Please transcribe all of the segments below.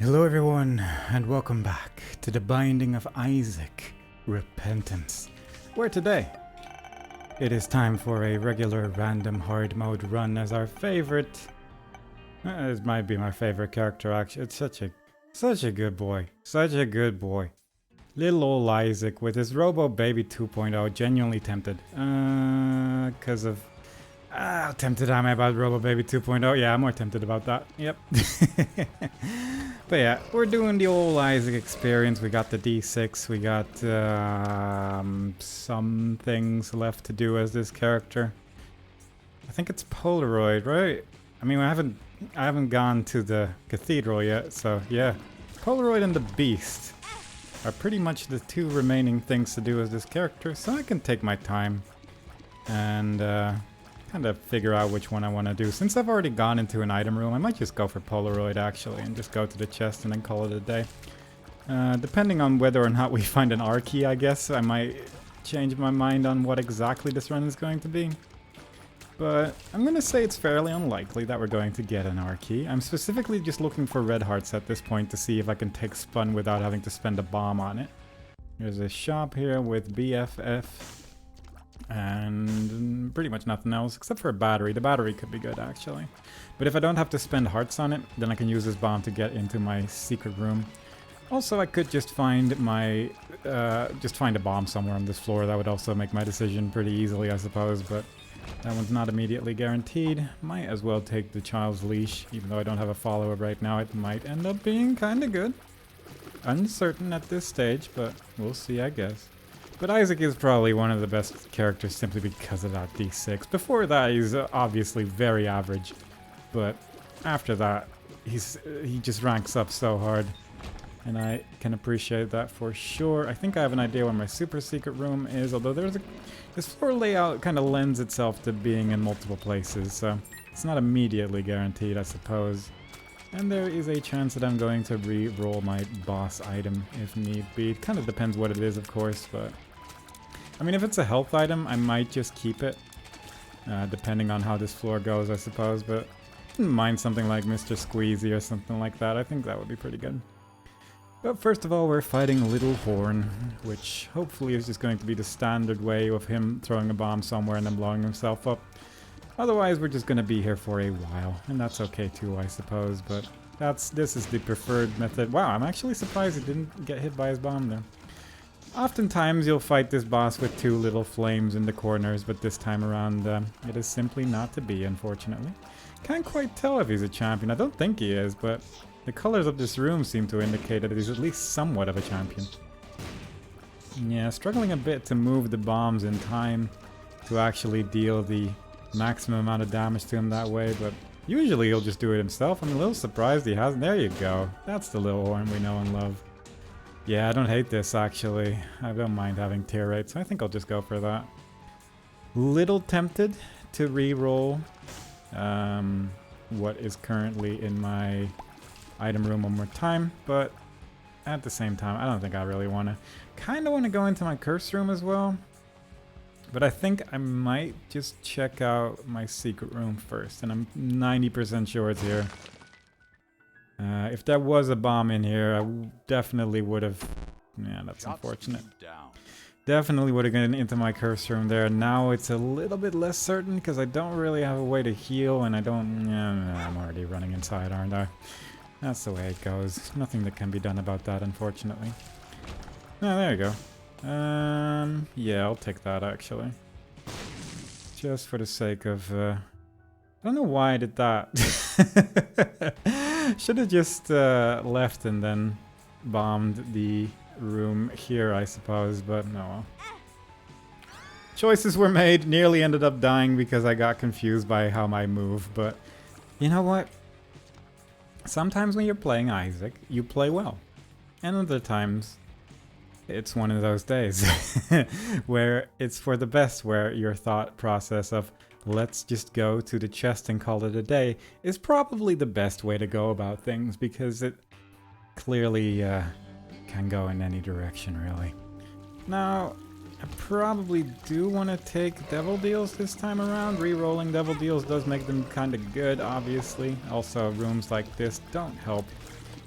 Hello everyone, and welcome back to the Binding of Isaac, Repentance, where today it is time for a regular random hard mode run as our favorite, it might be my favorite character actually, it's such a good boy, Little old Isaac with his Robo Baby 2.0, genuinely tempted, cause of, how tempted am I about Robo Baby 2.0? Yeah, I'm more tempted about that, yep. But yeah, we're doing the old Isaac experience. We got the D6, we got some things left to do as this character. I think it's Polaroid, right? I mean, I haven't gone to the cathedral yet, so yeah. Polaroid and the Beast are pretty much the two remaining things to do as this character, so I can take my time and kind of figure out which one I want to do. Since I've already gone into an item room, I might just go for Polaroid actually and just go to the chest and then call it a day. Depending on whether or not we find an R key, I guess, I might change my mind on what exactly this run is going to be. But I'm going to say it's fairly unlikely that we're going to get an R key. I'm specifically just looking for red hearts at this point to see if I can take spun without having to spend a bomb on it. There's a shop here with BFF. And pretty much nothing else except for a battery. The battery could be good actually. But if I don't have to spend hearts on it, then I can use this bomb to get into my secret room. Also, I could just find my a bomb somewhere on this floor. That would also make my decision pretty easily, I suppose, but that one's not immediately guaranteed. Might as well take the Child's Leash, even though I don't have a follower right now. It might end up being kinda good. Uncertain at this stage, but we'll see, I guess. But Isaac is probably one of the best characters simply because of that D6. Before that, he's obviously very average. But after that, he just ranks up so hard. And I can appreciate that for sure. I think I have an idea where my super secret room is, although this floor layout kind of lends itself to being in multiple places. So it's not immediately guaranteed, I suppose. And there is a chance that I'm going to re-roll my boss item if need be. It kind of depends what it is, of course, but I mean, if it's a health item, I might just keep it, depending on how this floor goes, I suppose, but I wouldn't mind something like Mr. Squeezy or something like that. I think that would be pretty good. But first of all, we're fighting Little Horn, which hopefully is just going to be the standard way of him throwing a bomb somewhere and then blowing himself up. Otherwise, we're just going to be here for a while, and that's okay too, I suppose, but this is the preferred method. Wow, I'm actually surprised he didn't get hit by his bomb there. Oftentimes you'll fight this boss with two little flames in the corners, but this time around it is simply not to be, unfortunately. Can't quite tell if he's a champion. I don't think he is, but the colors of this room seem to indicate that he's at least somewhat of a champion. Yeah, struggling a bit to move the bombs in time to actually deal the maximum amount of damage to him that way, but usually he'll just do it himself. I'm a little surprised he hasn't. There you go. That's the Little Horn we know and love. Yeah, I don't hate this actually. I don't mind having tier rates. I think I'll just go for that. Little tempted to re-roll what is currently in my item room one more time, but at the same time, I don't think I really want to. Kind of want to go into my curse room as well, but I think I might just check out my secret room first, and I'm 90% sure it's here. If there was a bomb in here, I definitely would have... Yeah, that's unfortunate. Definitely would have gone into my curse room there. Now it's a little bit less certain because I don't really have a way to heal, and I don't... Yeah, I'm already running inside, aren't I? That's the way it goes. Nothing that can be done about that, unfortunately. Oh, there you go. Yeah, I'll take that, actually. Just for the sake of... I don't know why I did that. Should have just left and then bombed the room here, I suppose, but no. Well. Choices were made, nearly ended up dying because I got confused by how I move, but you know what? Sometimes when you're playing Isaac, you play well. And other times, it's one of those days where it's for the best, where your thought process of let's just go to the chest and call it a day is probably the best way to go about things, because it clearly can go in any direction, really. Now, I probably do want to take Devil Deals this time around. Re-rolling Devil Deals does make them kind of good, obviously. Also, rooms like this don't help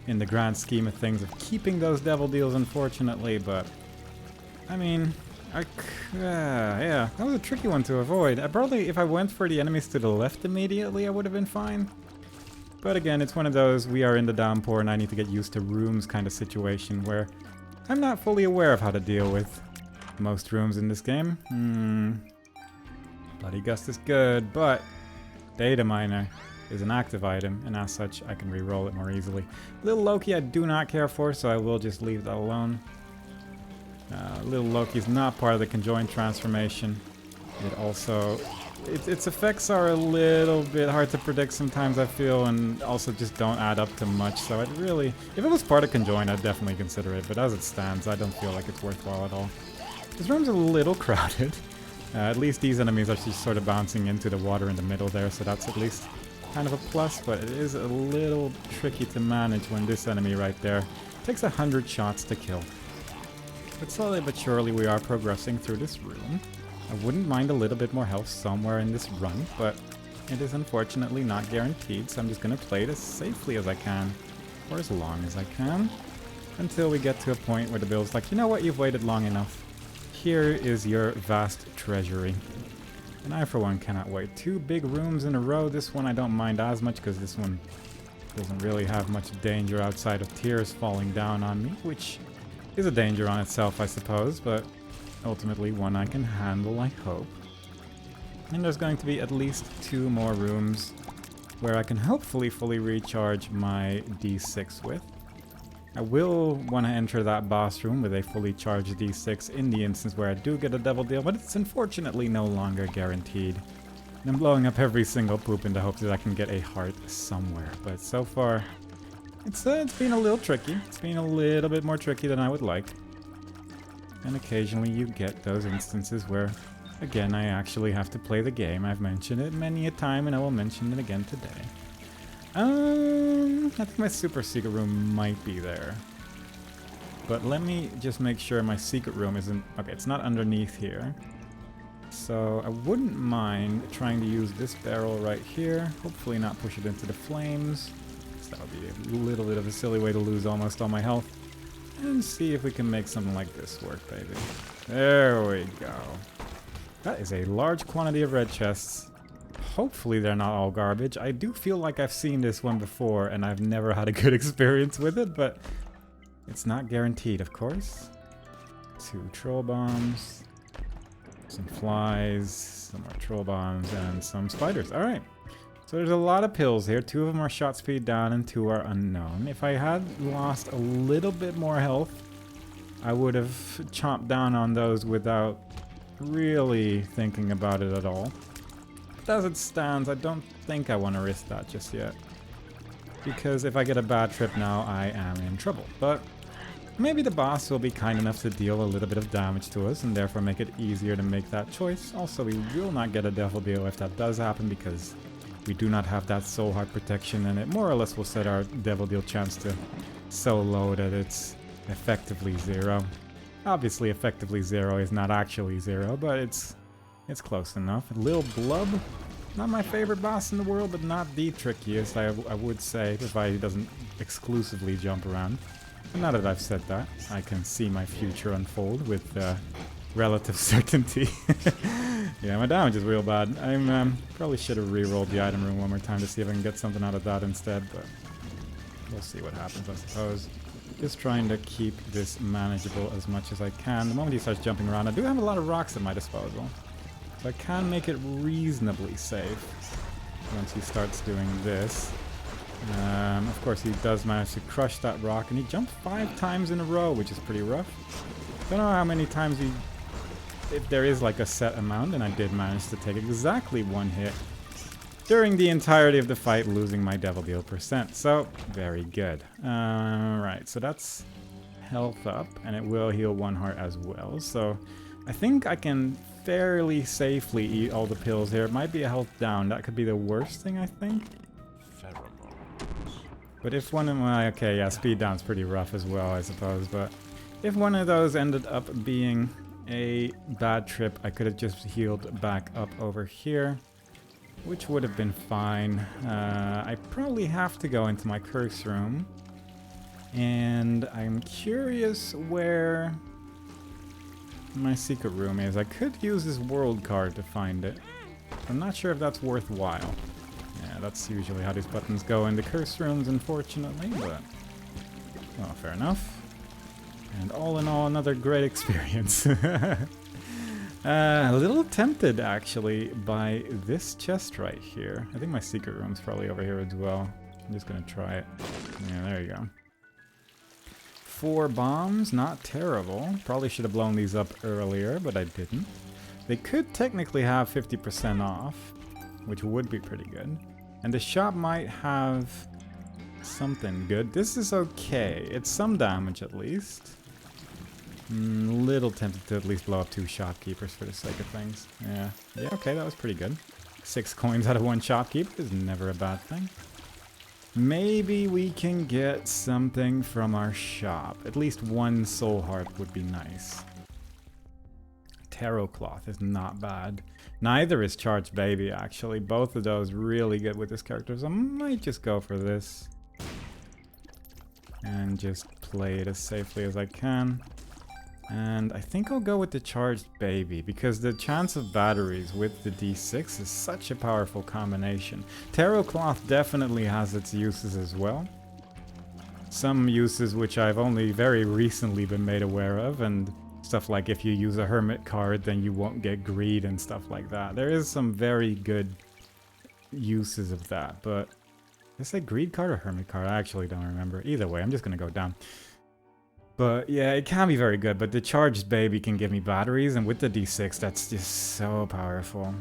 in the grand scheme of things of keeping those devil deals, unfortunately, but I mean, yeah, that was a tricky one to avoid. I probably, if I went for the enemies to the left immediately, I would have been fine. But again, it's one of those, we are in the downpour and I need to get used to rooms kind of situation where I'm not fully aware of how to deal with most rooms in this game. Bloody Gust is good, but Data Miner is an active item, and as such, I can re-roll it more easily. Little Loki I do not care for, so I will just leave that alone. Little Loki is not part of the conjoined transformation. It also... Its effects are a little bit hard to predict sometimes, I feel, and also just don't add up to much, so I'd really... If it was part of conjoined, I'd definitely consider it, but as it stands, I don't feel like it's worthwhile at all. This room's a little crowded. At least these enemies are just sort of bouncing into the water in the middle there, so that's at least kind of a plus, but it is a little tricky to manage when this enemy right there takes 100 shots to kill. But slowly but surely we are progressing through this room. I wouldn't mind a little bit more health somewhere in this run, but it is unfortunately not guaranteed, so I'm just going to play it as safely as I can, or as long as I can, until we get to a point where the build's like, you know what, you've waited long enough. Here is your vast treasury. And I, for one, cannot wait. 2 big rooms in a row. This one I don't mind as much because this one doesn't really have much danger outside of tears falling down on me, which is a danger on itself, I suppose, but ultimately one I can handle, I hope. And there's going to be at least 2 more rooms where I can hopefully fully recharge my D6 with. I will want to enter that boss room with a fully charged D6 in the instance where I do get a devil deal, but it's unfortunately no longer guaranteed. And I'm blowing up every single poop in the hopes that I can get a heart somewhere, but so far it's been a little tricky. It's been a little bit more tricky than I would like. And occasionally you get those instances where, again, I actually have to play the game. I've mentioned it many a time and I will mention it again today. I think my super secret room might be there. But let me just make sure my secret room isn't... Okay, it's not underneath here. So I wouldn't mind trying to use this barrel right here. Hopefully not push it into the flames. So that would be a little bit of a silly way to lose almost all my health. And see if we can make something like this work, baby. There we go. That is a large quantity of red chests. Hopefully they're not all garbage. I do feel like I've seen this one before and I've never had a good experience with it, but it's not guaranteed, of course. 2 troll bombs, some flies, some more troll bombs, and some spiders. Alright, so there's a lot of pills here. 2 of them are shot speed down and 2 are unknown. If I had lost a little bit more health, I would have chomped down on those without really thinking about it at all. As it stands, I don't think I want to risk that just yet. Because if I get a bad trip now, I am in trouble. But maybe the boss will be kind enough to deal a little bit of damage to us and therefore make it easier to make that choice. Also, we will not get a devil deal if that does happen because we do not have that soul heart protection, and it more or less will set our devil deal chance to so low that it's effectively 0. Obviously, effectively 0 is not actually 0, but it's close enough. Lil Blub, not my favorite boss in the world, but not the trickiest, I would say, provided he doesn't exclusively jump around. And now that I've said that, I can see my future unfold with relative certainty. Yeah, my damage is real bad. I probably should have re-rolled the item room one more time to see if I can get something out of that instead, but we'll see what happens, I suppose. Just trying to keep this manageable as much as I can. The moment he starts jumping around, I do have a lot of rocks at my disposal. So I can make it reasonably safe once he starts doing this. Of course, he does manage to crush that rock, and he jumped 5 times in a row, which is pretty rough. Don't know how many times if there is like a set amount, and I did manage to take exactly 1 hit during the entirety of the fight, losing my devil deal %. So, very good. Right, so that's health up, and it will heal 1 heart as well. So, I think I can fairly safely eat all the pills here. It might be a health down. That could be the worst thing, I think. But if one of my... Okay, yeah, speed down's pretty rough as well, I suppose. But if one of those ended up being a bad trip, I could have just healed back up over here, which would have been fine. I probably have to go into my curse room And I'm curious where my secret room is. I could use this world card to find it. I'm not sure if that's worthwhile. Yeah, that's usually how these buttons go in the curse rooms, unfortunately, but... well, fair enough. And all in all, another great experience. A little tempted, actually, by this chest right here. I think my secret room's probably over here as well. I'm just gonna try it. Yeah, there you go. 4 bombs, not terrible. Probably should have blown these up earlier, but I didn't. They could technically have 50% off, which would be pretty good. And the shop might have something good. This is okay. It's some damage at least. Little tempted to at least blow up 2 shopkeepers for the sake of things. Yeah, okay, that was pretty good. 6 coins out of 1 shopkeeper is never a bad thing. Maybe we can get something from our shop. At least 1 soul heart would be nice. Tarot cloth is not bad. Neither is charged baby, actually. Both of those really good with this character, so I might just go for this. And just play it as safely as I can. And I think I'll go with the charged baby, because the chance of batteries with the D6 is such a powerful combination. Tarot cloth definitely has its uses as well. Some uses which I've only very recently been made aware of, and stuff like if you use a hermit card then you won't get greed and stuff like that. There is some very good uses of that, but did I say greed card or hermit card? I actually don't remember. Either way, I'm just gonna go down. But yeah, it can be very good, but the charged baby can give me batteries, and with the D6, that's just so powerful.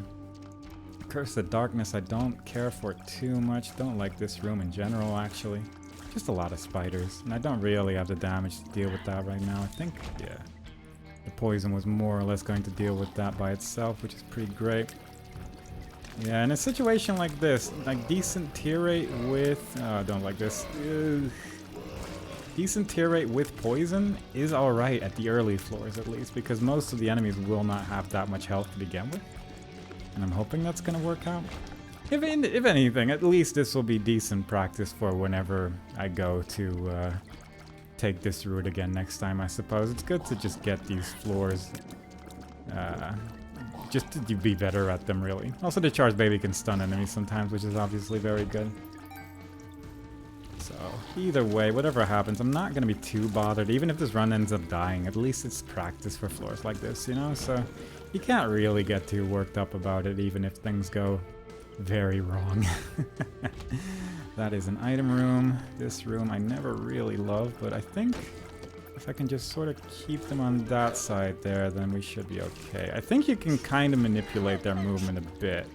Curse of Darkness, I don't care for too much. Don't like this room in general, actually. Just a lot of spiders, and I don't really have the damage to deal with that right now. I think, yeah, the poison was more or less going to deal with that by itself, which is pretty great. Yeah, in a situation like this, like decent tear rate with... oh, I don't like this. Ugh. Decent tear rate with poison is alright at the early floors at least, because most of the enemies will not have that much health to begin with. And I'm hoping that's going to work out. If anything, at least this will be decent practice for whenever I go to take this route again next time, I suppose. It's good to just get these floors, just to be better at them, really. Also, the charged baby can stun enemies sometimes, which is obviously very good. So, either way, whatever happens, I'm not going to be too bothered. Even if this run ends up dying, at least it's practice for floors like this, you know? So, you can't really get too worked up about it, even if things go very wrong. That is an item room. This room I never really loved, but I think if I can just sort of keep them on that side there, then we should be okay. I think you can kind of manipulate their movement a bit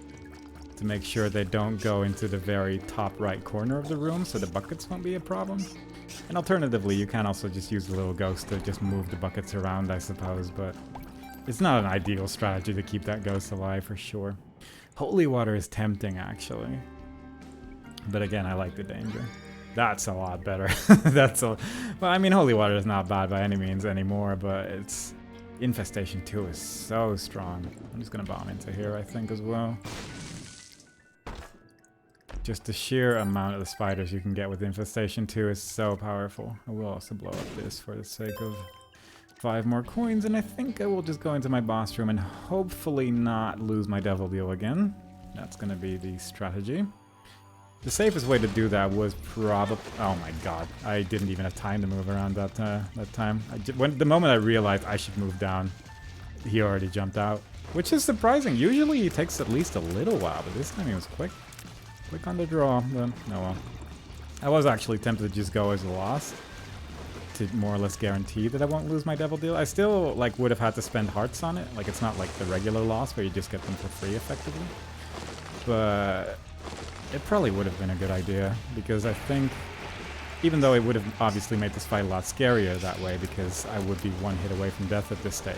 to make sure they don't go into the very top right corner of the room, so the buckets won't be a problem. And alternatively, you can also just use the little ghost to just move the buckets around, I suppose, but it's not an ideal strategy to keep that ghost alive for sure. Holy water is tempting, actually. But again, I like the danger. That's a lot better. Well, I mean, holy water is not bad by any means anymore, but it's... Infestation 2 is so strong. I'm just gonna bomb into here, I think, as well. Just the sheer amount of the spiders you can get with Infestation 2 is so powerful. I will also blow up this for the sake of 5 more coins, and I think I will just go into my boss room and hopefully not lose my Devil Deal again. That's gonna be the strategy. The safest way to do that was probably... oh my god, I didn't even have time to move around that time. The moment I realized I should move down, he already jumped out. Which is surprising. Usually he takes at least a little while, but this time he was quick. Quick on the draw, but oh well. I was actually tempted to just go as a loss, to more or less guarantee that I won't lose my Devil Deal. I still would have had to spend hearts on it. Like, it's not like the regular loss where you just get them for free effectively. But it probably would have been a good idea, because I think, even though it would have obviously made this fight a lot scarier that way, because I would be 1 hit away from death at this stage,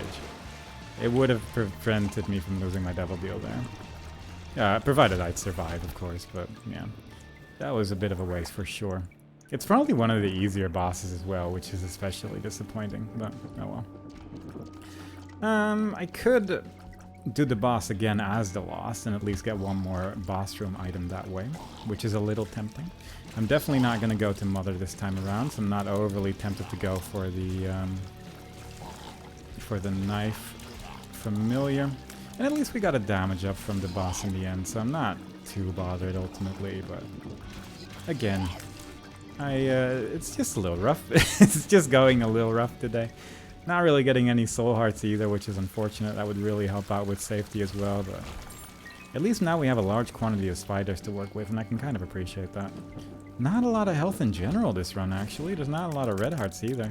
it would have prevented me from losing my Devil Deal there. Provided I'd survive, of course, but yeah. That was a bit of a waste for sure. It's probably one of the easier bosses as well, which is especially disappointing, but oh well. I could do the boss again as the Lost and at least get one more boss room item that way, which is a little tempting. I'm definitely not going to go to Mother this time around, so I'm not overly tempted to go for the knife familiar. And at least we got a damage up from the boss in the end, so I'm not too bothered ultimately, but again, it's just a little rough. It's just going a little rough today. Not really getting any soul hearts either, which is unfortunate. That would really help out with safety as well, but at least now we have a large quantity of spiders to work with, and I can kind of appreciate that. Not a lot of health in general this run, actually. There's not a lot of red hearts either.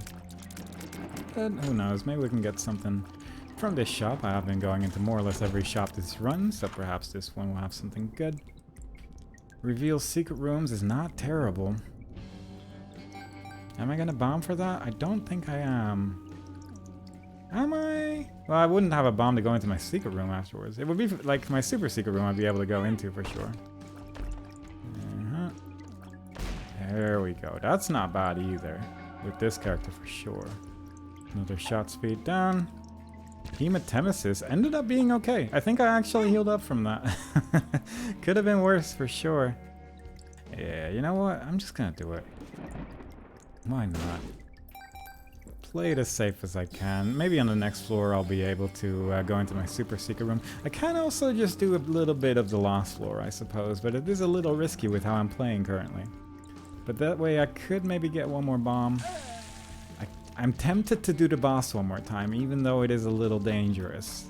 But who knows, maybe we can get something from this shop. I have been going into more or less every shop this run, so perhaps this one will have something good. Reveal secret rooms is not terrible. Am I gonna bomb for that? I don't think I am. Am I? Well, I wouldn't have a bomb to go into my secret room afterwards. It would be like my super secret room I'd be able to go into for sure. There we go. That's not bad either. With this character for sure. Another shot speed down. Hematemesis ended up being okay. I think I actually healed up from that. Could have been worse for sure. Yeah, you know what? I'm just gonna do it. Why not? Play it as safe as I can. Maybe on the next floor I'll be able to go into my super secret room. I can also just do a little bit of the last floor, I suppose, but it is a little risky with how I'm playing currently. But that way I could maybe get one more bomb. I'm tempted to do the boss one more time, even though it is a little dangerous.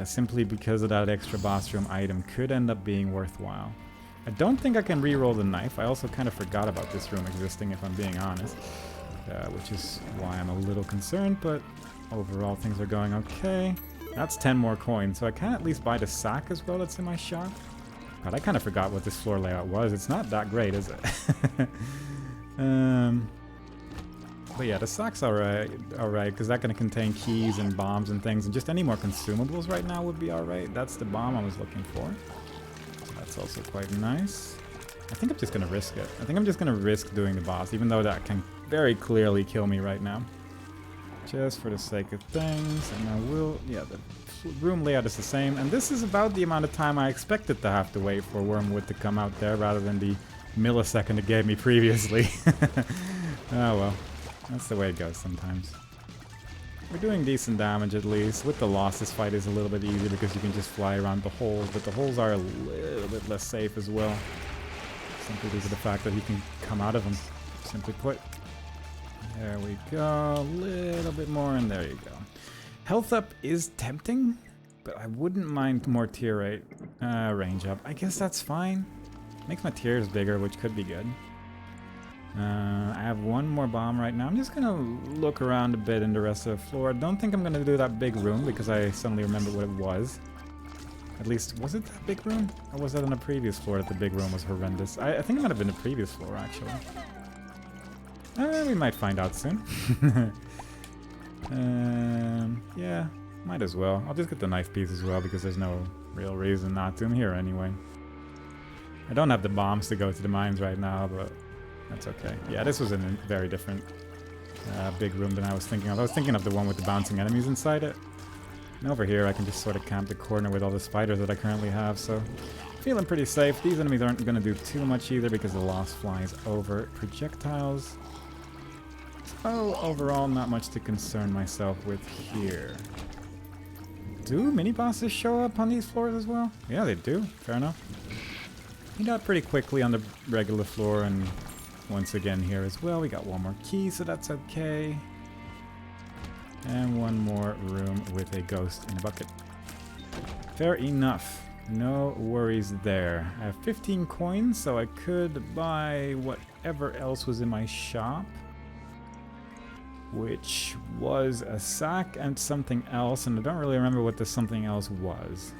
Simply because of that extra boss room item could end up being worthwhile. I don't think I can re-roll the knife. I also kind of forgot about this room existing, if I'm being honest. Which is why I'm a little concerned, but overall things are going okay. That's 10 more coins, so I can at least buy the sack as well that's in my shop. God, I kind of forgot what this floor layout was. It's not that great, is it? But yeah, the sack's alright, because that's going to contain keys and bombs and things, and just any more consumables right now would be alright. That's the bomb I was looking for. So that's also quite nice. I think I'm just going to risk it. I think I'm just going to risk doing the boss, even though that can very clearly kill me right now. Just for the sake of things, and I will... Yeah, the room layout is the same, and this is about the amount of time I expected to have to wait for Wormwood to come out there, rather than the millisecond it gave me previously. Oh well, that's the way it goes sometimes. We're doing decent damage at least. With the Lost, this fight is a little bit easier because you can just fly around the holes, but the holes are a little bit less safe as well. Simply due to the fact that you can come out of them, simply put. There we go, a little bit more, and there you go. Health up is tempting, but I wouldn't mind more tier 8 range up. I guess that's fine. Makes my tiers bigger, which could be good. I have one more bomb right now. I'm just gonna look around a bit in the rest of the floor. I don't think I'm gonna do that big room because I suddenly remembered what it was. At least, was it that big room? Or was that on a previous floor that the big room was horrendous? I think it might have been the previous floor, actually. We might find out soon. Yeah, might as well. I'll just get the knife piece as well because there's no real reason not to. I'm here anyway. I don't have the bombs to go to the mines right now, but that's okay. Yeah, this was in a very different big room than I was thinking of. I was thinking of the one with the bouncing enemies inside it. And over here I can just sort of camp the corner with all the spiders that I currently have, so feeling pretty safe. These enemies aren't going to do too much either because the Lost flies over projectiles. So overall, not much to concern myself with here. Do mini-bosses show up on these floors as well? Yeah, they do. Fair enough. We got pretty quickly on the regular floor, and once again here as well. We got one more key, so that's okay. And one more room with a ghost in a bucket. Fair enough. No worries there. I have 15 coins, so I could buy whatever else was in my shop. Which was a sack and something else, and I don't really remember what the something else was.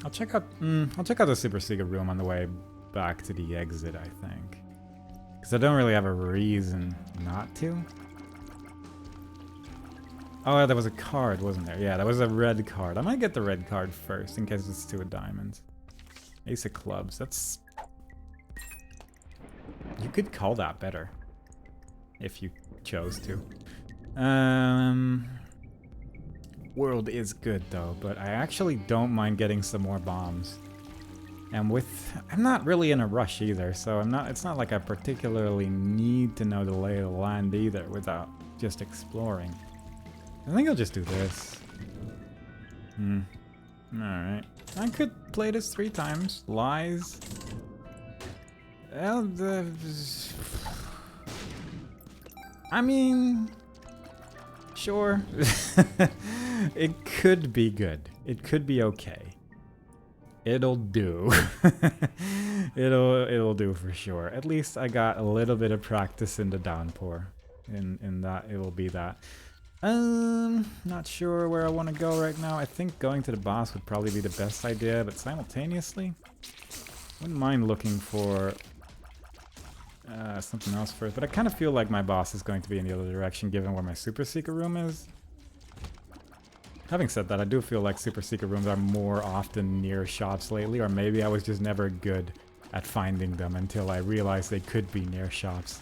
I'll check out the super secret room on the way back to the exit, I think. Because I don't really have a reason not to. Oh, there was a card, wasn't there? Yeah, that was a red card. I might get the red card first, in case it's 2 of diamonds. Ace of clubs, that's... You could call that better. If you chose to. world is good though, but I actually don't mind getting some more bombs. And I'm not really in a rush either, so it's not like I particularly need to know the lay of the land either without just exploring. I think I'll just do this. Alright. I could play this 3 times. Lies. Well, I mean, sure. It could be good. It could be okay. It'll do. It'll do for sure. At least I got a little bit of practice in the downpour. In that, it will be that. Not sure where I want to go right now. I think going to the boss would probably be the best idea, but simultaneously, wouldn't mind looking for something else first. But I kind of feel like my boss is going to be in the other direction, given where my super secret room is. Having said that, I do feel like super secret rooms are more often near shops lately, or maybe I was just never good at finding them until I realized they could be near shops.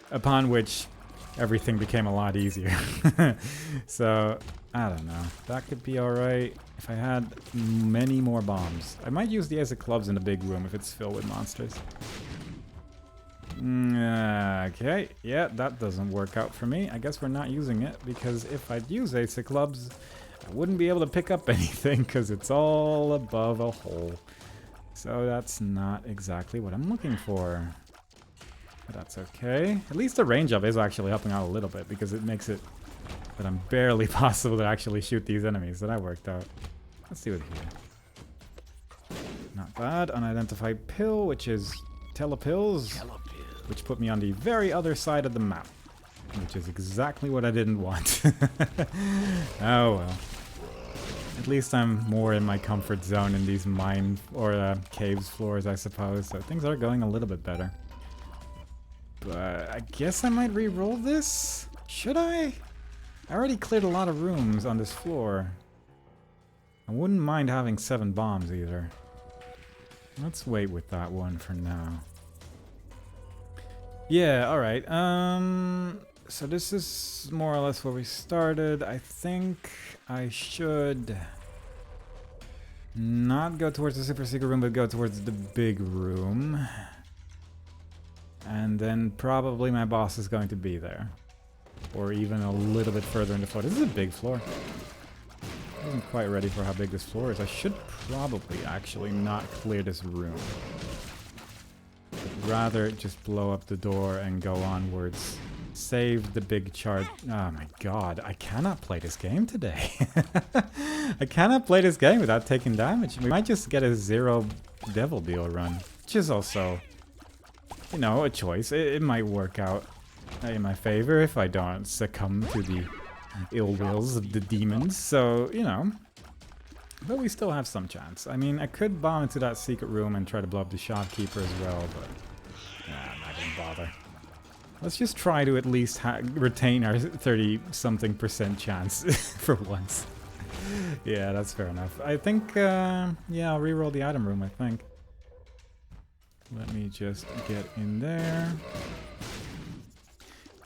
Upon which, everything became a lot easier. So, I don't know. That could be alright if I had many more bombs. I might use the Ace of Clubs in the big room if it's filled with monsters. Okay, yeah, that doesn't work out for me. I guess we're not using it, because if I'd use Ace of Clubs, I wouldn't be able to pick up anything, because it's all above a hole. So that's not exactly what I'm looking for. But that's okay. At least the range of it is actually helping out a little bit, because it makes it that I'm barely possible to actually shoot these enemies. So that worked out. Let's do it here. Not bad. Unidentified pill, which is telepills, which put me on the very other side of the map, which is exactly what I didn't want. Oh well. At least I'm more in my comfort zone in these mine or caves floors, I suppose, so things are going a little bit better. But I guess I might re-roll this? Should I? I already cleared a lot of rooms on this floor. I wouldn't mind having 7 bombs either. Let's wait with that one for now. Yeah, alright. So this is more or less where we started. I think I should not go towards the super secret room, but go towards the big room. And then probably my boss is going to be there. Or even a little bit further in the floor. This is a big floor. I wasn't quite ready for how big this floor is. I should probably actually not clear this room. But rather just blow up the door and go onwards. Save the big charge. Oh my god, I cannot play this game today. I cannot play this game without taking damage. We might just get a 0 Devil Deal run. Which is also, you know, a choice. It might work out in my favor if I don't succumb to the ill wills of the demons. So, you know. But we still have some chance. I mean, I could bomb into that secret room and try to blow up the shopkeeper as well, but I'm not gonna bother. Let's just try to at least retain our 30-something% chance for once. Yeah, that's fair enough. I think, yeah, I'll reroll the item room, I think. Let me just get in there.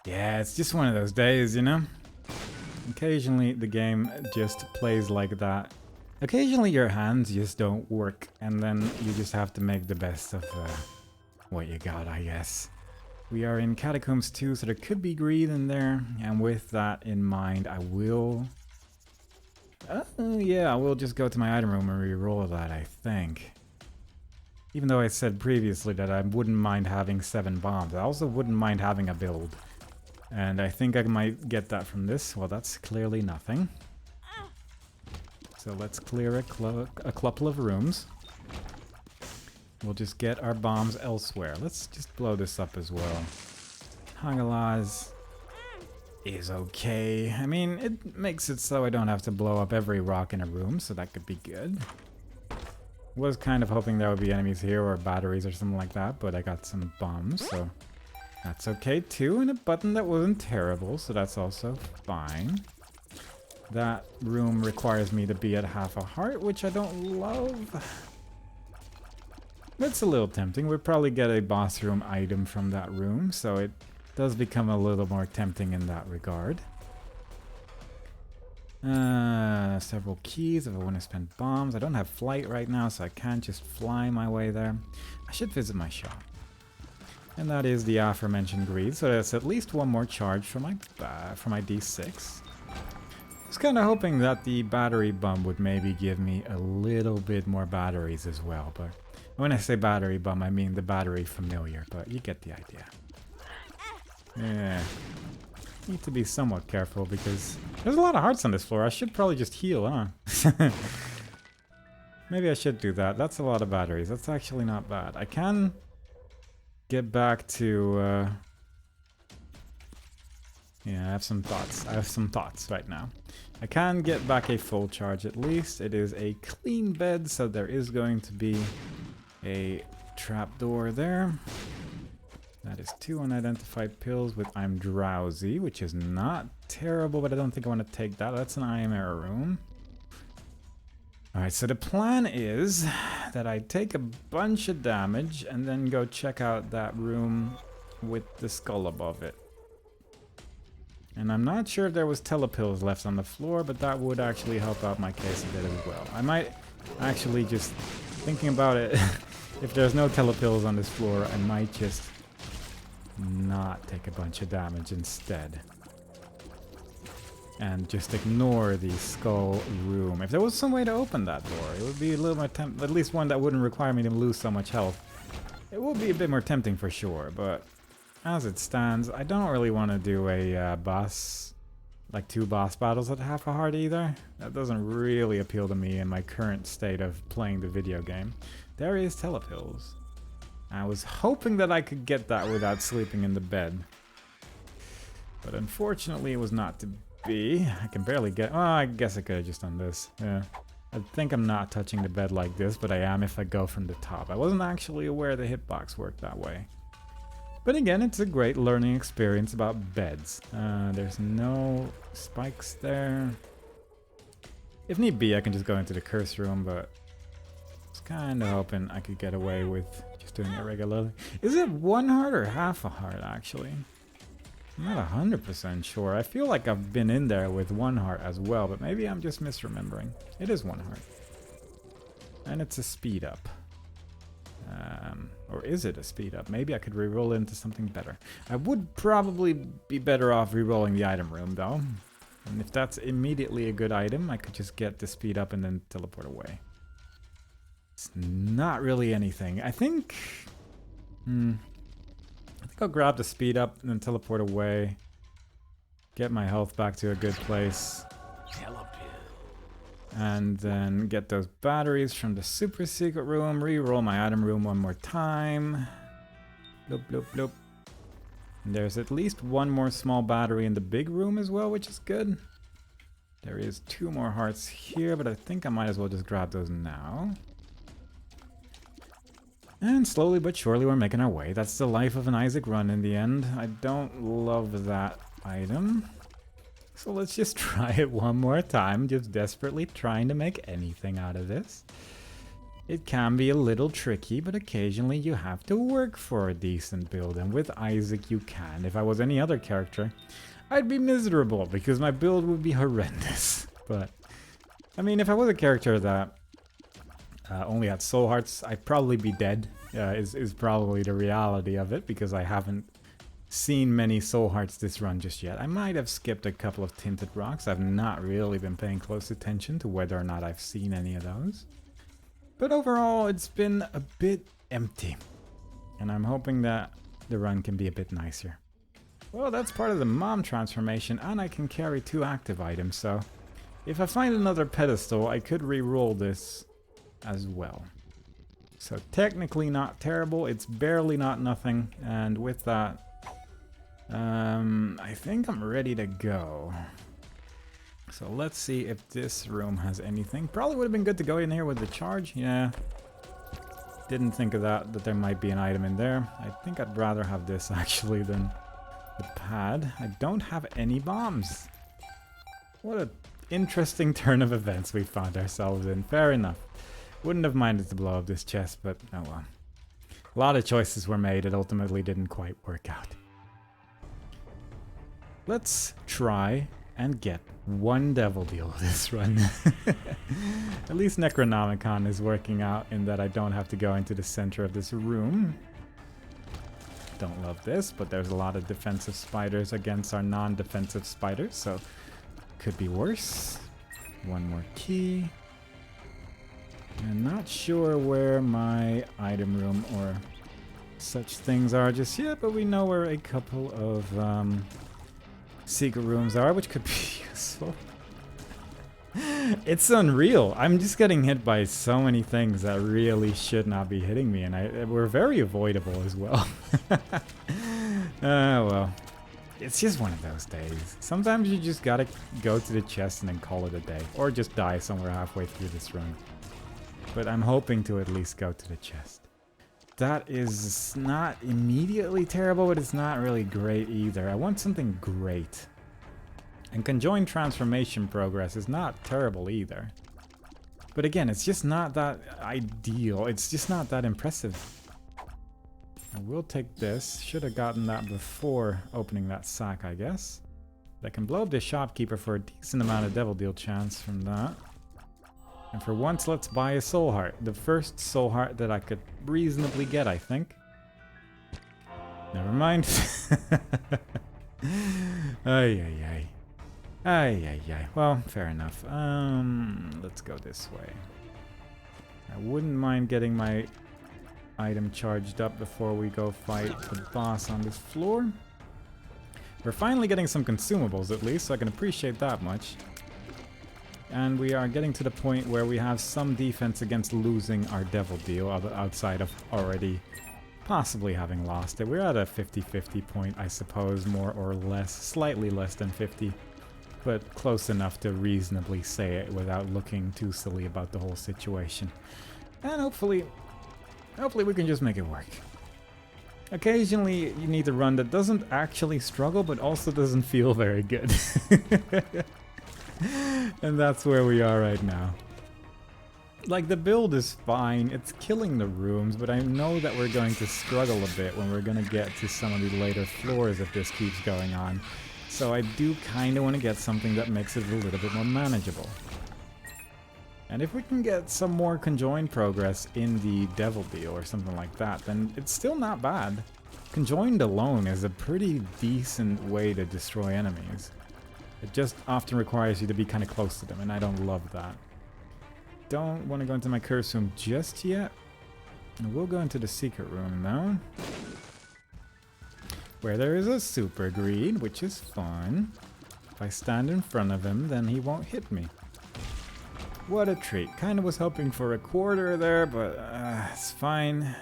Yeah, it's just one of those days, you know? Occasionally the game just plays like that. Occasionally your hands just don't work, and then you just have to make the best of what you got, I guess. We are in Catacombs 2, so there could be greed in there, and with that in mind, I will... yeah, I will just go to my item room and re-roll that, I think. Even though I said previously that I wouldn't mind having 7 bombs, I also wouldn't mind having a build. And I think I might get that from this. Well, that's clearly nothing. So let's clear a couple of rooms. We'll just get our bombs elsewhere. Let's just blow this up as well. Hangalaz is okay. I mean, it makes it so I don't have to blow up every rock in a room, so that could be good. Was kind of hoping there would be enemies here or batteries or something like that, but I got some bombs, so that's okay too. And a button that wasn't terrible, so that's also fine. That room requires me to be at half a heart, which I don't love. It's a little tempting. We'll probably get a boss room item from that room, so it does become a little more tempting in that regard. Several keys if I want to spend bombs. I don't have flight right now, so I can't just fly my way there. I should visit my shop. And that is the aforementioned greed, so that's at least one more charge for my D6. I was kind of hoping that the battery bum would maybe give me a little bit more batteries as well, but when I say battery bum, I mean the battery familiar, but you get the idea. Yeah. Need to be somewhat careful because there's a lot of hearts on this floor. I should probably just heal, huh? Maybe I should do that. That's a lot of batteries. That's actually not bad. I can get back to... Yeah, I have some thoughts. I have some thoughts right now. I can get back a full charge at least. It is a clean bed, so there is going to be a trapdoor there. That is 2 unidentified pills with I'm drowsy, which is not terrible, but I don't think I want to take that. That's an IMR room. Alright, so the plan is that I take a bunch of damage and then go check out that room with the skull above it. And I'm not sure if there was telepills left on the floor, but that would actually help out my case a bit as well. I might actually just, thinking about it, if there's no telepills on this floor, I might just not take a bunch of damage instead. And just ignore the skull room. If there was some way to open that door, it would be a little more at least one that wouldn't require me to lose so much health. It would be a bit more tempting for sure, but as it stands, I don't really want to do a boss, like 2 boss battles at half a heart either. That doesn't really appeal to me in my current state of playing the video game. There is telepills. I was hoping that I could get that without sleeping in the bed. But unfortunately it was not to be. I can barely get... Oh, I guess I could have just done this. Yeah. I think I'm not touching the bed like this, but I am if I go from the top. I wasn't actually aware the hitbox worked that way. But again, it's a great learning experience about beds. There's no spikes there. If need be, I can just go into the curse room, but I was kind of hoping I could get away with just doing it regularly. Is it 1 heart or half a heart, actually? I'm not 100% sure. I feel like I've been in there with 1 heart as well, but maybe I'm just misremembering. It is 1 heart. And it's a speed up. Or is it a speed up? Maybe I could reroll into something better. I would probably be better off rerolling the item room, though. And if that's immediately a good item, I could just get the speed up and then teleport away. It's not really anything. I think I'll grab the speed up and then teleport away. Get my health back to a good place. And then get those batteries from the super secret room. Reroll my item room 1 more time. Bloop, bloop, bloop. And there's at least 1 more small battery in the big room as well, which is good. There is 2 more hearts here, but I think I might as well just grab those now. And slowly but surely we're making our way. That's the life of an Isaac run in the end. I don't love that item. So let's just try it 1 more time, just desperately trying to make anything out of this. It can be a little tricky, but occasionally you have to work for a decent build, and with Isaac you can. If I was any other character, I'd be miserable because my build would be horrendous. But, I mean, if I was a character that only had soul hearts, I'd probably be dead, is probably the reality of it, because I haven't seen many soul hearts this run just yet. I might have skipped a couple of tinted rocks. I've not really been paying close attention to whether or not I've seen any of those. But overall, it's been a bit empty. And I'm hoping that the run can be a bit nicer. Well, that's part of the mom transformation, and I can carry 2 active items, so if I find another pedestal, I could re-roll this as well. So technically not terrible, it's barely not nothing, and with that, I think I'm ready to go. So let's see if this room has anything. Probably would have been good to go in here with the charge. Yeah. Didn't think of that there might be an item in there. I think I'd rather have this actually than the pad. I don't have any bombs. What an interesting turn of events we found ourselves in. Fair enough. Wouldn't have minded to blow up this chest, but oh well. A lot of choices were made. It ultimately didn't quite work out. Let's try and get one Devil Deal this run. At least Necronomicon is working out in that I don't have to go into the center of this room. Don't love this, but there's a lot of defensive spiders against our non-defensive spiders, so could be worse. One more key. I'm not sure where my item room or such things are just yet, but we know where a couple of secret rooms are, which could be useful. It's unreal. I'm just getting hit by so many things that really should not be hitting me, and we're very avoidable as well. Well, it's just one of those days. Sometimes you just gotta go to the chest and then call it a day, or just die somewhere halfway through this run. But I'm hoping to at least go to the chest. That is not immediately terrible, but it's not really great either. I want something great. And conjoined transformation progress is not terrible either. But again, it's just not that ideal. It's just not that impressive. I will take this. Should have gotten that before opening that sack, I guess. I can blow up the shopkeeper for a decent amount of Devil Deal chance from that. And for once, let's buy a soul heart. The first soul heart that I could reasonably get, I think. Never mind. Ay, ay, ay. Ay, ay, ay. Well, fair enough. Let's go this way. I wouldn't mind getting my item charged up before we go fight the boss on this floor. We're finally getting some consumables at least, so I can appreciate that much. And we are getting to the point where we have some defense against losing our Devil Deal outside of already possibly having lost it. We're at a 50-50 point, I suppose, more or less. Slightly less than 50, but close enough to reasonably say it without looking too silly about the whole situation. And hopefully we can just make it work. Occasionally you need a run that doesn't actually struggle, but also doesn't feel very good. And that's where we are right now. Like, the build is fine, it's killing the rooms, but I know that we're going to struggle a bit when we're going to get to some of the later floors if this keeps going on. So I do kind of want to get something that makes it a little bit more manageable. And if we can get some more conjoined progress in the Devil Deal or something like that, then it's still not bad. Conjoined alone is a pretty decent way to destroy enemies. It just often requires you to be kind of close to them, and I don't love that. Don't want to go into my curse room just yet. I will go into the secret room though, where there is a super greed, which is fun. If I stand in front of him, then he won't hit me. What a treat. Kind of was hoping for a quarter there, but it's fine.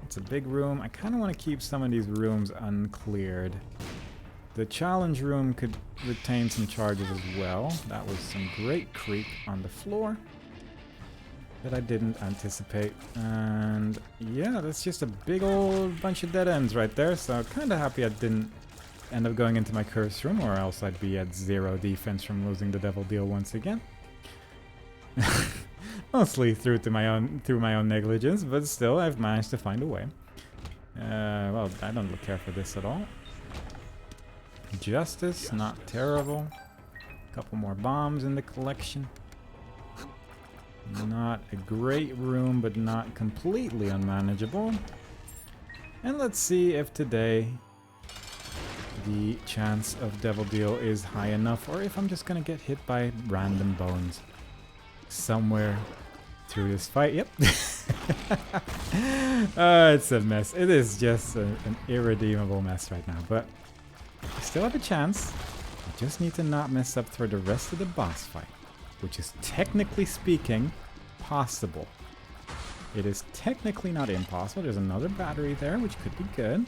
It's a big room. I kind of want to keep some of these rooms uncleared. The challenge room could retain some charges as well. That was some great creep on the floor that I didn't anticipate. And yeah, that's just a big old bunch of dead ends right there. So kind of happy I didn't end up going into my curse room, or else I'd be at 0 defense from losing the Devil Deal once again. Mostly through my own negligence, but still I've managed to find a way. Well, I don't care for this at all. Justice, not terrible. Couple more bombs in the collection. Not a great room, but not completely unmanageable. And let's see if today the chance of Devil Deal is high enough, or if I'm just gonna get hit by random bones somewhere through this fight. Yep. It's a mess. It is just an irredeemable mess right now, but I still have a chance. I just need to not mess up for the rest of the boss fight, which is technically speaking possible. It is technically not impossible. There's another battery there, which could be good.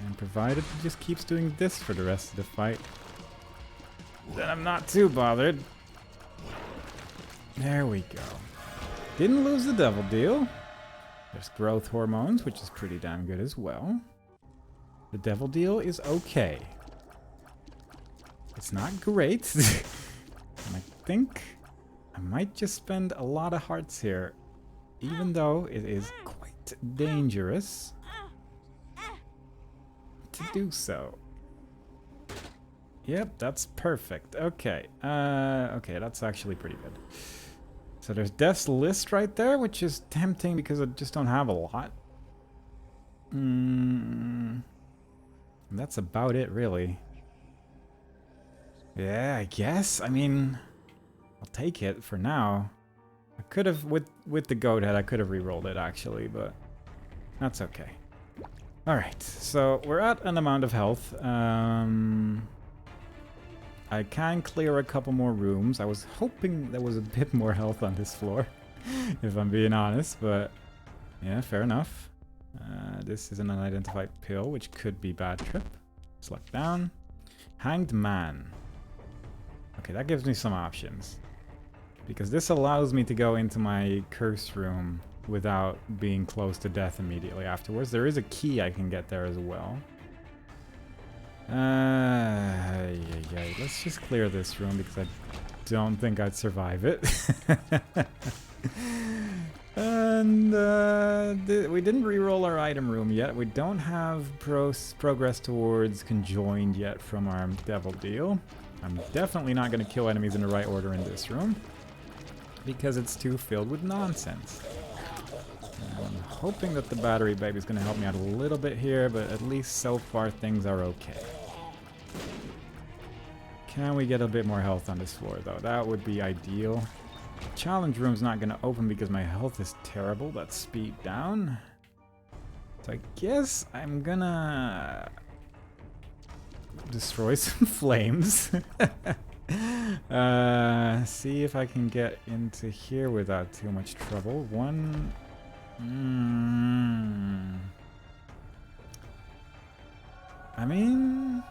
And provided he just keeps doing this for the rest of the fight, then I'm not too bothered. There we go. Didn't lose the Devil Deal. There's growth hormones, which is pretty damn good as well. The Devil Deal is okay. It's not great. And I think I might just spend a lot of hearts here, even though it is quite dangerous to do so. Yep, that's perfect. Okay. Okay, that's actually pretty good. So there's Death's List right there, which is tempting because I just don't have a lot. That's about it, really. Yeah, I guess. I mean, I'll take it for now. I could have, with the goat head, I could have re-rolled it actually, but that's okay. Alright, so we're at an amount of health. I can clear a couple more rooms. I was hoping there was a bit more health on this floor, if I'm being honest, but yeah, fair enough. This is an unidentified pill, which could be bad trip. Select down. Hanged Man. Okay, that gives me some options. Because this allows me to go into my curse room without being close to death immediately afterwards. There is a key I can get there as well. Let's just clear this room because I don't think I'd survive it. And we didn't reroll our item room yet. We don't have progress towards conjoined yet from our devil deal. I'm definitely not going to kill enemies in the right order in this room because it's too filled with nonsense. I'm hoping that the battery baby is going to help me out a little bit here, but at least so far things are okay. Can we get a bit more health on this floor though? That would be ideal. Challenge room's not going to open because my health is terrible. That's speed down. So I guess I'm gonna destroy some flames. See if I can get into here without too much trouble. I mean,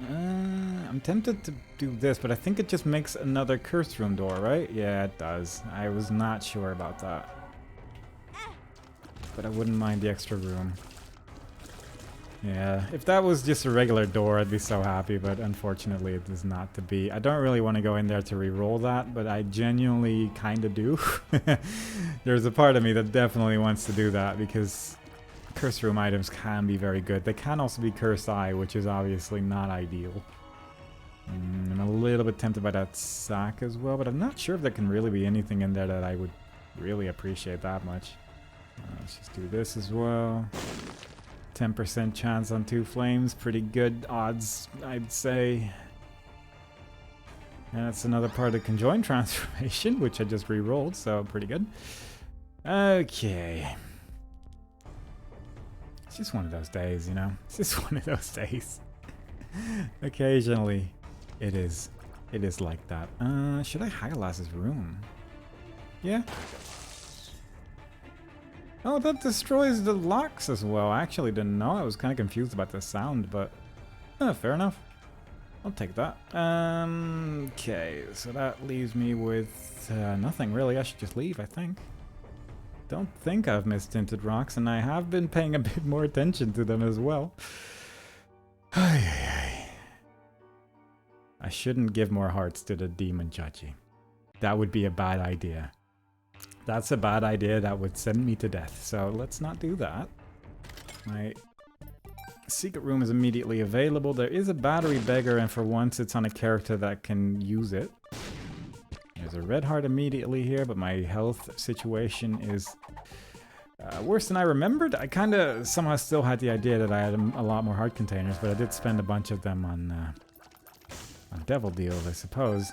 I'm tempted to do this, but I think it just makes another curse room door, right? Yeah, it does. I was not sure about that. But I wouldn't mind the extra room. Yeah, if that was just a regular door, I'd be so happy, but unfortunately it is not to be. I don't really want to go in there to re-roll that, but I genuinely kind of do. There's a part of me that definitely wants to do that, because curse room items can be very good. They can also be cursed eye, which is obviously not ideal. I'm a little bit tempted by that sack as well, but I'm not sure if there can really be anything in there that I would really appreciate that much. Let's just do this as well. 10% chance on 2 flames, pretty good odds, I'd say. And that's another part of the conjoined transformation, which I just re-rolled, so pretty good. Okay. It's just one of those days, you know? It's just one of those days. Occasionally, it is like that. Should I Hylas' room? Yeah. Oh, that destroys the locks as well. I actually didn't know. I was kind of confused about the sound, but fair enough. I'll take that. Okay, so that leaves me with nothing really. I should just leave, I think. Don't think I've missed tinted rocks, and I have been paying a bit more attention to them as well. I shouldn't give more hearts to the demon judgy. That would be a bad idea. That's a bad idea. That would send me to death. So let's not do that. My secret room is immediately available. There is a battery beggar, and for once it's on a character that can use it. There's a red heart immediately here, but my health situation is worse than I remembered. I kind of somehow still had the idea that I had a lot more heart containers, but I did spend a bunch of them on devil deals, I suppose.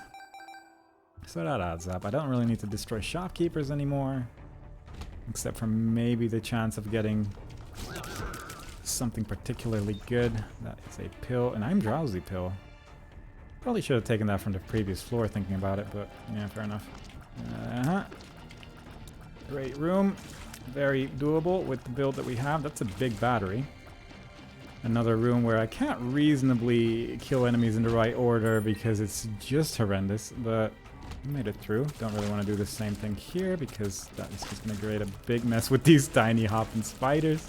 So that adds up. I don't really need to destroy shopkeepers anymore, except for maybe the chance of getting something particularly good. That is a pill, an I'm drowsy pill. Probably should have taken that from the previous floor thinking about it, but yeah, fair enough. Great room. Very doable with the build that we have. That's a big battery. Another room where I can't reasonably kill enemies in the right order because it's just horrendous, but we made it through. Don't really want to do the same thing here because that is just going to create a big mess with these tiny hopping spiders.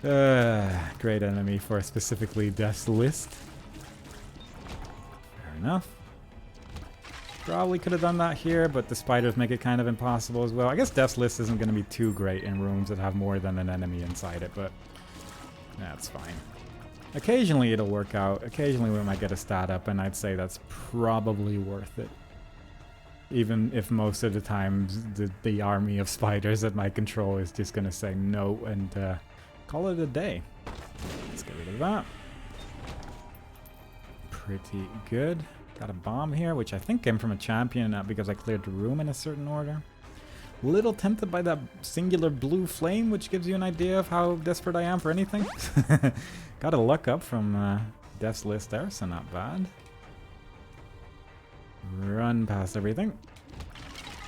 Great enemy for specifically Death's List. Fair enough. Probably could have done that here, but the spiders make it kind of impossible as well. I guess Death's List isn't going to be too great in rooms that have more than an enemy inside it, but that's fine. Occasionally it'll work out. Occasionally we might get a stat up, and I'd say that's probably worth it. Even if most of the times the army of spiders at my control is just gonna say no and call it a day. Let's get rid of that. Pretty good. Got a bomb here, which I think came from a champion, not because I cleared the room in a certain order. Little tempted by that singular blue flame, which gives you an idea of how desperate I am for anything. Got a luck up from Death's List there, so not bad. Run past everything.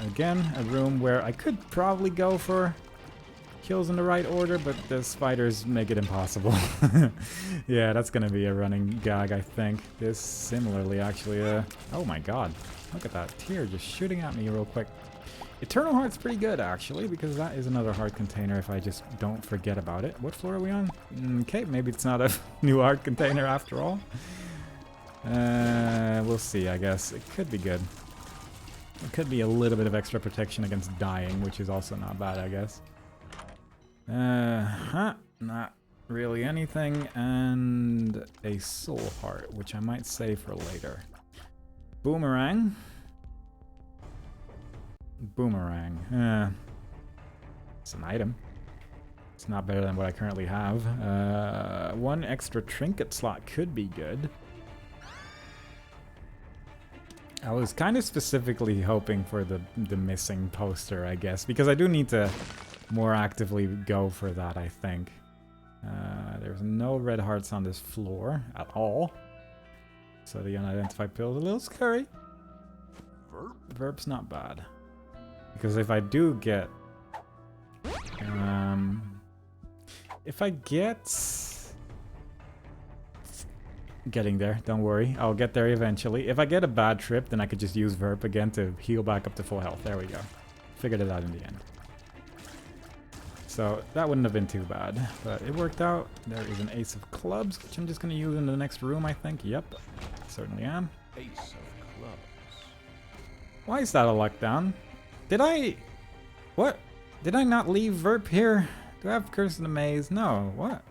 Again, a room where I could probably go for kills in the right order, but the spiders make it impossible. Yeah, that's gonna be a running gag, I think. This similarly, actually. Oh my god. Look at that tear just shooting at me real quick. Eternal Heart's pretty good, actually, because that is another heart container if I just don't forget about it. What floor are we on? Okay, maybe it's not a new heart container after all. We'll see, I guess. It could be good. It could be a little bit of extra protection against dying, which is also not bad, I guess. Not really anything. And a soul heart, which I might save for later. Boomerang. Boomerang. It's an item. It's not better than what I currently have. One extra trinket slot could be good. I was kind of specifically hoping for the missing poster, I guess, because I do need to more actively go for that, I think. There's no red hearts on this floor at all. So the unidentified pill is a little scary. Verp's not bad. Because if I do get... if I get... Getting there, don't worry. I'll get there eventually. If I get a bad trip, then I could just use Verp again to heal back up to full health. There we go. Figured it out in the end. So that wouldn't have been too bad, but it worked out. There is an Ace of Clubs, which I'm just going to use in the next room, I think. Yep, certainly am. Ace of Clubs. Why is that a lockdown? Did I... What? Did I not leave Verp here? Do I have Curse in the Maze? No, what?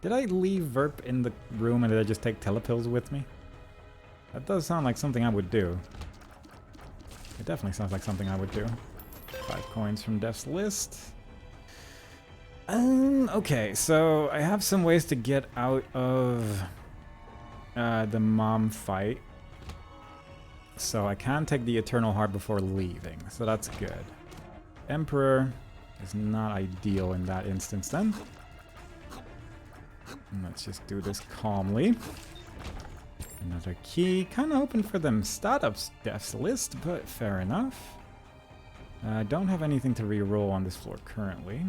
Did I leave Verp in the room and did I just take telepills with me? That does sound like something I would do. It definitely sounds like something I would do. 5 coins from Death's List. Okay, so I have some ways to get out of the mom fight. So I can take the Eternal Heart before leaving, so that's good. Emperor is not ideal in that instance then. Let's just do this calmly. Another key. Kind of hoping for them stat-ups Death's List, but fair enough. I don't have anything to re-roll on this floor currently.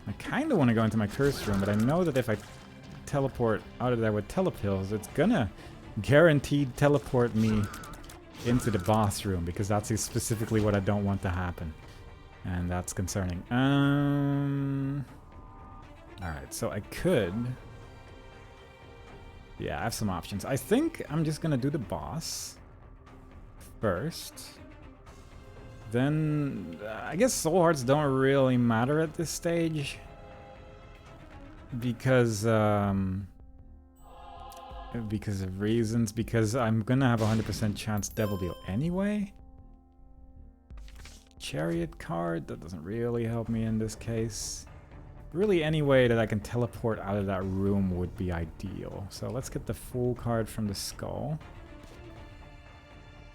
I kind of want to go into my curse room, but I know that if I teleport out of there with telepills, it's gonna guaranteed teleport me into the boss room, because that's specifically what I don't want to happen. And that's concerning. Alright, so I could... Yeah, I have some options. I think I'm just gonna do the boss first. Then, I guess soul hearts don't really matter at this stage. Because of reasons. Because I'm gonna have a 100% chance Devil Deal anyway. Chariot card, that doesn't really help me in this case. Really, any way that I can teleport out of that room would be ideal. So let's get the full card from the skull.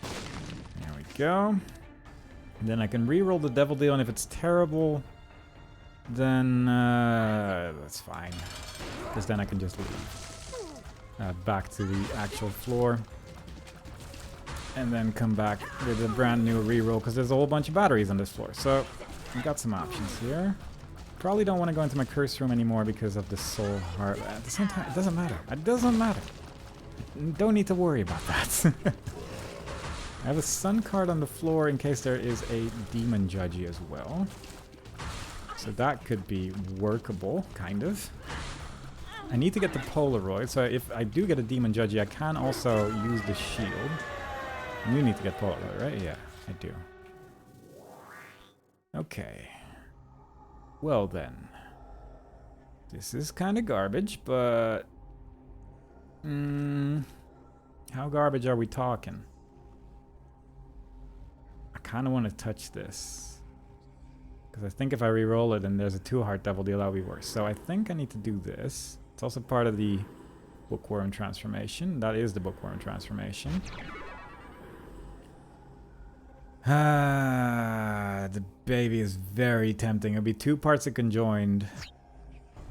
There we go. And then I can re-roll the Devil Deal, and if it's terrible, then that's fine. Because then I can just leave. Back to the actual floor. And then come back with a brand new re-roll, because there's a whole bunch of batteries on this floor. So, we've got some options here. Probably don't want to go into my curse room anymore because of the soul heart. At the same time, it doesn't matter. It doesn't matter. Don't need to worry about that. I have a sun card on the floor in case there is a demon judgy as well. So that could be workable, kind of. I need to get the Polaroid, so if I do get a demon judgy, I can also use the shield. You need to get Polaroid, right? Yeah, I do. Okay. Well then. This is kind of garbage, but... how garbage are we talking? I kind of want to touch this. Because I think if I re-roll it and there's a 2-heart Devil Deal, that would be worse. So I think I need to do this. It's also part of the Bookworm transformation. That is the Bookworm transformation. The baby is very tempting. It'll be 2 parts of conjoined.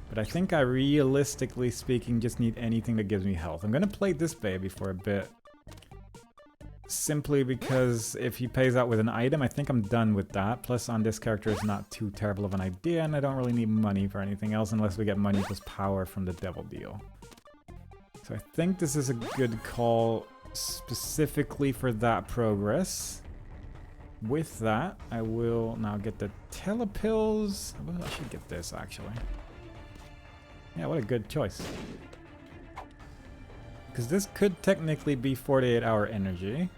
But I think I, realistically speaking, just need anything that gives me health. I'm gonna play this baby for a bit. Simply because if he pays out with an item, I think I'm done with that. Plus, on this character, it's not too terrible of an idea, and I don't really need money for anything else unless we get money plus power from the Devil Deal. So I think this is a good call specifically for that progress. With that, I will now get the Telepills. Well, I should get this, actually. Yeah, what a good choice. Because this could technically be 48-hour energy.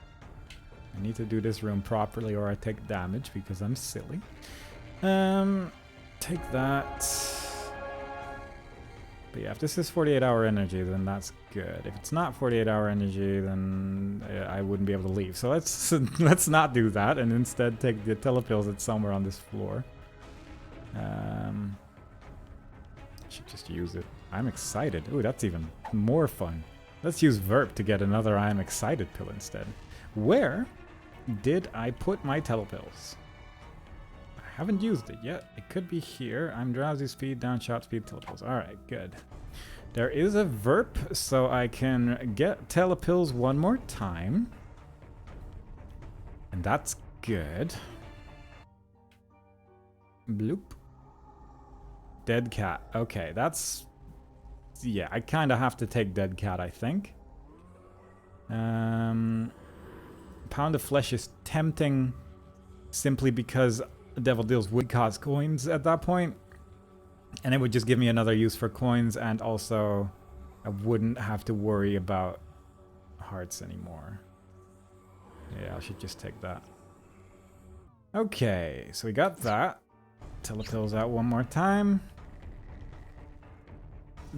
I need to do this room properly or I take damage because I'm silly. Take that. But yeah, if this is 48-hour energy, then that's good. If it's not 48-hour energy, then I wouldn't be able to leave. So let's not do that and instead take the Telepills that's somewhere on this floor. I should just use it. I'm excited. Ooh, that's even more fun. Let's use Verp to get another I'm excited pill instead. Where did I put my Telepills? I haven't used it yet. It could be here. I'm drowsy, speed, down, shot speed, Telepills. Alright, good. There is a Verp, so I can get Telepills one more time. And that's good. Bloop. Dead cat. Okay, that's... yeah, I kind of have to take Dead cat, I think. Pound of Flesh is tempting simply because Devil Deals would cost coins at that point. And it would just give me another use for coins, and also I wouldn't have to worry about hearts anymore. Yeah, I should just take that. Okay, so we got that. Telepills out one more time.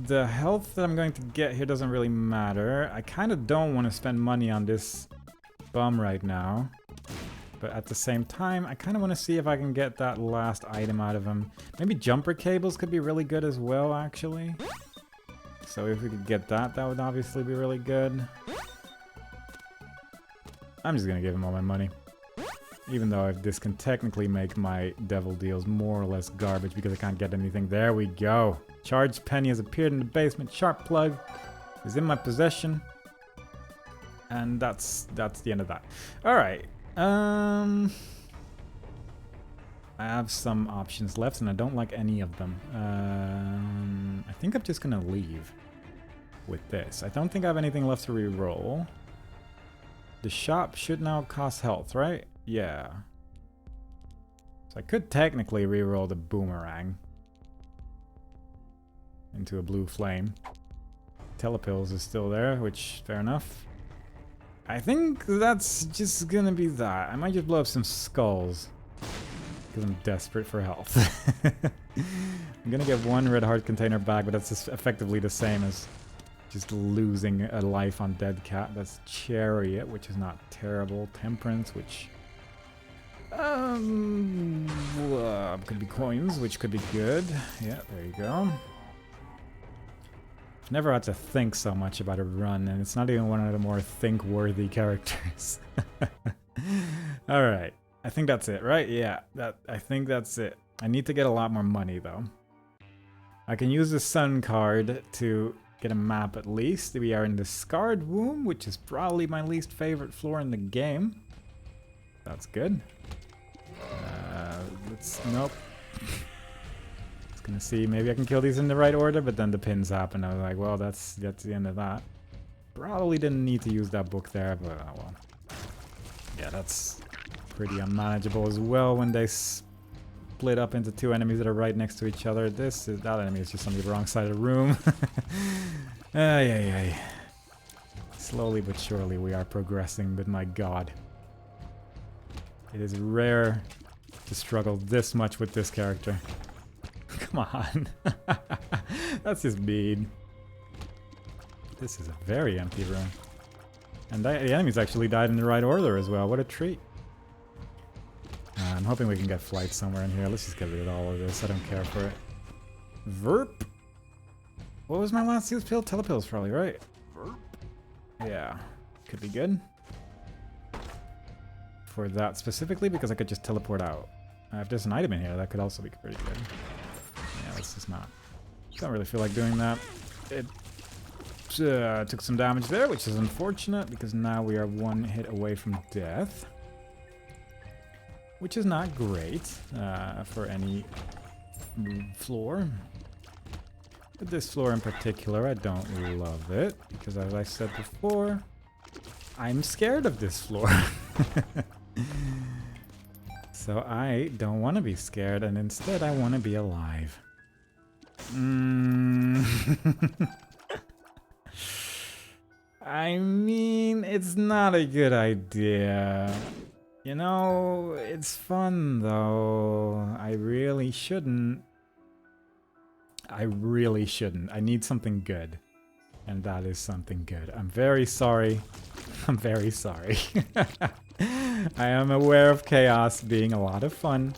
The health that I'm going to get here doesn't really matter. I kind of don't want to spend money on this bum right now. But at the same time, I kind of want to see if I can get that last item out of him. Maybe jumper cables could be really good as well, actually. So if we could get that, that would obviously be really good. I'm just going to give him all my money. Even though this can technically make my Devil Deals more or less garbage because I can't get anything. There we go. Charged penny has appeared in the basement. Sharp plug is in my possession. And that's the end of that. Alright. I have some options left and I don't like any of them. I think I'm just gonna leave with this. I don't think I have anything left to re-roll. The shop should now cost health, right? Yeah. So I could technically re-roll the boomerang into a blue flame. Telepills is still there, which, fair enough. I think that's just gonna be that. I might just blow up some skulls because I'm desperate for health. I'm gonna get one red heart container back, but that's just effectively the same as just losing a life on Dead Cat. That's Chariot, which is not terrible. Temperance, which could be coins, which could be good. Yeah, there you go. I've never had to think so much about a run, and it's not even one of the more think-worthy characters. Alright, I think that's it, right? Yeah, I think that's it. I need to get a lot more money, though. I can use the Sun card to get a map at least. We are in the Scarred Womb, which is probably my least favorite floor in the game. That's good. Nope. Gonna see, maybe I can kill these in the right order, but then the pins happen. I was like, well, that's the end of that. Probably didn't need to use that book there, but oh well. Yeah, that's pretty unmanageable as well when they split up into two enemies that are right next to each other. That enemy is just on the wrong side of the room. Ay. Slowly but surely we are progressing, but my god. It is rare to struggle this much with this character. Come on. That's just mean. This is a very empty room. And the enemies actually died in the right order as well. What a treat. I'm hoping we can get flight somewhere in here. Let's just get rid of all of this. I don't care for it. Verp. What was my last used pill? Telepills probably, right? Verp. Yeah. Could be good. For that specifically, because I could just teleport out. If there's an item in here, that could also be pretty good. Yeah, let's just not. Don't really feel like doing that. It took some damage there, which is unfortunate, because now we are one hit away from death. Which is not great for any floor. But this floor in particular, I don't love it, because as I said before, I'm scared of this floor. So I don't want to be scared, and instead I want to be alive. I mean, it's not a good idea. You know, it's fun though. I really shouldn't. I need something good. And that is something good. I'm very sorry. I'm very sorry. I am aware of chaos being a lot of fun.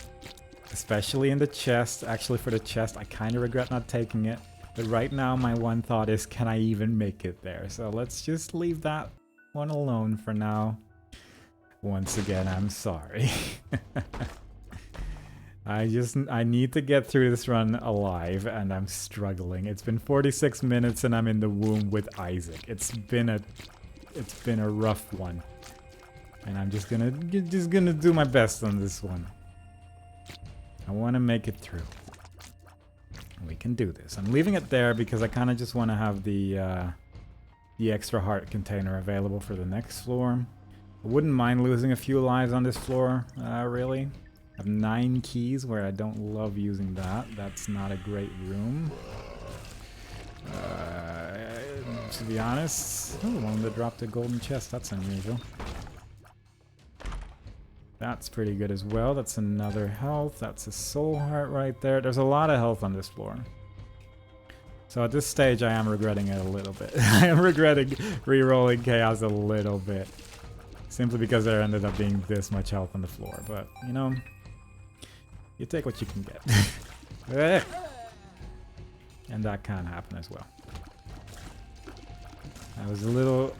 Especially in the chest. Actually, for the chest, I kind of regret not taking it. But right now, my one thought is, can I even make it there? So let's just leave that one alone for now. Once again, I'm sorry. I need to get through this run alive, and I'm struggling. It's been 46 minutes and I'm in the womb with Isaac. It's been a rough one. And I'm just gonna do my best on this one. I want to make it through. We can do this. I'm leaving it there because I kind of just want to have the extra heart container available for the next floor. I wouldn't mind losing a few lives on this floor, really. I have 9 keys where I don't love using that. That's not a great room. To be honest, oh, one that dropped a golden chest. That's unusual. That's pretty good as well. That's another health. That's a soul heart right there. There's a lot of health on this floor. So at this stage, I am regretting it a little bit. I am regretting re-rolling Chaos a little bit. Simply because there ended up being this much health on the floor. But, you know, you take what you can get. And that can happen as well.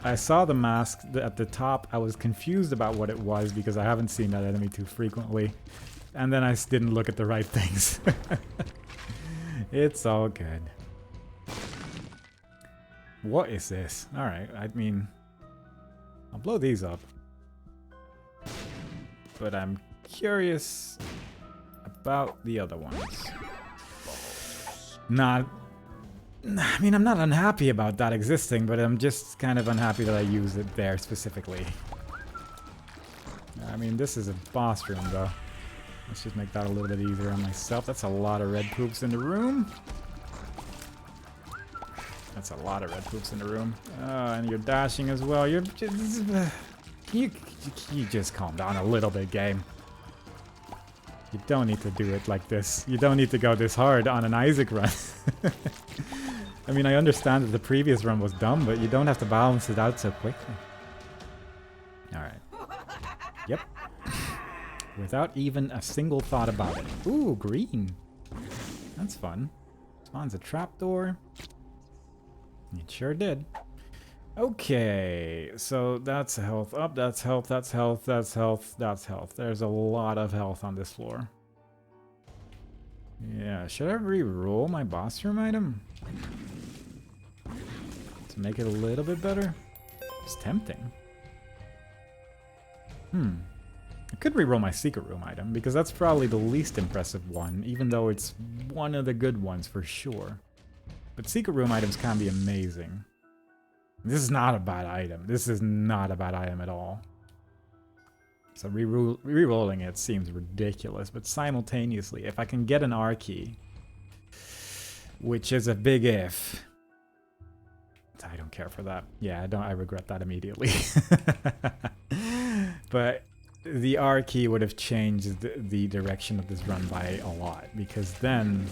I saw the mask at the top. I was confused about what it was because I haven't seen that enemy too frequently. And then I didn't look at the right things. It's all good. What is this? Alright, I mean, I'll blow these up. But I'm curious about the other ones. I mean, I'm not unhappy about that existing, but I'm just kind of unhappy that I use it there specifically. I mean, this is a boss room, though. Let's just make that a little bit easier on myself. That's a lot of red poops in the room. That's a lot of red poops in the room. And you're dashing as well. You're just... you just calm down a little bit, game. You don't need to do it like this. You don't need to go this hard on an Isaac run. I mean, I understand that the previous run was dumb, but you don't have to balance it out so quickly. Alright. Yep. Without even a single thought about it. Ooh, green. That's fun. Spawns a trapdoor. It sure did. Okay, so that's health up, that's health, that's health, that's health, that's health. There's a lot of health on this floor. Yeah, should I re-roll my boss room item? To make it a little bit better? It's tempting. I could re-roll my secret room item, because that's probably the least impressive one, even though it's one of the good ones for sure. But secret room items can be amazing. This is not a bad item. This is not a bad item at all. So re-rolling it seems ridiculous, but simultaneously, if I can get an R key, which is a big if, I don't care for that. Yeah, I regret that immediately. But the R key would have changed the direction of this run by a lot, because then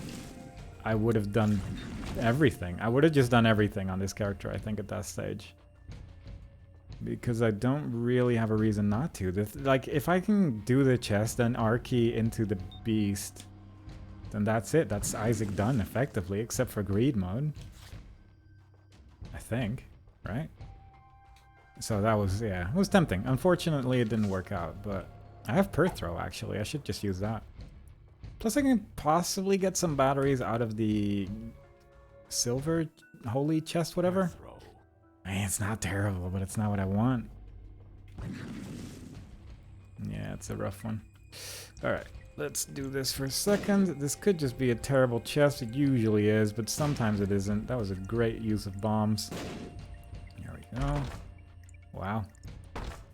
I would have done everything. I would have just done everything on this character, I think, at that stage. Because I don't really have a reason not to. Like, if I can do the chest, then R-key into the beast, then that's it. That's Isaac done, effectively, except for greed mode. I think, right? So that was, yeah, it was tempting. Unfortunately, it didn't work out, but I have Perth Throw, actually. I should just use that. Plus, I can possibly get some batteries out of the silver holy chest, whatever. Man, it's not terrible, but it's not what I want. Yeah, it's a rough one. Alright, let's do this for a second. This could just be a terrible chest. It usually is, but sometimes it isn't. That was a great use of bombs. There we go. Wow.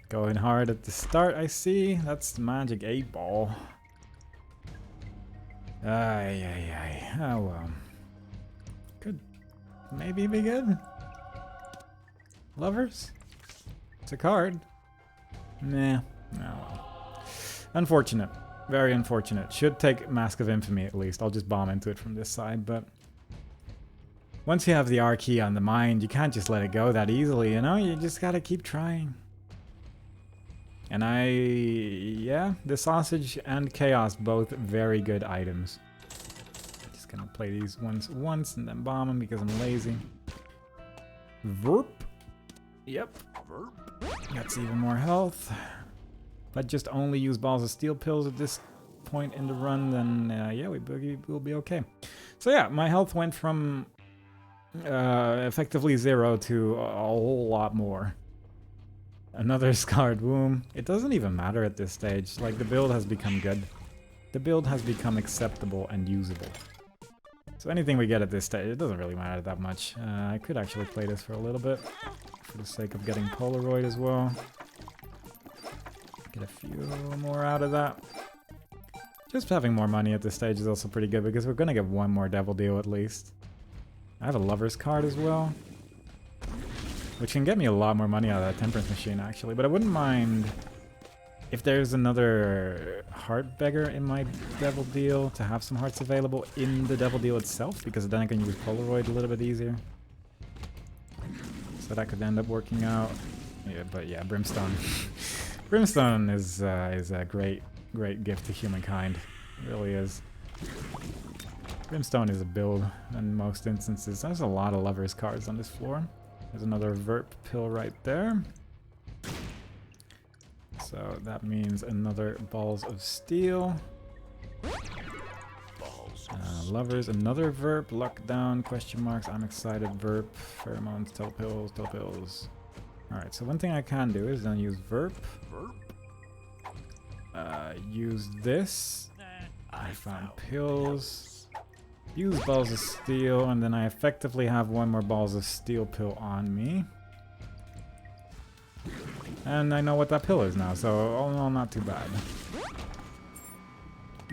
Going hard at the start, I see. That's the magic 8-ball. Ay, ay, ay. Oh, well. Could maybe be good. Lovers? It's a card. Nah. Oh, well. Unfortunate. Very unfortunate. Should take Mask of Infamy at least. I'll just bomb into it from this side, but... Once you have the R-key on the mind, you can't just let it go that easily, you know? You just gotta keep trying. And yeah, the sausage and chaos, both very good items. Just gonna play these ones once and then bomb them because I'm lazy. Verp. Yep. That's even more health. If I just only use balls of steel pills at this point in the run, then yeah, we'll be okay. So yeah, my health went from effectively 0 to a whole lot more. Another scarred womb. It doesn't even matter at this stage. Like, the build has become good. The build has become acceptable and usable. So anything we get at this stage, it doesn't really matter that much. I could actually play this for a little bit, for the sake of getting Polaroid as well. Get a few more out of that. Just having more money at this stage is also pretty good, because we're gonna get one more Devil Deal at least. I have a Lover's card as well, which can get me a lot more money out of that Temperance Machine, actually. But I wouldn't mind if there's another Heart Beggar in my Devil Deal, to have some hearts available in the Devil Deal itself, because then I can use Polaroid a little bit easier. So that could end up working out. Yeah, but yeah, Brimstone. Brimstone is a great gift to humankind. It really is. Brimstone is a build in most instances. There's a lot of Lovers cards on this floor. There's another Verp pill right there. So that means another Balls of Steel. Lovers, another Verp. Luck down, question marks, I'm excited, Verp. Pheromones, telepills, telepills. Alright, so one thing I can do is then use Verp. Use this. I found pills. Use Balls of Steel, and then I effectively have one more Balls of Steel pill on me. And I know what that pill is now, so all in all, not too bad.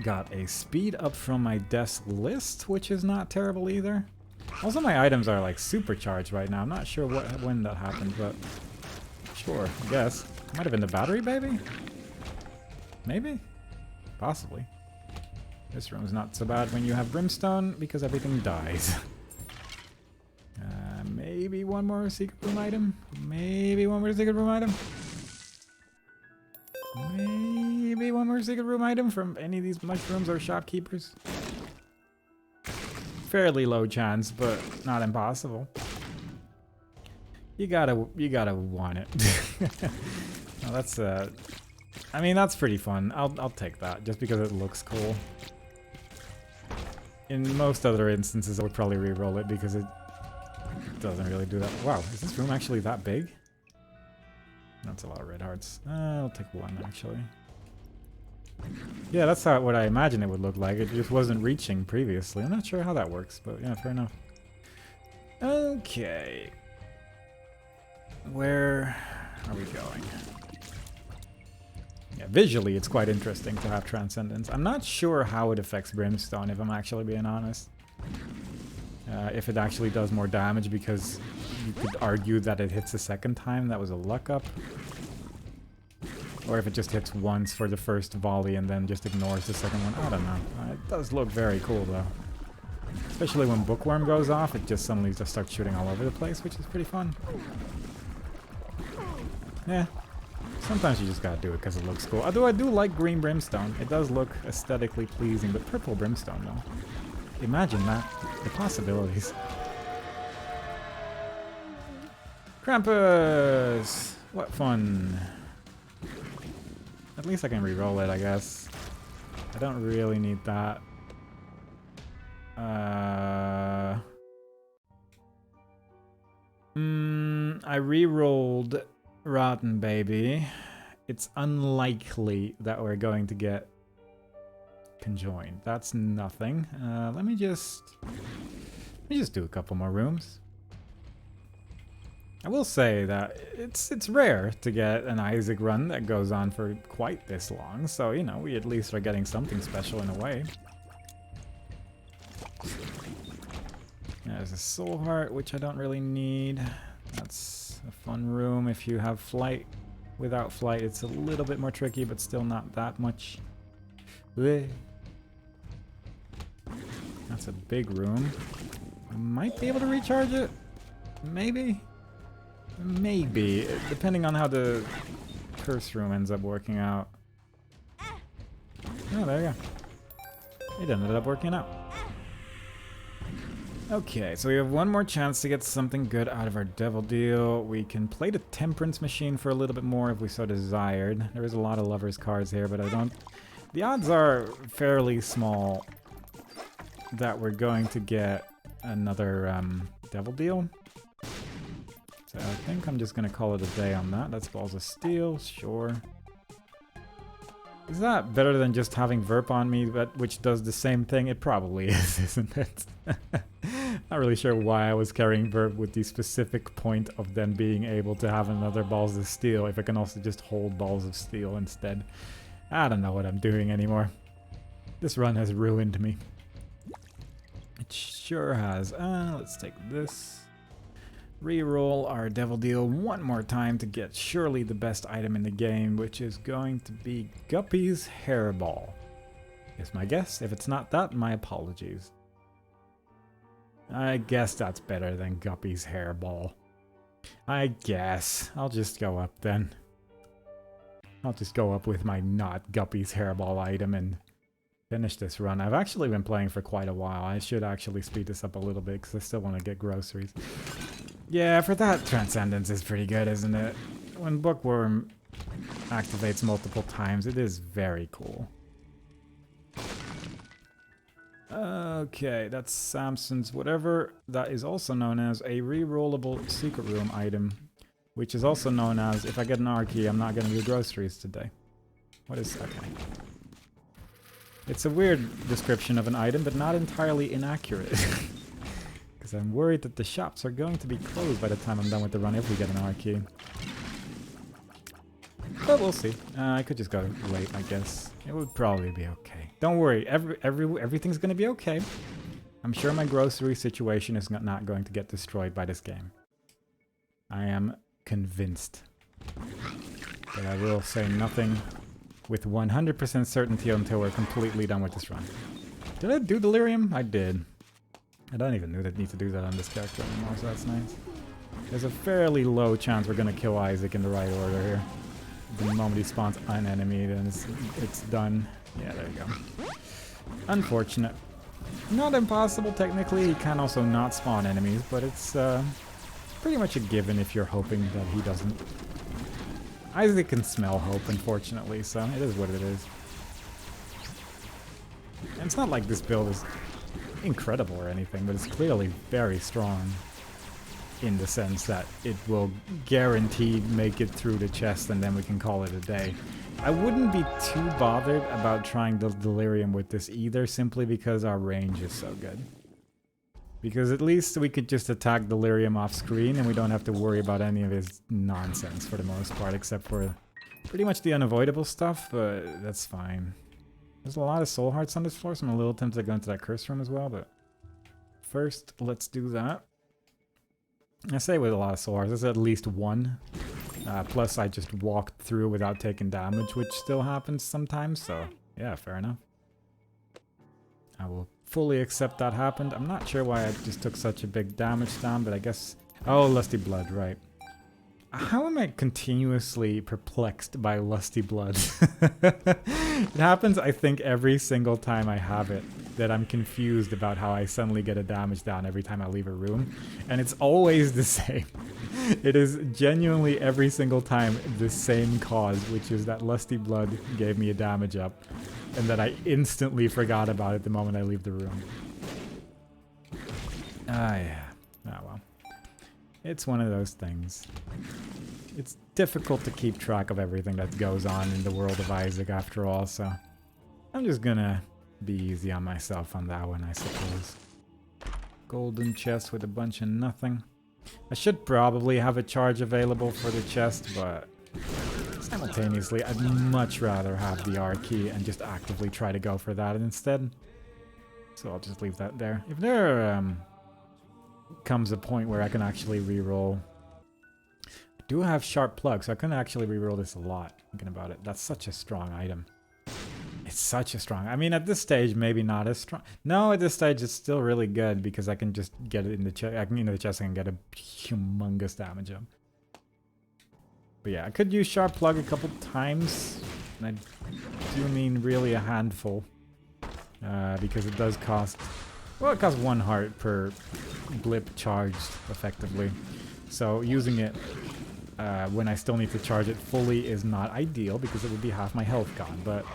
Got a speed up from my desk list, which is not terrible either. Also, my items are like supercharged right now. I'm not sure when that happened, but sure, I guess. Might have been the battery, baby? Maybe? Possibly. This room's not so bad when you have Brimstone, because everything dies. Maybe one more secret room item? Maybe one more secret room item? Maybe one more secret room item from any of these mushrooms or shopkeepers? Fairly low chance, but not impossible. You gotta want it. Well, that's I mean, that's pretty fun. I'll take that just because it looks cool. In most other instances, I would probably re-roll it because it doesn't really do that. Wow, is this room actually that big? That's a lot of red hearts. I'll take one, actually. Yeah, that's what I imagine it would look like. It just wasn't reaching previously. I'm not sure how that works, but yeah, fair enough. Okay. Where are we going? Yeah, visually it's quite interesting to have Transcendence. I'm not sure how it affects Brimstone, if I'm actually being honest. If it actually does more damage, because you could argue that it hits a second time, that was a luck up. Or if it just hits once for the first volley and then just ignores the second one. I don't know. It does look very cool though. Especially when Bookworm goes off, it just suddenly just starts shooting all over the place, which is pretty fun. Yeah. Sometimes you just gotta do it because it looks cool. Although I do like green brimstone. It does look aesthetically pleasing, but purple brimstone though. Imagine that. The possibilities. Krampus! What fun. At least I can re-roll it, I guess. I don't really need that. I re-rolled Rotten Baby. It's unlikely that we're going to get conjoined. That's nothing. Let me just do a couple more rooms. I will say that it's rare to get an Isaac run that goes on for quite this long, so you know, we at least are getting something special in a way. There's a soul heart, which I don't really need. That's a fun room if you have flight. Without flight, it's a little bit more tricky, but still not that much. Blech. That's a big room. I might be able to recharge it. Maybe. Maybe. Depending on how the curse room ends up working out. Oh, there you go. It ended up working out. Okay, so we have one more chance to get something good out of our Devil Deal. We can play the Temperance Machine for a little bit more if we so desired. There is a lot of Lovers cards here, but I don't... The odds are fairly small that we're going to get another Devil Deal. So I think I'm just going to call it a day on that. That's Balls of Steel, sure. Is that better than just having Verp on me, but which does the same thing? It probably is, isn't it? Not really sure why I was carrying Verp with the specific point of then being able to have another Balls of Steel if I can also just hold Balls of Steel instead. I don't know what I'm doing anymore. This run has ruined me. It sure has. Let's take this. Reroll our Devil Deal one more time to get surely the best item in the game, which is going to be Guppy's Hairball. Is my guess. If it's not that, my apologies. I guess that's better than Guppy's Hairball. I guess. I'll just go up then. I'll just go up with my not Guppy's Hairball item and finish this run. I've actually been playing for quite a while. I should actually speed this up a little bit because I still want to get groceries. Yeah, for that, Transcendence is pretty good, isn't it? When Bookworm activates multiple times, it is very cool. Okay, that's Samson's whatever. That is also known as a rerollable secret room item, which is also known as, if I get an R key, I'm not going to do groceries today. What is that? Okay. It's a weird description of an item, but not entirely inaccurate. Because I'm worried that the shops are going to be closed by the time I'm done with the run if we get an R key. But we'll see. I could just go late, I guess. It would probably be okay. Don't worry, everything's going to be okay. I'm sure my grocery situation is not going to get destroyed by this game. I am convinced. But I will say nothing with 100% certainty until we're completely done with this run. Did I do Delirium? I did. I don't even need to do that on this character anymore, so that's nice. There's a fairly low chance we're going to kill Isaac in the right order here. The moment he spawns an enemy, then it's done. Yeah, there you go. Unfortunate. Not impossible, technically. He can also not spawn enemies, but it's pretty much a given if you're hoping that he doesn't. Isaac can smell hope, unfortunately, so it is what it is. And it's not like this build is incredible or anything, but it's clearly very strong in the sense that it will guaranteed make it through the chest and then we can call it a day. I wouldn't be too bothered about trying the Delirium with this either, simply because our range is so good. Because at least we could just attack Delirium off screen and we don't have to worry about any of his nonsense for the most part, except for pretty much the unavoidable stuff, but that's fine. There's a lot of soul hearts on this floor, so I'm a little tempted to go into that curse room as well, but first, let's do that. I say with a lot of soul hearts, there's at least one. Plus, I just walked through without taking damage, which still happens sometimes, so yeah, fair enough. I will fully accept that happened. I'm not sure why I just took such a big damage down, but I guess... Oh, Lusty Blood, right. How am I continuously perplexed by Lusty Blood? It happens, I think, every single time I have it, that I'm confused about how I suddenly get a damage down every time I leave a room. And it's always the same. It is genuinely every single time the same cause, which is that Lusty Blood gave me a damage up, and that I instantly forgot about it the moment I leave the room. Ah, yeah. Ah, well. It's one of those things. It's difficult to keep track of everything that goes on in the world of Isaac after all, so I'm just gonna be easy on myself on that one, I suppose. Golden chest with a bunch of nothing. I should probably have a charge available for the chest, but simultaneously, I'd much rather have the R key and just actively try to go for that instead. So I'll just leave that there. If there comes a point where I can actually reroll, I do have Sharp Plug, so I can actually reroll this a lot. Thinking about it, that's such a strong item. It's such a strong... I mean, at this stage, maybe not as strong. No, at this stage, it's still really good because I can just get it in the chest. I can into the chest and get a humongous damage up. But yeah, I could use Sharp Plug a couple times. And I do mean really a handful. Because it does cost... Well, it costs 1 heart per blip charged, effectively. So using it when I still need to charge it fully is not ideal because it would be half my health gone. But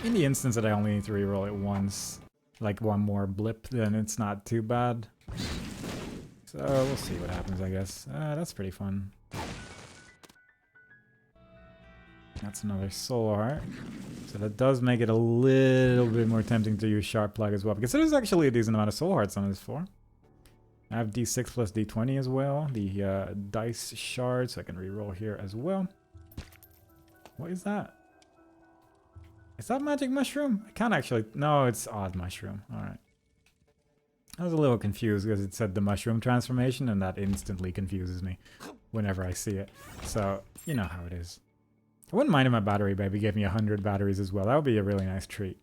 in the instance that I only need to reroll it once, like one more blip, then it's not too bad. So we'll see what happens, I guess. That's pretty fun. That's another soul heart. So that does make it a little bit more tempting to use Sharp Plug as well, because there's actually a decent amount of soul hearts on this floor. I have D6 plus D20 as well, the dice shard, so I can reroll here as well. What is that? Is that magic mushroom? I can't actually... No, it's odd mushroom. Alright. I was a little confused because it said the mushroom transformation, and that instantly confuses me whenever I see it. So, you know how it is. I wouldn't mind if my battery baby gave me 100 batteries as well. That would be a really nice treat.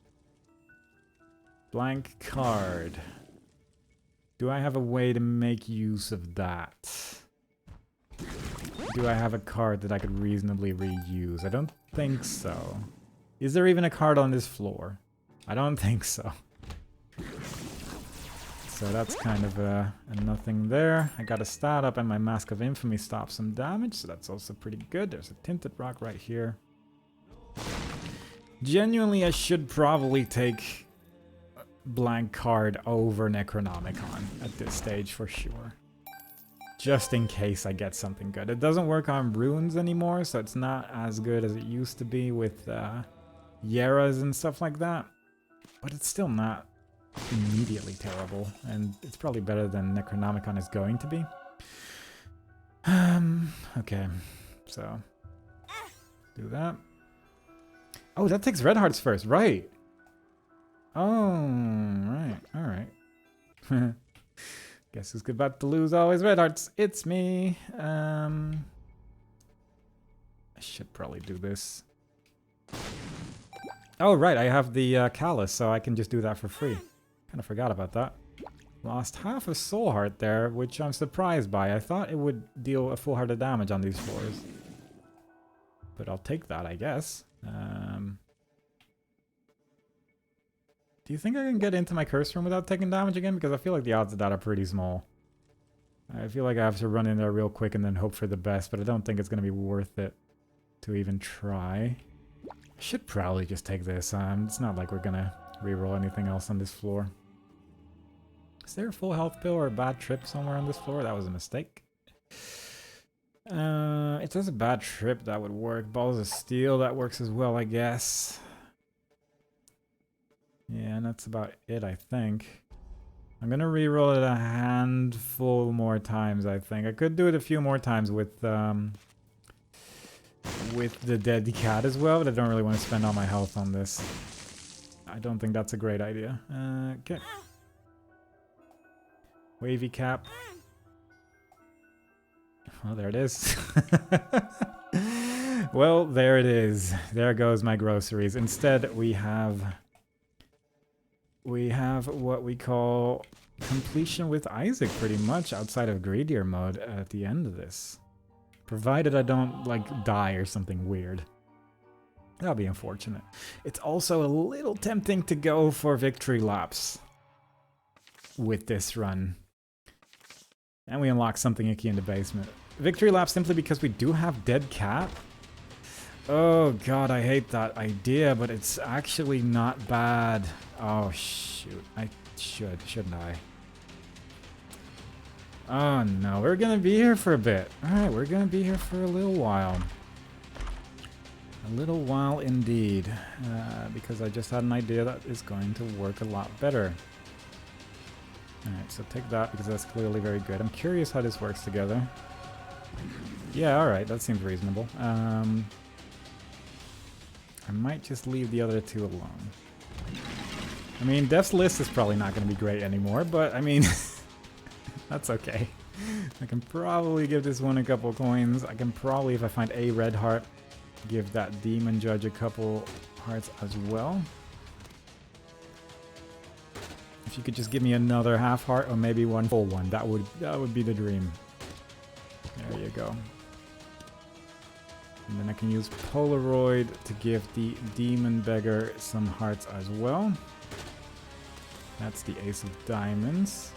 Blank card. Do I have a way to make use of that? Do I have a card that I could reasonably reuse? I don't think so. Is there even a card on this floor? I don't think so. So that's kind of a nothing there. I got a stat up and my Mask of Infamy stops some damage, so that's also pretty good. There's a Tinted Rock right here. Genuinely, I should probably take blank card over Necronomicon at this stage for sure. Just in case I get something good. It doesn't work on runes anymore, so it's not as good as it used to be with Yeras and stuff like that. But it's still not immediately terrible, and it's probably better than Necronomicon is going to be. Okay, so do that. Oh, that takes red hearts first, right? Oh, right, alright. Guess who's about to lose always red hearts? It's me. I should probably do this. Oh, right, I have the Callus, so I can just do that for free. Kind of forgot about that. Lost half a soul heart there, which I'm surprised by. I thought it would deal a full heart of damage on these floors. But I'll take that, I guess. Do you think I can get into my curse room without taking damage again? Because I feel like the odds of that are pretty small. I feel like I have to run in there real quick and then hope for the best, but I don't think it's going to be worth it to even try. I should probably just take this. It's not like we're going to reroll anything else on this floor. Is there a full health pill or a bad trip somewhere on this floor? That was a mistake. It says a bad trip, that would work. Balls of steel, that works as well, I guess. Yeah, and that's about it, I think. I'm gonna reroll it a handful more times, I think. I could do it a few more times with the dead cat as well, but I don't really want to spend all my health on this. I don't think that's a great idea. Okay. Wavy cap. Well, there it is. Well, there it is. There goes my groceries. Instead, we have we have what we call completion with Isaac, pretty much, outside of Greedier mode at the end of this. Provided I don't, like, die or something weird. That'll be unfortunate. It's also a little tempting to go for victory laps with this run. And we unlock something icky in the basement. Victory lap simply because we do have Dead Cat. Oh god, I hate that idea, but it's actually not bad. Oh shoot, I shouldn't I? Oh no, we're gonna be here for a bit. Alright, we're gonna be here for a little while. A little while indeed. Because I just had an idea that is going to work a lot better. Alright, so take that because that's clearly very good. I'm curious how this works together. Yeah, alright, that seems reasonable. I might just leave the other two alone. I mean, Def's List is probably not going to be great anymore, but I mean, that's okay. I can probably give this one a couple coins. I can probably, if I find a red heart, give that Demon Judge a couple hearts as well. If you could just give me another half heart or maybe one full one, that would be the dream. There you go. And then I can use Polaroid to give the Demon Beggar some hearts as well. That's the Ace of Diamonds,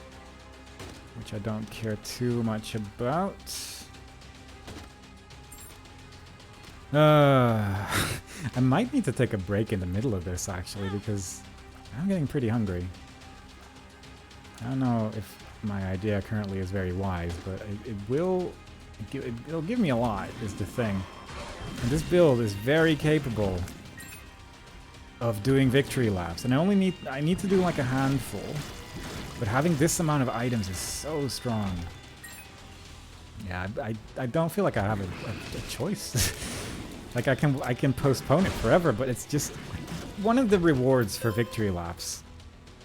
which I don't care too much about. I might need to take a break in the middle of this actually, because I'm getting pretty hungry. I don't know if my idea currently is very wise, but it'll give me a lot, is the thing. And this build is very capable of doing victory laps, and I need to do like a handful, but having this amount of items is so strong. Yeah, I don't feel like I have a choice. Like I can postpone it forever, but it's just one of the rewards for victory laps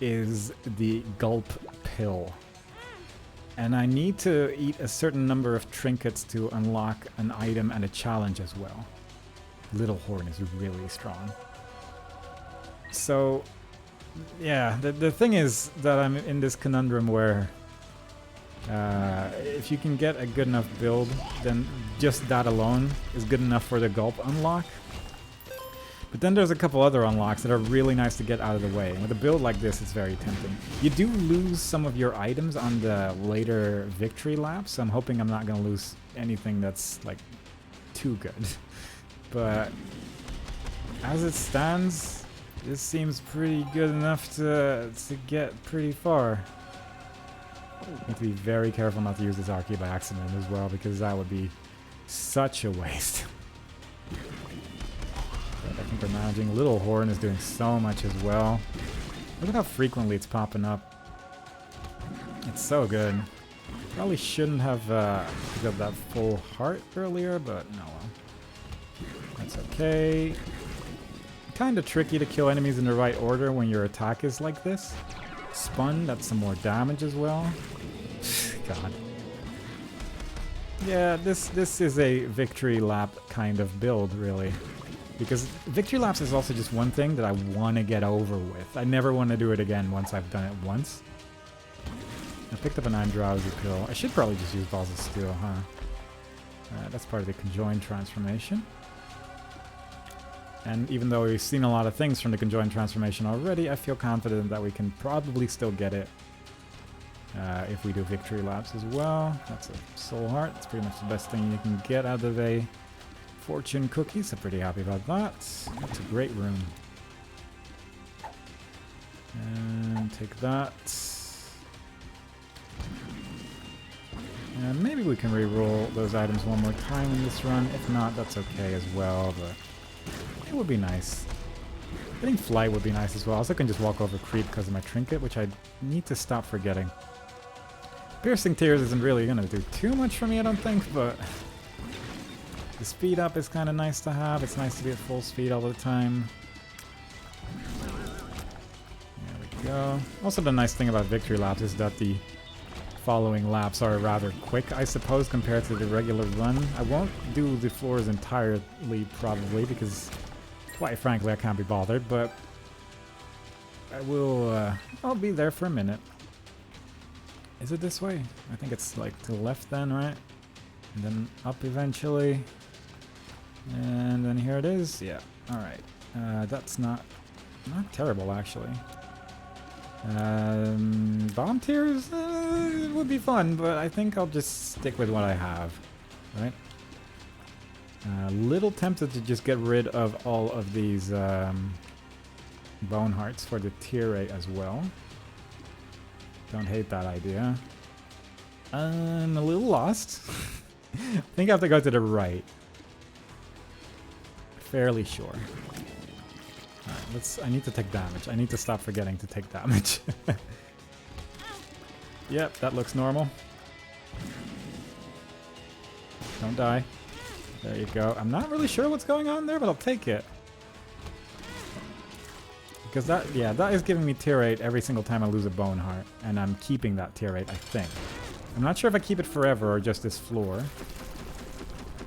is the gulp pill. And I need to eat a certain number of trinkets to unlock an item and a challenge as well. Little Horn is really strong. So, yeah, the thing is that I'm in this conundrum where if you can get a good enough build, then just that alone is good enough for the gulp unlock. But then there's a couple other unlocks that are really nice to get out of the way. And with a build like this, it's very tempting. You do lose some of your items on the later victory laps, so I'm hoping I'm not going to lose anything that's, like, too good. But as it stands, this seems pretty good enough to get pretty far. Need to be very careful not to use this Archie by accident as well, because that would be such a waste. I think we're managing. Little Horn is doing so much as well. Look at how frequently it's popping up. It's so good. Probably shouldn't have picked up that full heart earlier, but no well. That's okay. Kind of tricky to kill enemies in the right order when your attack is like this. Spun, that's some more damage as well. God. Yeah, this is a victory lap kind of build, really. Because victory laps is also just one thing that I want to get over with. I never want to do it again once I've done it once. I picked up an Androwsy pill. I should probably just use Balls of Steel, huh? That's part of the conjoined transformation. And even though we've seen a lot of things from the conjoined transformation already, I feel confident that we can probably still get it if we do victory laps as well. That's a soul heart. That's pretty much the best thing you can get out of a fortune cookie, so pretty happy about that. That's a great room. And take that. And maybe we can re-roll those items one more time in this run. If not, that's okay as well, but it would be nice. Getting flight would be nice as well. I also can just walk over creep because of my trinket, which I need to stop forgetting. Piercing Tears isn't really going to do too much for me, I don't think, but the speed up is kind of nice to have. It's nice to be at full speed all the time. There we go. Also, the nice thing about victory laps is that the following laps are rather quick, I suppose, compared to the regular run. I won't do the floors entirely, probably, because, quite frankly, I can't be bothered, but I will, I'll be there for a minute. Is it this way? I think it's like to the left then, right? And then up eventually. And then here it is. Yeah, alright. That's not terrible, actually. Bomb tiers it would be fun, but I think I'll just stick with what I have, right? Little tempted to just get rid of all of these bone hearts for the tier 8 as well. Don't hate that idea. I'm a little lost. I think I have to go to the right. Fairly sure. Alright, I need to take damage. I need to stop forgetting to take damage. Yep, that looks normal. Don't die. There you go. I'm not really sure what's going on there, but I'll take it. Because that is giving me tier 8 every single time I lose a bone heart. And I'm keeping that tier 8, I think. I'm not sure if I keep it forever or just this floor.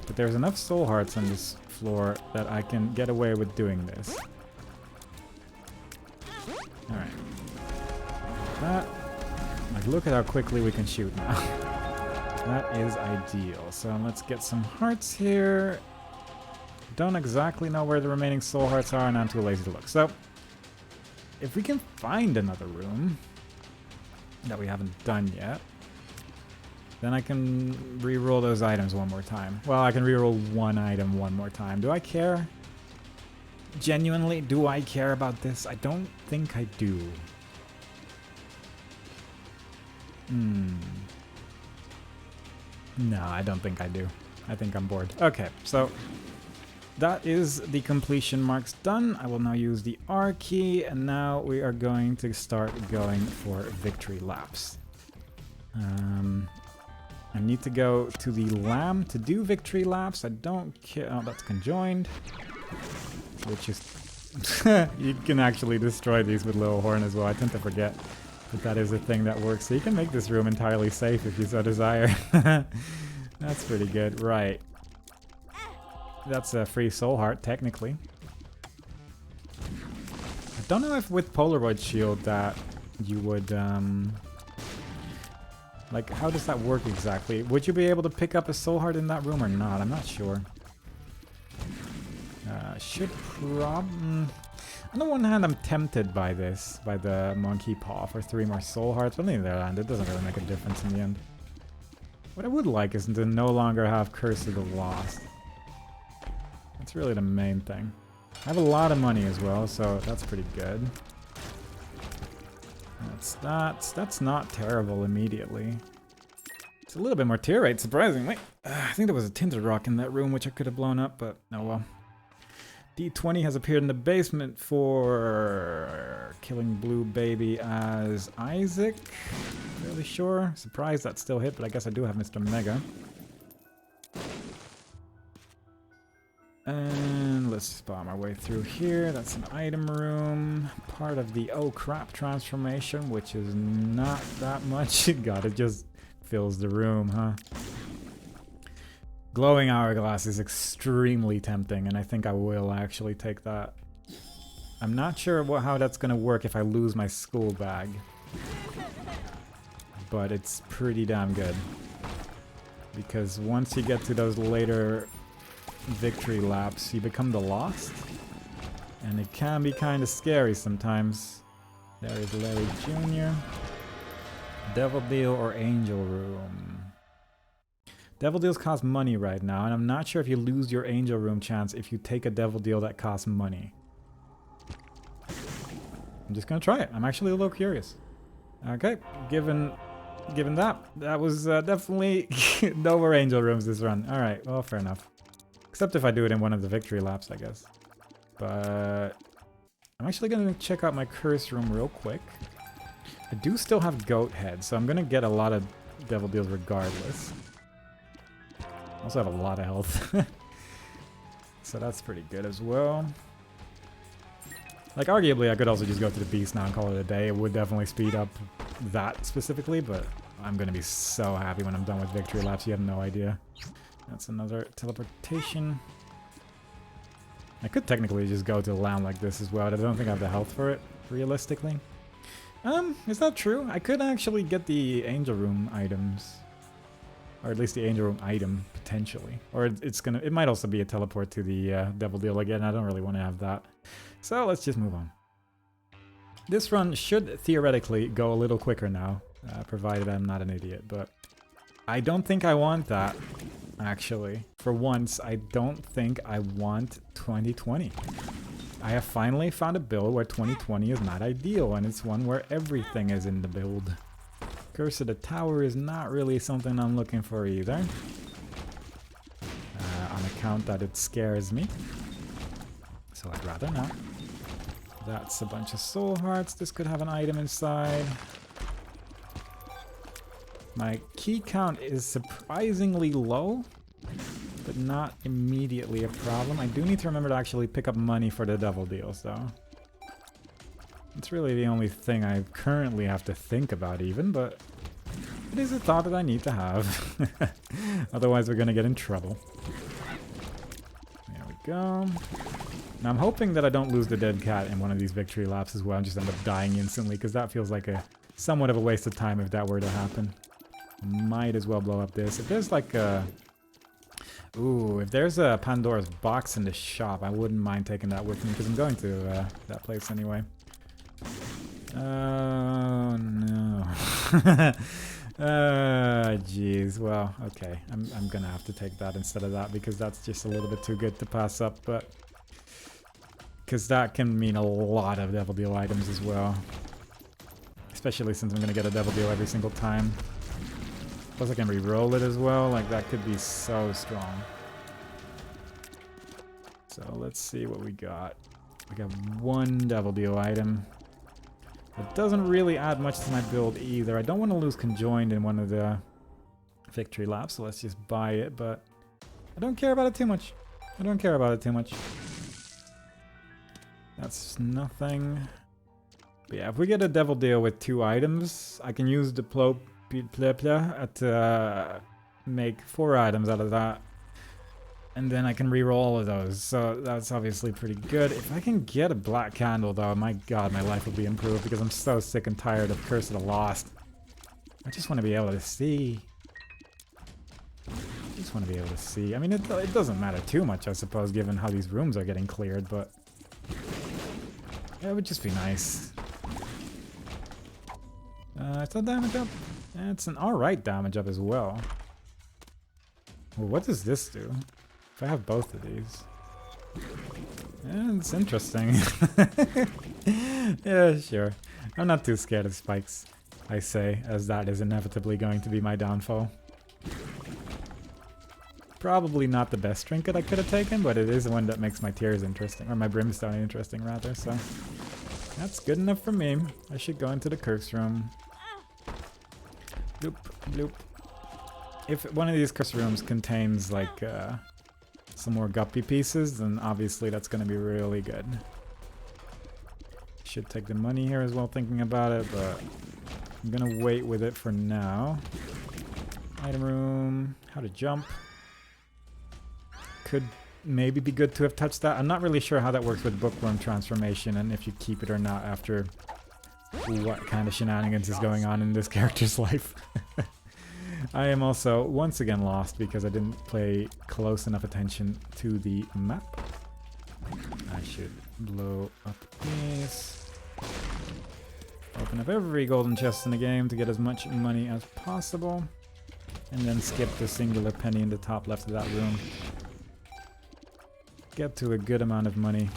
But there's enough soul hearts on this floor that I can get away with doing this. Alright. That. Like, look at how quickly we can shoot now. That is ideal. So let's get some hearts here. Don't exactly know where the remaining soul hearts are, and I'm too lazy to look. So, if we can find another room that we haven't done yet, then I can re-roll those items one more time. Well, I can re-roll one item one more time. Do I care? Genuinely, do I care about this? I don't think I do. No, I don't think I do. I think I'm bored. Okay, so that is the completion marks done. I will now use the R key, and now we are going to start going for victory laps. I need to go to the lamb to do victory laps. I don't care. Oh, that's conjoined. Which is... you can actually destroy these with Little Horn as well. I tend to forget that that is a thing that works. So you can make this room entirely safe if you so desire. That's pretty good. Right. That's a free soul heart, technically. I don't know if with Polaroid Shield that you would... like, how does that work exactly? Would you be able to pick up a soul heart in that room or not? I'm not sure. Should on the one hand, I'm tempted by this, by the monkey paw for 3 more soul hearts. But on the other hand, it doesn't really make a difference in the end. What I would like is to no longer have Curse of the Lost. That's really the main thing. I have a lot of money as well, so that's pretty good. That's not terrible immediately. It's a little bit more tier 8, surprisingly. I think there was a Tinted Rock in that room which I could have blown up, but oh well. D20 has appeared in the basement for killing Blue Baby as Isaac. Really sure. Surprised that still hit, but I guess I do have Mr. Mega. And let's bomb our way through here. That's an item room. Part of the oh crap transformation, which is not that much. God, it just fills the room, huh? Glowing Hourglass is extremely tempting, and I think I will actually take that. I'm not sure how that's gonna work if I lose my school bag. But it's pretty damn good. Because once you get to those later victory laps, you become the Lost. And it can be kind of scary sometimes. There is Larry Jr. Devil Deal or Angel Room. Devil Deals cost money right now, and I'm not sure if you lose your Angel Room chance if you take a Devil Deal that costs money. I'm just gonna try it. I'm actually a little curious. Okay, given that was definitely no more Angel Rooms this run. Alright, well, fair enough. Except if I do it in one of the victory laps, I guess. But I'm actually gonna check out my curse room real quick. I do still have Goat Head, so I'm gonna get a lot of Devil Deals regardless. Also have a lot of health. So that's pretty good as well. Like, arguably, I could also just go to the Beast now and call it a day. It would definitely speed up that specifically, but I'm gonna be so happy when I'm done with victory laps. You have no idea. That's another teleportation. I could technically just go to the lamb like this as well. I don't think I have the health for it. realistically. Is that true? I could actually get the Angel Room items. Or at least the Angel Room item, potentially. Or it might also be a teleport to the Devil Deal again. I don't really want to have that. So let's just move on. This run should theoretically go a little quicker now, provided I'm not an idiot, but I don't think I want that, actually. For once, I don't think I want 2020. I have finally found a build where 2020 is not ideal, and it's one where everything is in the build. Curse of the Tower is not really something I'm looking for either. On account that it scares me. So I'd rather not. That's a bunch of soul hearts. This could have an item inside. My key count is surprisingly low, but not immediately a problem. I do need to remember to actually pick up money for the Devil Deals, though. It's really the only thing I currently have to think about even, but it is a thought that I need to have. Otherwise we're gonna get in trouble. There we go. Now I'm hoping that I don't lose the dead cat in one of these victory laps as well and just end up dying instantly, because that feels like a somewhat of a waste of time if that were to happen. Might as well blow up this. If there's like a... Ooh, if there's a Pandora's box in the shop, I wouldn't mind taking that with me, because I'm going to that place anyway. Oh no. Jeez. Well, okay. I'm gonna have to take that instead of that, because that's just a little bit too good to pass up, but... Because that can mean a lot of Devil Deal items as well. Especially since I'm gonna get a Devil Deal every single time. Plus I can re-roll it as well, like that could be so strong. So let's see what we got. We got one Devil Deal item. It doesn't really add much to my build either. I don't want to lose Conjoined in one of the victory laps, so let's just buy it, but I don't care about it too much. I don't care about it too much. That's nothing. But yeah, if we get a Devil Deal with 2 items, I can use the to make 4 items out of that. And then I can reroll all of those, so that's obviously pretty good. If I can get a black candle though, my god, my life will be improved, because I'm so sick and tired of Curse of the Lost. I just want to be able to see. I just want to be able to see. I mean, it doesn't matter too much, I suppose, given how these rooms are getting cleared, but... it would just be nice. Is that damage up? Yeah, it's an alright damage up as well. Well, what does this do? If I have both of these. Yeah, it's interesting. Yeah, sure. I'm not too scared of spikes, I say, as that is inevitably going to be my downfall. Probably not the best trinket I could have taken, but it is the one that makes my tears interesting, or my brimstone interesting rather, so that's good enough for me. I should go into the curse room. Bloop, bloop. If one of these curse rooms contains like some more guppy pieces, then obviously that's going to be really good. Should take the money here as well, thinking about it, but I'm going to wait with it for now. Item room, how to jump. Could maybe be good to have touched that. I'm not really sure how that works with Bookworm transformation and if you keep it or not after what kind of shenanigans is going on in this character's life. I am also once again lost because I didn't pay close enough attention to the map. I should blow up these. Open up every golden chest in the game to get as much money as possible. And then skip the singular penny in the top left of that room. Get to a good amount of money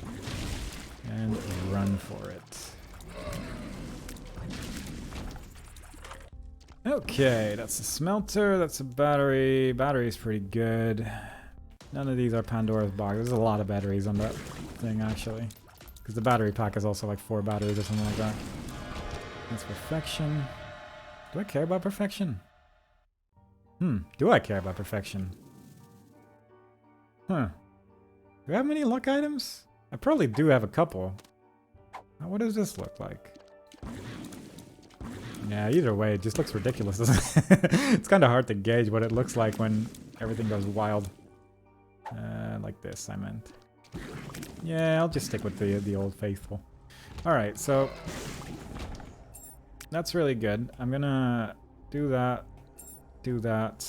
and run for it. Okay, that's a smelter, that's a battery. Battery's pretty good. None of these are Pandora's box. There's a lot of batteries on that thing, actually. Because the battery pack is also like 4 batteries or something like that. That's perfection. Do I care about perfection? Do I care about perfection? Huh. Do I have many luck items? I probably do have a couple. Now, what does this look like? Yeah, either way, it just looks ridiculous, doesn't it? It's kind of hard to gauge what it looks like when everything goes wild. Like this, I meant. Yeah, I'll just stick with the old faithful. Alright, so that's really good. I'm gonna do that, do that.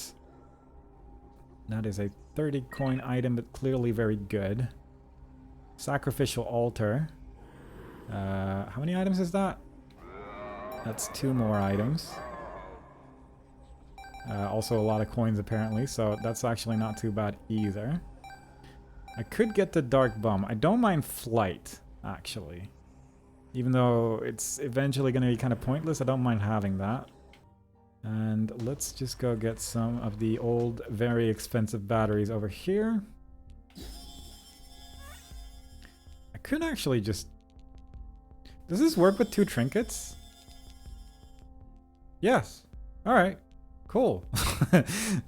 That is a 30 coin item, but clearly very good. Sacrificial altar. How many items is that? That's 2 more items. Also a lot of coins apparently, so that's actually not too bad either. I could get the Dark Bum. I don't mind Flight, actually. Even though it's eventually going to be kind of pointless, I don't mind having that. And let's just go get some of the old, very expensive batteries over here. I could actually just... Does this work with 2 trinkets? Yes. Alright. Cool.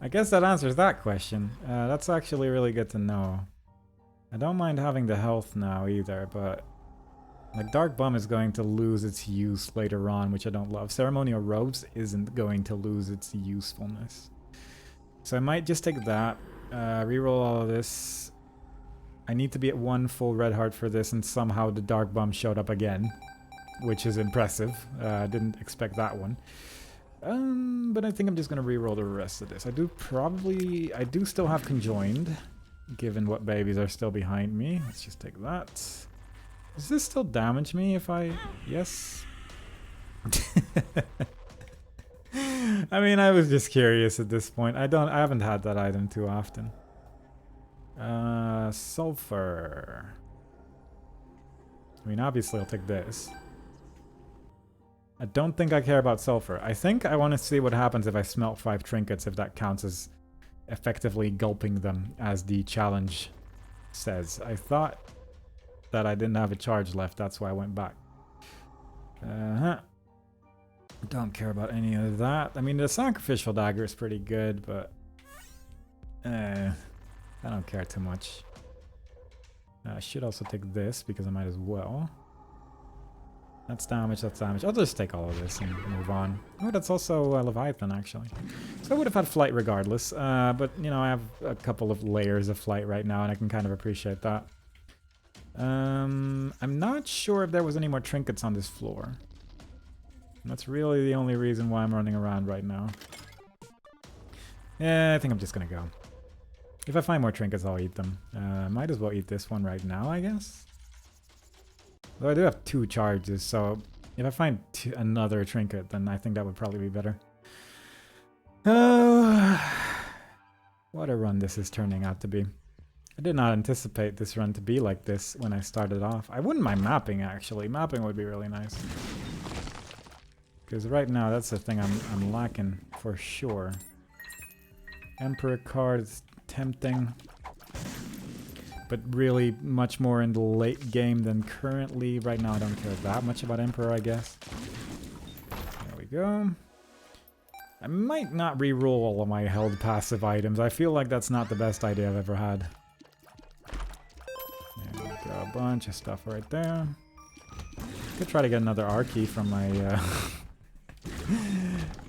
I guess that answers that question. That's actually really good to know. I don't mind having the health now either, but... Like, Dark Bum is going to lose its use later on, which I don't love. Ceremonial Robes isn't going to lose its usefulness. So I might just take that, reroll all of this. I need to be at 1 full red heart for this, and somehow the Dark Bum showed up again, which is impressive. Didn't expect that one. But I think I'm just going to reroll the rest of this. I do still have Conjoined, given what babies are still behind me. Let's just take that. Does this still damage me if I... Yes? I mean, I was just curious at this point. I haven't had that item too often. Sulfur. I mean, obviously I'll take this. I don't think I care about sulfur. I think I want to see what happens if I smelt 5 trinkets, if that counts as effectively gulping them, as the challenge says. I thought that I didn't have a charge left, that's why I went back. Don't care about any of that. I mean, the sacrificial dagger is pretty good, but I don't care too much. I should also take this because I might as well. That's damage, that's damage. I'll just take all of this and move on. Oh, that's also Leviathan, actually. So I would have had flight regardless, but, you know, I have a couple of layers of flight right now, and I can kind of appreciate that. I'm not sure if there was any more trinkets on this floor. And that's really the only reason why I'm running around right now. Yeah, I think I'm just gonna go. If I find more trinkets, I'll eat them. Might as well eat this one right now, I guess. Though I do have 2 charges, so if I find another trinket, then I think that would probably be better. What a run this is turning out to be. I did not anticipate this run to be like this when I started off. I wouldn't mind mapping, actually. Mapping would be really nice. Because right now, that's the thing I'm lacking for sure. Emperor card is tempting. But really much more in the late game than currently. Right now, I don't care that much about Emperor, I guess. There we go. I might not re-roll all of my held passive items. I feel like that's not the best idea I've ever had. There we go, a bunch of stuff right there. Could try to get another R key from my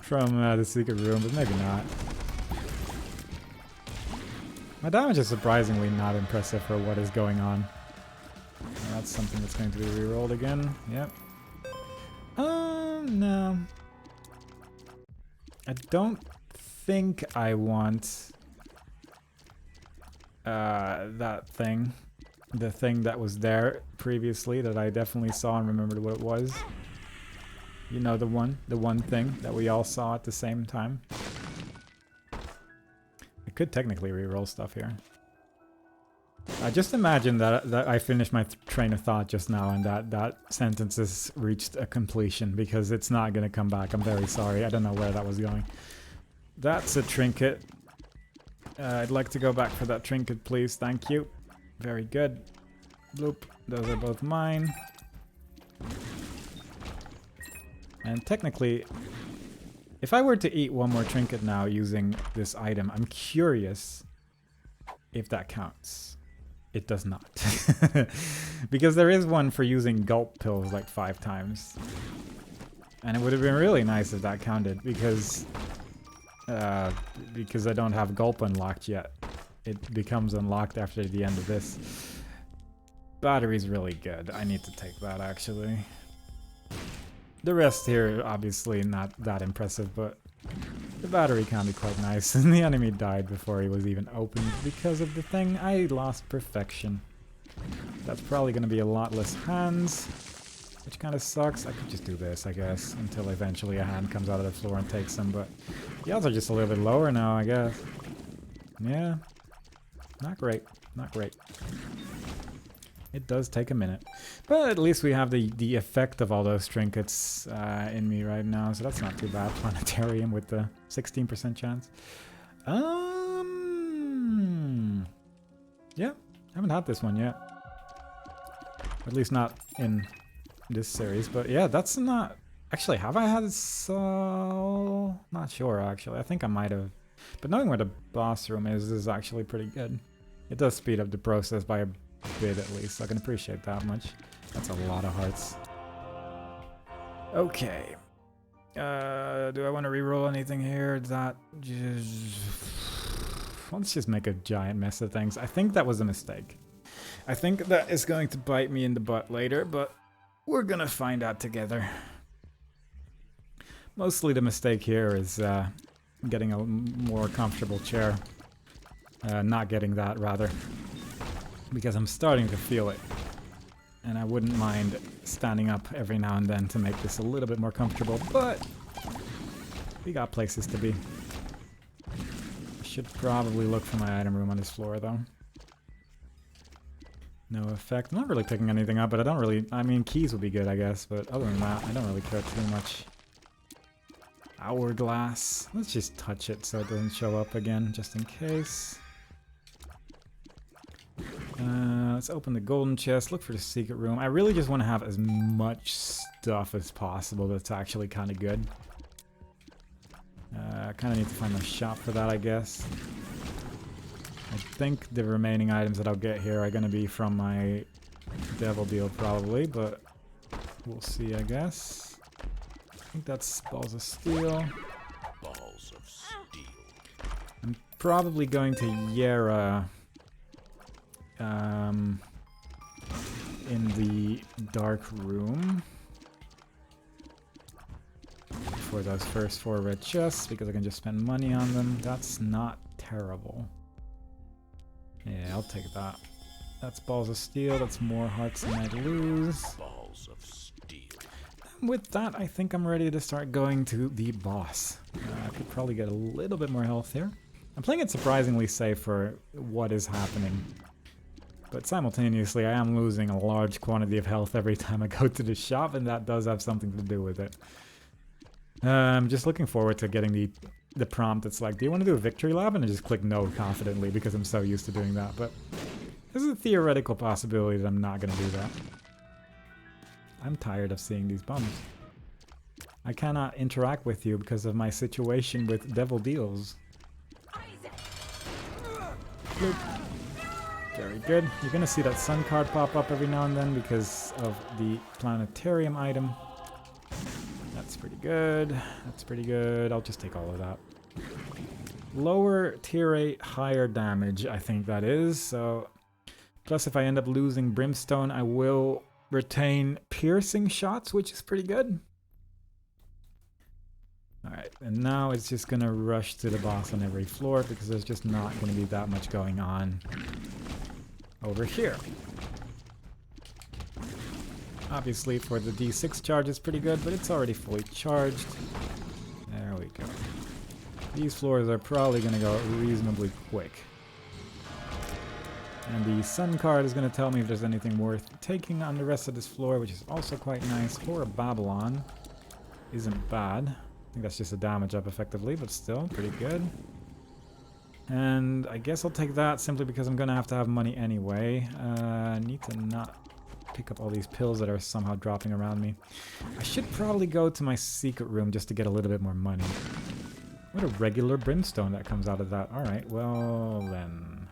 from the secret room, but maybe not. My damage is surprisingly not impressive for what is going on. That's something that's going to be re-rolled again. Yep. No. I don't think I want that thing. The thing that was there previously that I definitely saw and remembered what it was. You know, the one thing that we all saw at the same time. I could technically re-roll stuff here. Just imagine that I finished my train of thought just now and that sentence has reached a completion because it's not going to come back. I'm very sorry. I don't know where that was going. That's a trinket. I'd like to go back for that trinket, please. Thank you. Very good. Bloop. Those are both mine. And technically, if I were to eat one more trinket now using this item, I'm curious if that counts. It does not. Because there is one for using gulp pills like 5 times. And it would have been really nice if that counted, because I don't have gulp unlocked yet. It becomes unlocked after the end of this. battery's really good. I need to take that, actually. The rest here, obviously not that impressive, but the battery can be quite nice. And the enemy died before he was even opened because of the thing. I lost perfection. That's probably going to be a lot less hands, which kind of sucks. I could just do this, I guess, until eventually a hand comes out of the floor and takes them, but the odds are just a little bit lower now, I guess. Yeah, not great, not great. It does take a minute, but at least we have the effect of all those trinkets in me right now, so that's not too bad. Planetarium with the 16% chance. Yeah, haven't had this one yet. At least not in this series, but yeah, that's not... Actually, have I had it so... Not sure, actually. I think I might have. But knowing where the boss room is actually pretty good. It does speed up the process by a bit, at least. I can appreciate that much. That's a lot of hearts. Okay. Do I want to reroll anything here? That just... Let's just make a giant mess of things. I think that was a mistake. I think that is going to bite me in the butt later, but we're gonna find out together. Mostly the mistake here is getting a more comfortable chair. Not getting that, rather. Because I'm starting to feel it. And I wouldn't mind standing up every now and then to make this a little bit more comfortable, but we got places to be. I should probably look for my item room on this floor, though. No effect. I'm not really picking anything up, but I don't really... I mean, keys would be good, I guess, but other than that, I don't really care too much. Hourglass. Let's just touch it so it doesn't show up again, just in case. Let's open the golden chest, look for the secret room. I really just want to have as much stuff as possible that's actually kind of good. I kind of need to find a shop for that, I guess. I think the remaining items that I'll get here are going to be from my devil deal probably, but we'll see, I guess. I think that's balls of steel. Balls of steel. I'm probably going to Yera in the dark room for those first 4 red chests because I can just spend money on them. That's not terrible. Yeah, I'll take that. That's balls of steel. That's more hearts than I'd lose. Balls of steel. And with that, I think I'm ready to start going to the boss. I could probably get a little bit more health here. I'm playing it surprisingly safe for what is happening. But simultaneously, I am losing a large quantity of health every time I go to the shop, and that does have something to do with it. I'm just looking forward to getting the prompt that's like, do you want to do a victory lap? And I just click no confidently because I'm so used to doing that. But there's a theoretical possibility that I'm not going to do that. I'm tired of seeing these bums. I cannot interact with you because of my situation with devil deals. Good. Very good. You're going to see that sun card pop up every now and then because of the planetarium item. That's pretty good. That's pretty good. I'll just take all of that. Lower tier 8, higher damage, I think that is. So, plus if I end up losing Brimstone, I will retain piercing shots, which is pretty good. Alright, and now it's just gonna rush to the boss on every floor because there's just not gonna be that much going on over here. Obviously for the D6 charge it's pretty good, but it's already fully charged. There we go. These floors are probably going to go reasonably quick. And the sun card is going to tell me if there's anything worth taking on the rest of this floor, which is also quite nice. For a Babylon, isn't bad. I think that's just a damage up effectively, but still pretty good. And I guess I'll take that simply because I'm going to have money anyway. I need to not pick up all these pills that are somehow dropping around me. I should probably go to my secret room just to get a little bit more money. What a regular brimstone that comes out of that. Alright, well then,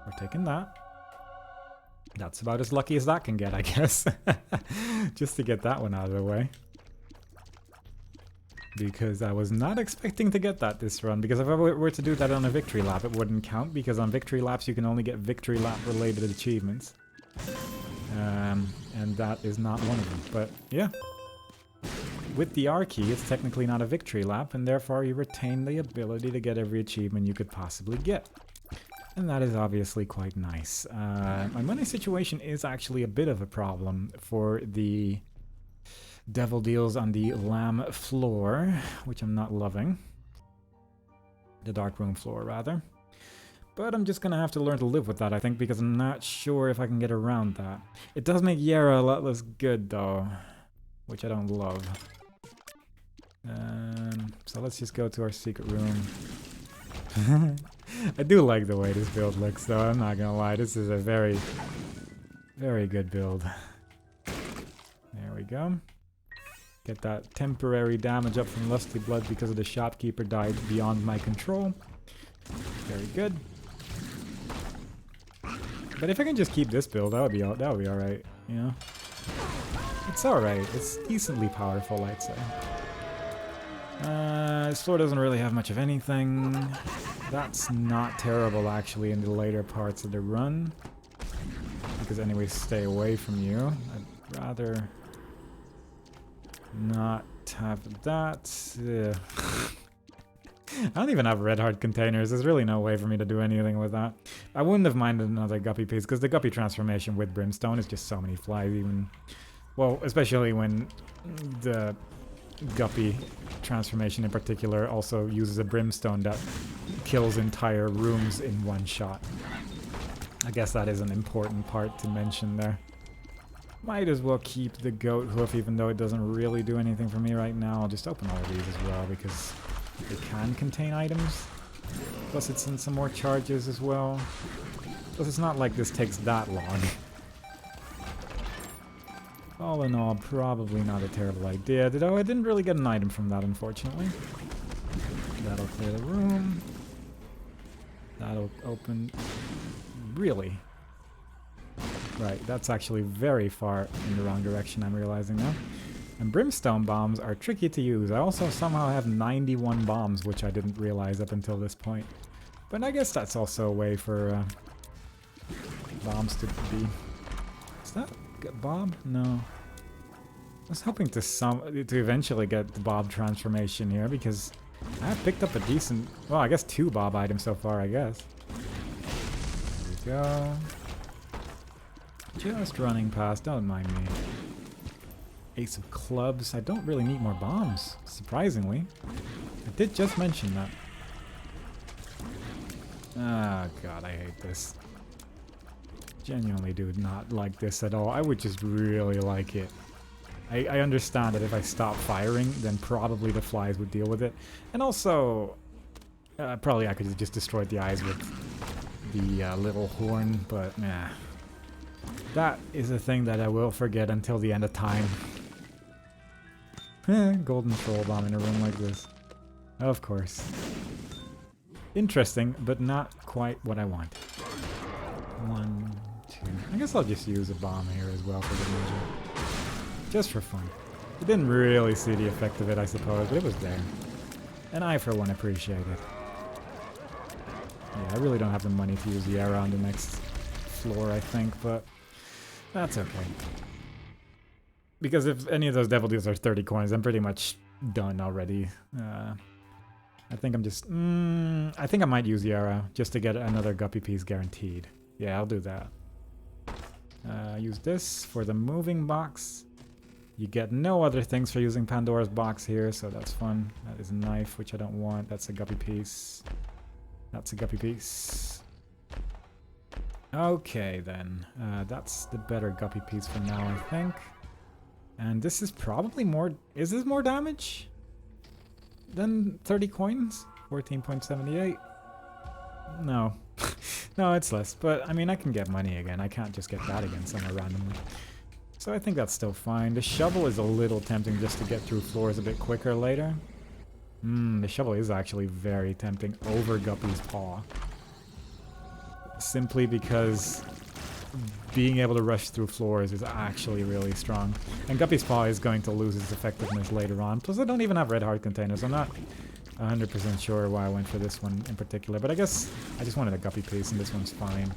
we're taking that. That's about as lucky as that can get, I guess. Just to get that one out of the way. Because I was not expecting to get that this run. Because if I were to do that on a victory lap, it wouldn't count. Because on victory laps, you can only get victory lap related achievements. And that is not one of them. But yeah. With the R key, it's technically not a victory lap, and therefore you retain the ability to get every achievement you could possibly get. And that is obviously quite nice. My money situation is actually a bit of a problem for the devil deals on the lamb floor, which I'm not loving. The dark room floor, rather. But I'm just gonna have to learn to live with that, I think, because I'm not sure if I can get around that. It does make Yara a lot less good, though, which I don't love. So let's just go to our secret room. I do like the way this build looks, though, I'm not gonna lie. This is a very, very good build. There we go. Get that temporary damage up from Lusty Blood because of the shopkeeper died beyond my control. Very good. But if I can just keep this build, that would be alright, you know? It's alright. It's decently powerful, I'd say. This floor doesn't really have much of anything. That's not terrible, actually, in the later parts of the run. Because anyways, stay away from you. I'd rather not have that. I don't even have red heart containers. There's really no way for me to do anything with that. I wouldn't have minded another guppy piece, because the guppy transformation with brimstone is just so many flies, even... Well, especially when the guppy transformation in particular also uses a brimstone that kills entire rooms in one shot. I guess that is an important part to mention there. Might as well keep the goat hoof, even though it doesn't really do anything for me right now. I'll just open all of these as well, because they can contain items. Plus it's in some more charges as well. Plus it's not like this takes that long. All in all, probably not a terrible idea. Though I didn't really get an item from that, unfortunately. That'll clear the room. That'll open... Really? Right, that's actually very far in the wrong direction, I'm realizing now. And brimstone bombs are tricky to use. I also somehow have 91 bombs, which I didn't realize up until this point. But I guess that's also a way for bombs to be... Is that Bob? No. I was hoping to eventually get the Bob transformation here, because I have picked up a decent... Well, I guess 2 Bob items so far, I guess. There we go. Just running past, don't mind me. Ace of clubs. I don't really need more bombs, surprisingly. I did just mention that. Ah, God, I hate this. Genuinely do not like this at all. I would just really like it. I understand that if I stop firing, then probably the flies would deal with it. And also, probably I could have just destroyed the eyes with the little horn, but nah. That is a thing that I will forget until the end of time. Golden troll bomb in a room like this. Of course. Interesting, but not quite what I want. 1, 2... I guess I'll just use a bomb here as well for the measure. Just for fun. I didn't really see the effect of it, I suppose, but it was there. And I, for one, appreciate it. Yeah, I really don't have the money to use the arrow on the next floor, I think, but that's okay. Because if any of those devil deals are 30 coins, I'm pretty much done already. I think I'm just... I think I might use the arrow just to get another guppy piece guaranteed. Yeah, I'll do that. Use this for the moving box. You get no other things for using Pandora's box here, so that's fun. That is a knife, which I don't want. That's a guppy piece. That's a guppy piece. Okay, then. That's the better guppy piece for now, I think. And this is probably more... Is this more damage than 30 coins? 14.78? No. No, it's less. But, I mean, I can get money again. I can't just get that again somewhere randomly. So I think that's still fine. The shovel is a little tempting just to get through floors a bit quicker later. The shovel is actually very tempting over Guppy's paw. Simply because being able to rush through floors is actually really strong. And Guppy's paw is going to lose its effectiveness later on. Plus I don't even have red heart containers. I'm not 100% sure why I went for this one in particular. But I guess I just wanted a Guppy piece and this one's fine.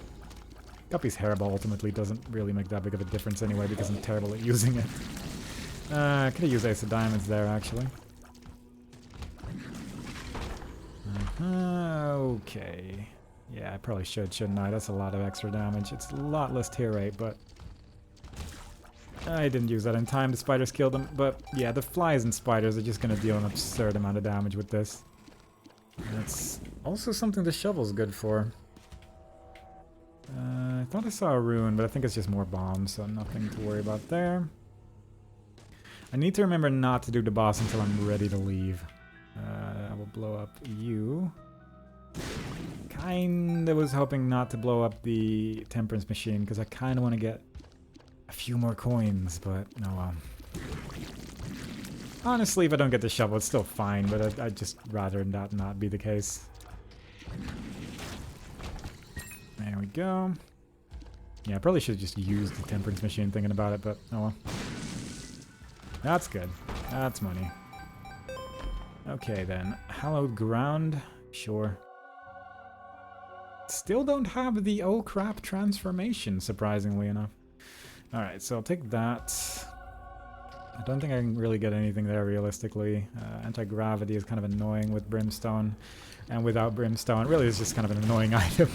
Guppy's Hairball ultimately doesn't really make that big of a difference anyway because I'm terrible at using it. I could have used Ace of Diamonds there, actually. Okay. Yeah, I probably should, shouldn't I? That's a lot of extra damage. It's a lot less tier rate, but... I didn't use that in time. The spiders killed them. But yeah, the flies and spiders are just going to deal an absurd amount of damage with this. That's also something the shovel's good for. I thought I saw a rune, but I think it's just more bombs, so nothing to worry about there. I need to remember not to do the boss until I'm ready to leave. I will blow up you. Kinda was hoping not to blow up the temperance machine, because I kinda want to get a few more coins, but no well. Honestly, if I don't get the shovel, it's still fine, but I'd just rather that not be the case. There we go. Yeah, I probably should have just used the temperance machine thinking about it, but oh well. That's good. That's money. Okay then. Hallowed Ground. Sure. Still don't have the oh crap transformation, surprisingly enough. Alright, so I'll take that. I don't think I can really get anything there realistically. Anti-gravity is kind of annoying with Brimstone. And without Brimstone, really it's just kind of an annoying item.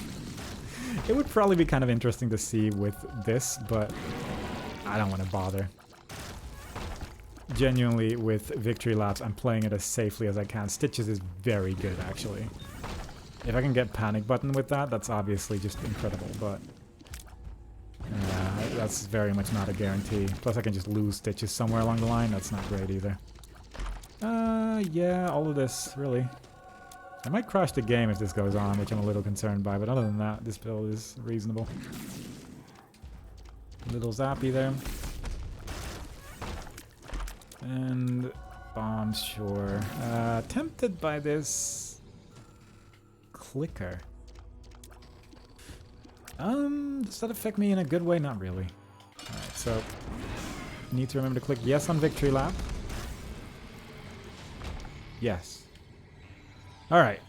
It would probably be kind of interesting to see with this, but I don't want to bother. Genuinely, with Victory Laps, I'm playing it as safely as I can. Stitches is very good, actually. If I can get Panic Button with that, that's obviously just incredible, but... that's very much not a guarantee. Plus I can just lose Stitches somewhere along the line. That's not great either. Yeah, all of this, really. I might crash the game if this goes on, which I'm a little concerned by, but other than that, this build is reasonable. Little zappy there. And bombs, sure. Tempted by this clicker. Does that affect me in a good way? Not really. Alright, so need to remember to click yes on Victory Lap. Yes. Alright.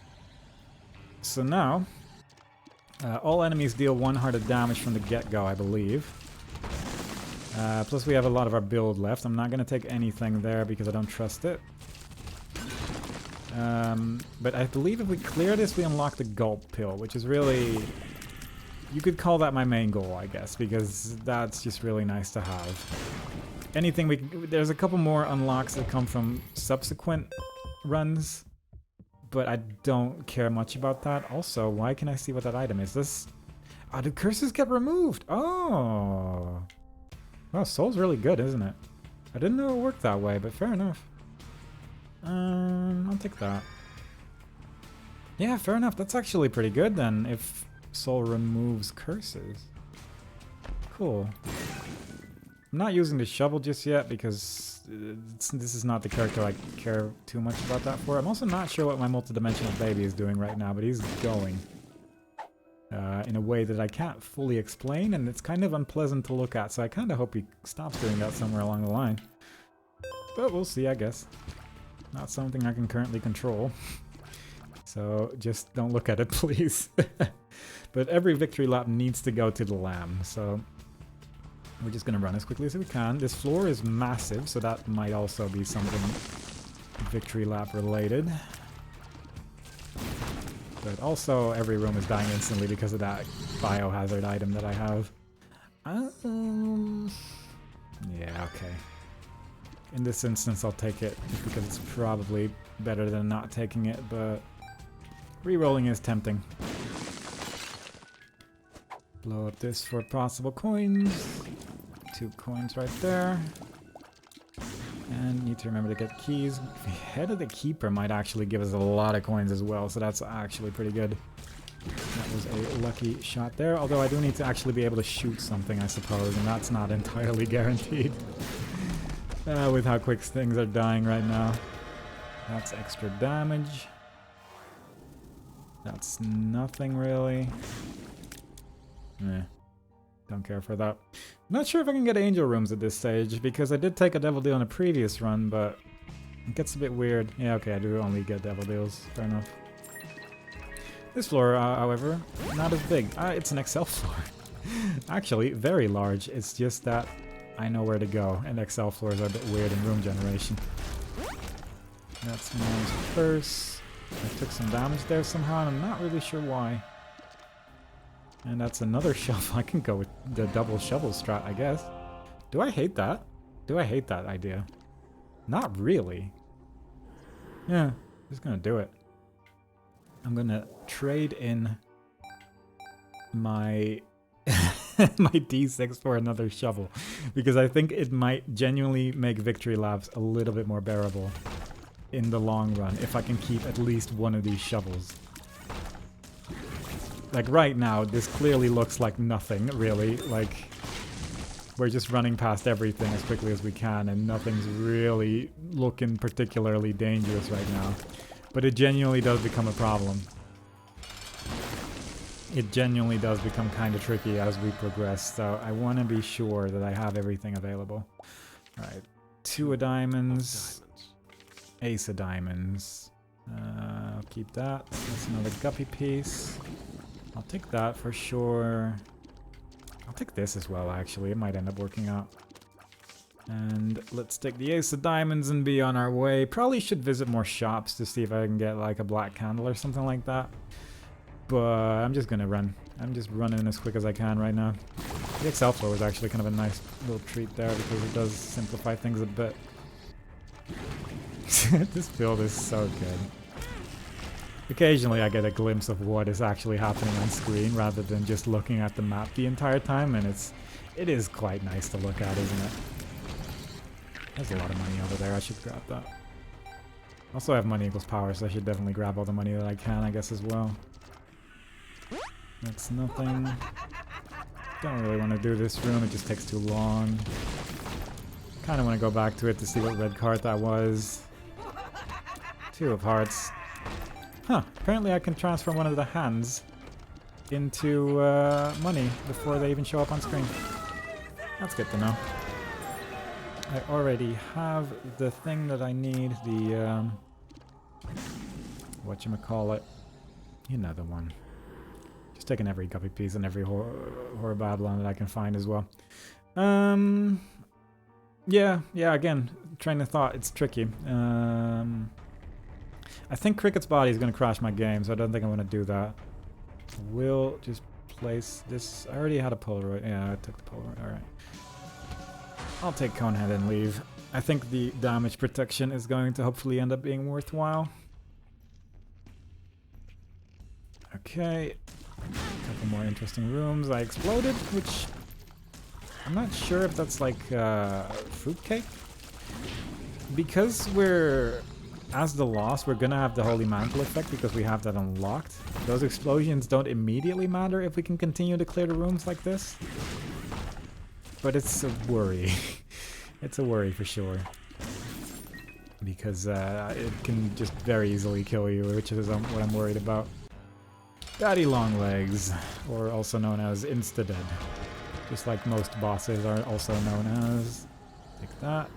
So now, all enemies deal 1 hearted damage from the get-go, I believe. Plus we have a lot of our build left. I'm not going to take anything there because I don't trust it. But I believe if we clear this, we unlock the Gulp Pill, which is really... You could call that my main goal, I guess, because that's just really nice to have. Anything we... There's a couple more unlocks that come from subsequent runs, but I don't care much about that. Also, why can I see what that item is? This... Oh, the curses get removed! Oh! Well, Soul's really good, isn't it? I didn't know it worked that way, but fair enough. I'll take that. Yeah, fair enough. That's actually pretty good then, if Soul removes curses. Cool. I'm not using the shovel just yet because this is not the character I care too much about that for. I'm also not sure what my multidimensional baby is doing right now, but he's going. In a way that I can't fully explain, and it's kind of unpleasant to look at, so I kind of hope he stops doing that somewhere along the line. But we'll see, I guess. Not something I can currently control. So just don't look at it, please. But every Victory Lap needs to go to the lamb, so we're just going to run as quickly as we can. This floor is massive, so that might also be something Victory Lap related. But also, every room is dying instantly because of that biohazard item that I have. Yeah, okay. In this instance, I'll take it, just because it's probably better than not taking it, but re-rolling is tempting. Blow up this for possible coins. 2 coins right there. And need to remember to get keys. Head of the Keeper might actually give us a lot of coins as well, so that's actually pretty good. That was a lucky shot there, although I do need to actually be able to shoot something, I suppose, and that's not entirely guaranteed. With how quick things are dying right now. That's extra damage. That's nothing really. Don't care for that. Not sure if I can get angel rooms at this stage, because I did take a devil deal in a previous run, but it gets a bit weird. Yeah, okay, I do only get devil deals. Fair enough. This floor, however, not as big. It's an Excel floor. Actually, very large. It's just that I know where to go, and XL floors are a bit weird in room generation. That's Mom's purse. I took some damage there somehow, and I'm not really sure why. And that's another shovel. I can go with the double shovel strat, I guess. Do I hate that? Do I hate that idea? Not really. Yeah, just gonna do it. I'm gonna trade in my my D6 for another shovel, because I think it might genuinely make victory laps a little bit more bearable in the long run if I can keep at least one of these shovels. Like right now, this clearly looks like nothing, really. Like, we're just running past everything as quickly as we can, and nothing's really looking particularly dangerous right now. But it genuinely does become a problem. It genuinely does become kind of tricky as we progress, so I want to be sure that I have everything available. Alright, 2 of diamonds, ace of diamonds. I'll keep that. That's another guppy piece. I'll take that for sure. I'll take this as well, actually. It might end up working out. And let's take the ace of diamonds and be on our way. Probably should visit more shops to see if I can get like a black candle or something like that. But I'm just gonna run. I'm just running as quick as I can right now. The XL floor was actually kind of a nice little treat there because it does simplify things a bit. This build is so good. Occasionally I get a glimpse of what is actually happening on screen rather than just looking at the map the entire time, and it is quite nice to look at, isn't it? There's a lot of money over there. I should grab that. Also, I have money equals power, so I should definitely grab all the money that I can, I guess, as well. That's nothing. Don't really want to do this room. It just takes too long. Kind of want to go back to it to see what red card that was. 2 of hearts. Huh, apparently I can transfer one of the hands into money before they even show up on screen. That's good to know. I already have the thing that I need, the, whatchamacallit, you know the one. Just taking every guppy piece and every horror Babylon that I can find as well. Yeah, again, train of thought, it's tricky. I think Cricket's body is going to crash my game, so I don't think I want to do that. We'll just place this. I already had a Polaroid. Yeah, I took the Polaroid. Alright. I'll take Conehead and leave. I think the damage protection is going to hopefully end up being worthwhile. Okay. A couple more interesting rooms. I exploded, which I'm not sure if that's like fruitcake. Because we're... As the Lost, we're gonna have the Holy Mantle effect because we have that unlocked. Those explosions don't immediately matter if we can continue to clear the rooms like this. But it's a worry. It's a worry for sure. Because it can just very easily kill you, which is what I'm worried about. Daddy Longlegs, or also known as Insta-Dead. Just like most bosses are also known as. Take that.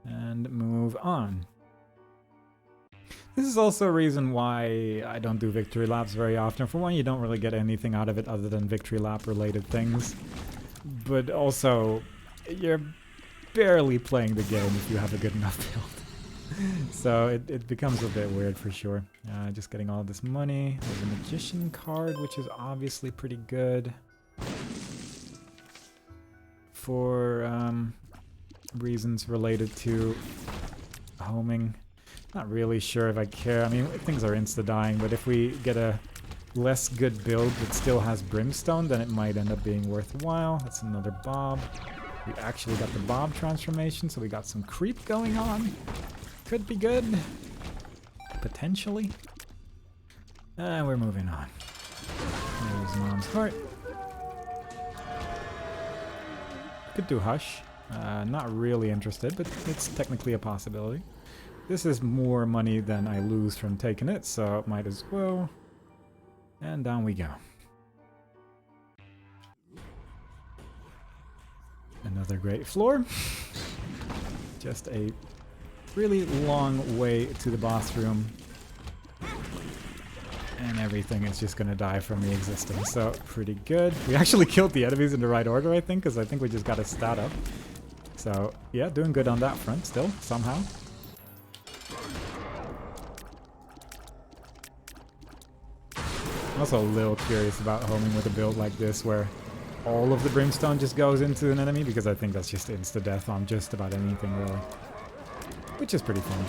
And move on. This is also a reason why I don't do victory laps very often. For one, you don't really get anything out of it other than victory lap related things. But also, you're barely playing the game if you have a good enough build. So it becomes a bit weird for sure. Just getting all this money. There's a magician card, which is obviously pretty good. For reasons related to homing. Not really sure if I care. I mean, things are insta-dying, but if we get a less good build that still has brimstone, then it might end up being worthwhile. That's another Bob. We actually got the Bob transformation, so we got some creep going on. Could be good. Potentially. And we're moving on. There's Mom's heart. Could do Hush. Not really interested, but it's technically a possibility. This is more money than I lose from taking it, so might as well. And down we go. Another great floor. Just a really long way to the boss room. And everything is just gonna die from me existing, so pretty good. We actually killed the enemies in the right order, I think, because I think we just got a stat up. So, yeah, doing good on that front still, somehow. I'm also a little curious about homing with a build like this, where all of the brimstone just goes into an enemy, because I think that's just insta-death on just about anything, really. Which is pretty fun.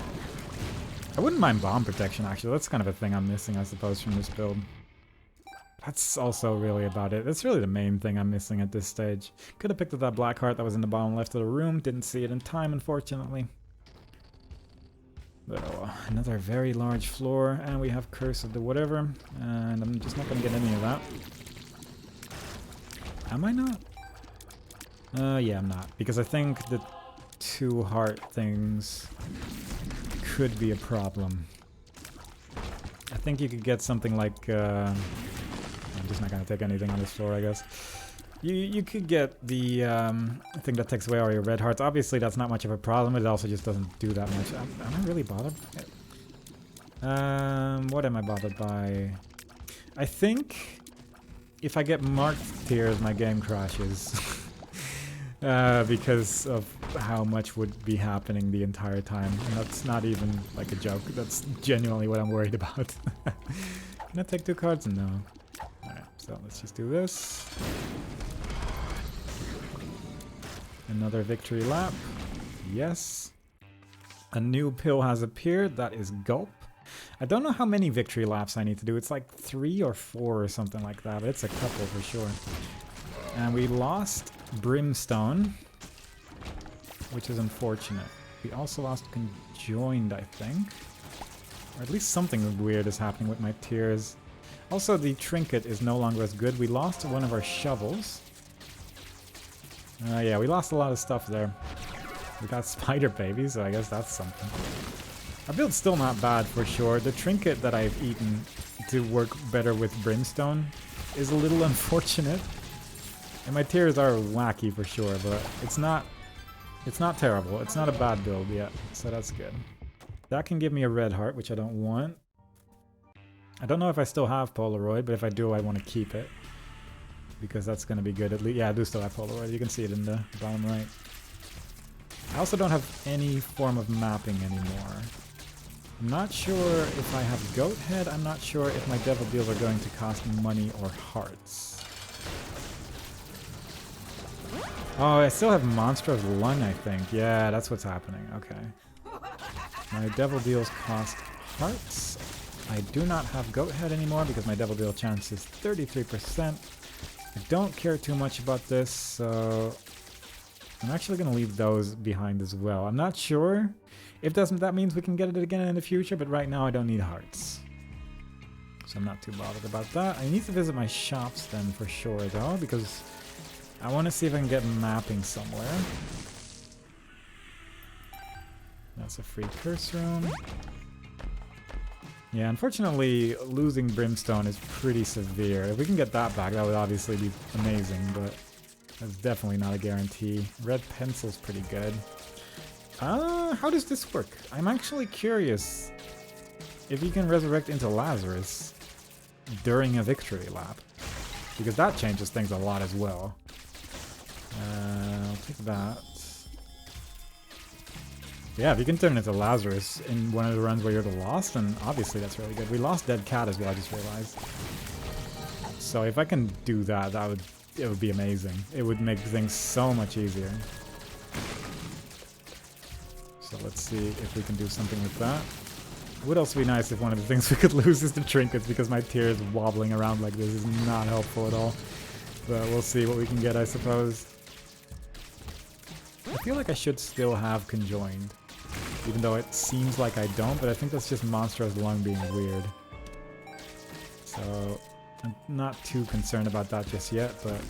I wouldn't mind bomb protection, actually. That's kind of a thing I'm missing, I suppose, from this build. That's also really about it. That's really the main thing I'm missing at this stage. Could have picked up that black heart that was in the bottom left of the room. Didn't see it in time, unfortunately. But oh, another very large floor, and we have Curse of the whatever, and I'm just not going to get any of that. Am I not? Yeah, I'm not, because I think the 2 heart things could be a problem. I think you could get something like, I'm just not gonna take anything on this floor, I guess. You could get the thing that takes away all your red hearts. Obviously that's not much of a problem, it also just doesn't do that much. Am I really bothered? What am I bothered by? I think if I get marked tears, my game crashes. Because of how much would be happening the entire time. And that's not even like a joke. That's genuinely what I'm worried about. Can I take 2 cards? No. Alright, so let's just do this. Another victory lap. Yes. A new pill has appeared. That is Gulp. I don't know how many victory laps I need to do. It's like 3 or 4 or something like that. But it's a couple for sure. And we lost Brimstone, which is unfortunate. We also lost Conjoined, I think. Or at least something weird is happening with my tears. Also, the trinket is no longer as good. We lost one of our shovels. Yeah, we lost a lot of stuff there. We got spider babies, so I guess that's something. Our build's still not bad for sure. The trinket that I've eaten to work better with Brimstone is a little unfortunate. And my tears are wacky for sure, but it's not terrible. It's not a bad build yet, so that's good. That can give me a red heart, which I don't want. I don't know if I still have Polaroid, but if I do, I want to keep it. Because that's going to be good at least. Yeah, I do still have Polaroid. You can see it in the bottom right. I also don't have any form of mapping anymore. I'm not sure if I have Goat Head. I'm not sure if my Devil Deals are going to cost money or hearts. Oh, I still have Monstrous Lung, I think. Yeah, that's what's happening. Okay. My Devil Deals cost hearts. I do not have Goat Head anymore because my Devil Deal chance is 33%. I don't care too much about this, so I'm actually going to leave those behind as well. I'm not sure if that means we can get it again in the future, but right now I don't need hearts. So I'm not too bothered about that. I need to visit my shops then for sure though, because I want to see if I can get mapping somewhere. That's a free curse room. Yeah, unfortunately, losing Brimstone is pretty severe. If we can get that back, that would obviously be amazing, but that's definitely not a guarantee. Red pencil's pretty good. How does this work? I'm actually curious if you can resurrect into Lazarus during a victory lap, because that changes things a lot as well. I'll take that. Yeah, if you can turn into Lazarus in one of the runs where you're the lost, then obviously that's really good. We lost Dead Cat as well, I just realized. So if I can do that, it would be amazing. It would make things so much easier. So let's see if we can do something with that. It would also be nice if one of the things we could lose is the trinkets, because my tears wobbling around like this is not helpful at all. But we'll see what we can get, I suppose. I feel like I should still have Conjoined, even though it seems like I don't, but I think that's just Monstrous Lung being weird. So I'm not too concerned about that just yet, but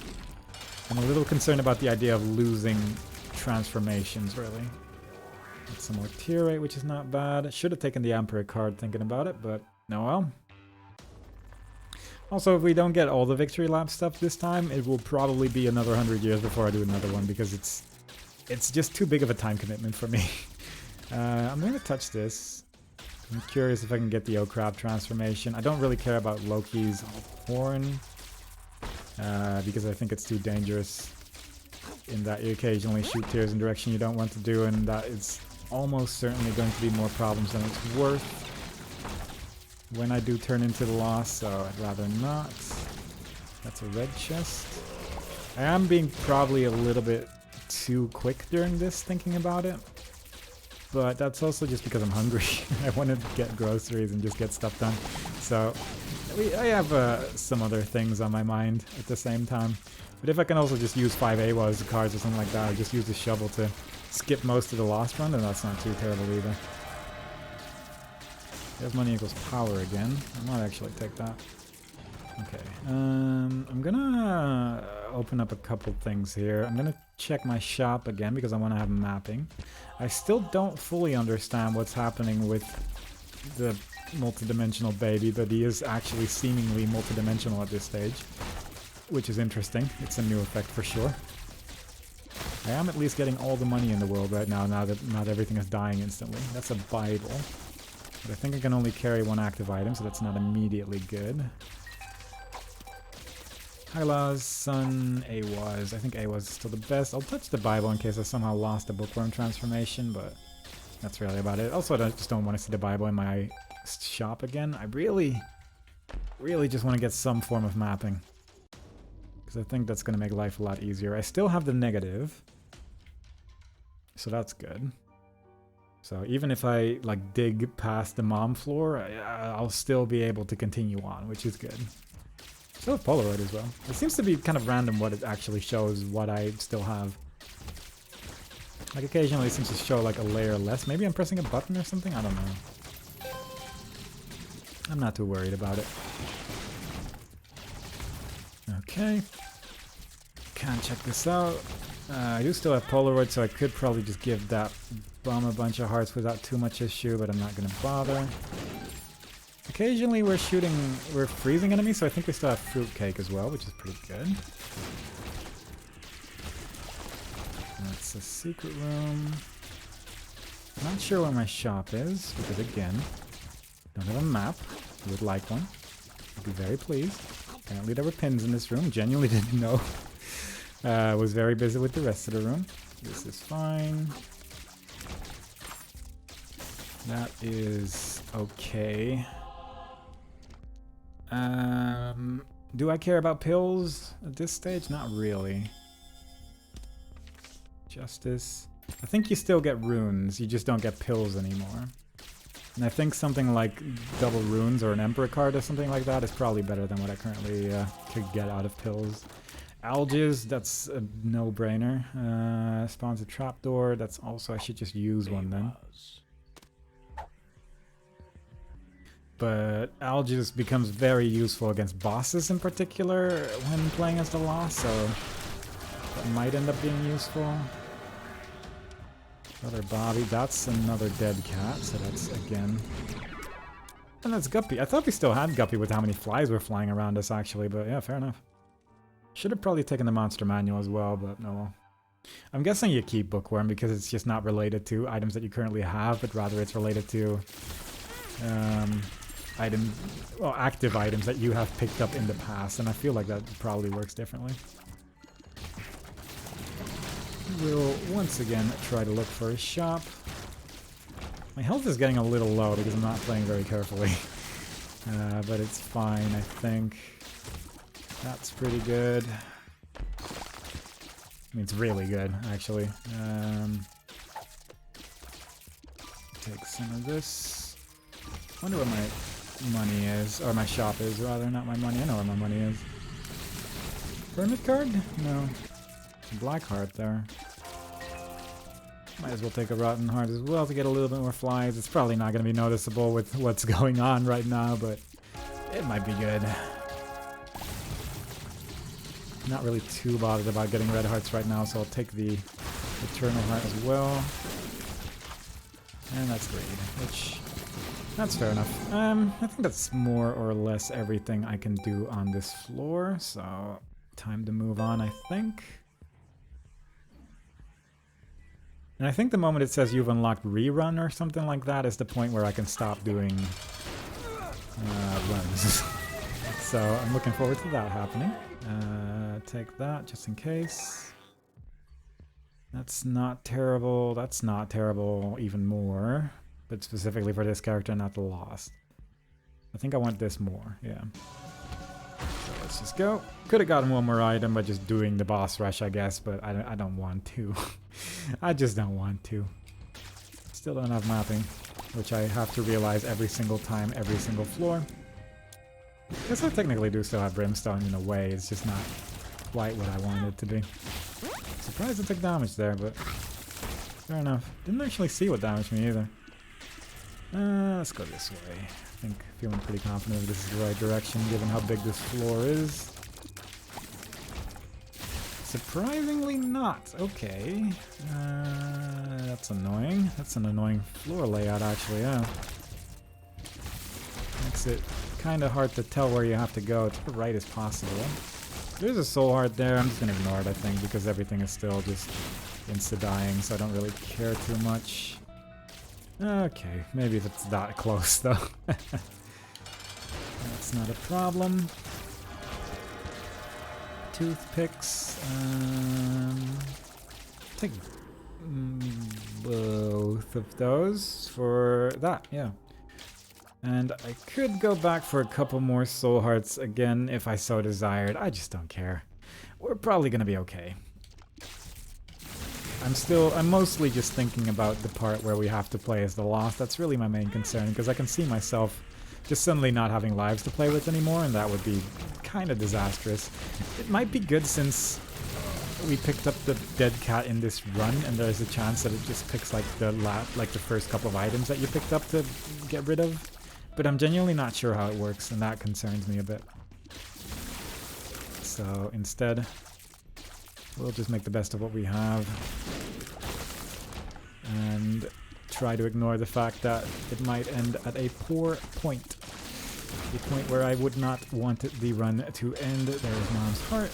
I'm a little concerned about the idea of losing transformations, really. Get some more tier rate, which is not bad. I should have taken the Emperor card thinking about it, but no well. Also, if we don't get all the victory lap stuff this time, it will probably be another 100 years before I do another one, because it's just too big of a time commitment for me. I'm going to touch this. I'm curious if I can get the O-Crab transformation. I don't really care about Loki's horn, because I think it's too dangerous in that you occasionally shoot tears in direction you don't want to do, and that it's almost certainly going to be more problems than it's worth when I do turn into the loss, so I'd rather not. That's a red chest. I am being probably a little bit too quick during this, thinking about it. But that's also just because I'm hungry. I want to get groceries and just get stuff done. So I have some other things on my mind at the same time. But if I can also just use 5 AWAs cards or something like that, or just use the shovel to skip most of the lost run, then that's not too terrible either. There's money equals power again. I might actually take that. Okay, I'm gonna open up a couple things here. I'm gonna check my shop again because I want to have mapping. I still don't fully understand what's happening with the multidimensional baby, but he is actually seemingly multidimensional at this stage, which is interesting. It's a new effect for sure. I am at least getting all the money in the world right now, now that not everything is dying instantly. That's a Bible. But I think I can only carry one active item, so that's not immediately good. Hyla's Sun, AWAS. I think AWAS is still the best. I'll touch the Bible in case I somehow lost the Bookworm transformation, but that's really about it. Also, I just don't want to see the Bible in my shop again. I really just want to get some form of mapping, because I think that's going to make life a lot easier. I still have the negative, so that's good. So even if I like dig past the mom floor, I'll still be able to continue on, which is good. Still have Polaroid as well. It seems to be kind of random what it actually shows, what I still have. Like occasionally it seems to show like a layer less. Maybe I'm pressing a button or something? I don't know. I'm not too worried about it. Okay. Can't check this out. I do still have Polaroid, so I could probably just give that bum a bunch of hearts without too much issue, but I'm not gonna bother. Occasionally we're freezing enemies, so I think we still have Fruitcake as well, which is pretty good. That's a secret room. Not sure where my shop is, because again, don't have a map. Would like one. I'd be very pleased. Apparently there were pins in this room, genuinely didn't know. Was very busy with the rest of the room. This is fine. That is okay. Do I care about pills at this stage? Not really. Justice. I think you still get runes, you just don't get pills anymore. And I think something like double runes or an Emperor card or something like that is probably better than what I currently could get out of pills. Algiz, that's a no-brainer. Spawns a trapdoor, that's also, I should just use one then. But Algiz becomes very useful against bosses in particular when playing as the Lost, so that might end up being useful. Brother Bobby, that's another dead cat, so that's again. And that's Guppy. I thought we still had Guppy with how many flies were flying around us actually, but yeah, fair enough. Should have probably taken the monster manual as well, but no well. I'm guessing you keep Bookworm because it's just not related to items that you currently have, but rather it's related to active items that you have picked up in the past, and I feel like that probably works differently. We'll once again try to look for a shop. My health is getting a little low because I'm not playing very carefully, but it's fine, I think. That's pretty good. I mean, it's really good, actually. Take some of this. Wonder where my money is, or my shop is, rather, not my money. I know where my money is. Permit card? No. Black heart there. Might as well take a rotten heart as well to get a little bit more flies. It's probably not going to be noticeable with what's going on right now, but it might be good. Not really too bothered about getting red hearts right now, so I'll take the eternal heart as well. And that's great, which, that's fair enough. I think that's more or less everything I can do on this floor, so time to move on, I think. And I think the moment it says you've unlocked rerun or something like that is the point where I can stop doing runs. So I'm looking forward to that happening. Take that just in case. That's not terrible. That's not terrible even more. But specifically for this character, not the Lost. I think I want this more, yeah. So let's just go. Could have gotten one more item by just doing the boss rush, I guess, but I don't want to. I just don't want to. Still don't have mapping, which I have to realize every single time, every single floor. I guess I technically do still have Brimstone in a way, it's just not quite what I wanted it to be. Surprised it took damage there, but fair enough. Didn't actually see what damaged me either. Let's go this way. I think feeling pretty confident this is the right direction given how big this floor is. Surprisingly not. Okay. That's annoying. That's an annoying floor layout actually, yeah. Makes it kind of hard to tell where you have to go to the right as possible. There's a soul heart there. I'm just going to ignore it, I think, because everything is still just insta-dying, so I don't really care too much. Okay, maybe if it's that close, though. That's not a problem. Toothpicks. Take both of those for that, yeah. And I could go back for a couple more soul hearts again if I so desired. I just don't care. We're probably gonna be okay. I'm mostly just thinking about the part where we have to play as the Lost. That's really my main concern, because I can see myself just suddenly not having lives to play with anymore, and that would be kind of disastrous. It might be good since we picked up the dead cat in this run, and there's a chance that it just picks like the first couple of items that you picked up to get rid of. But I'm genuinely not sure how it works, and that concerns me a bit. So instead, we'll just make the best of what we have. And try to ignore the fact that it might end at a poor point. A point where I would not want the run to end. There's Mom's heart.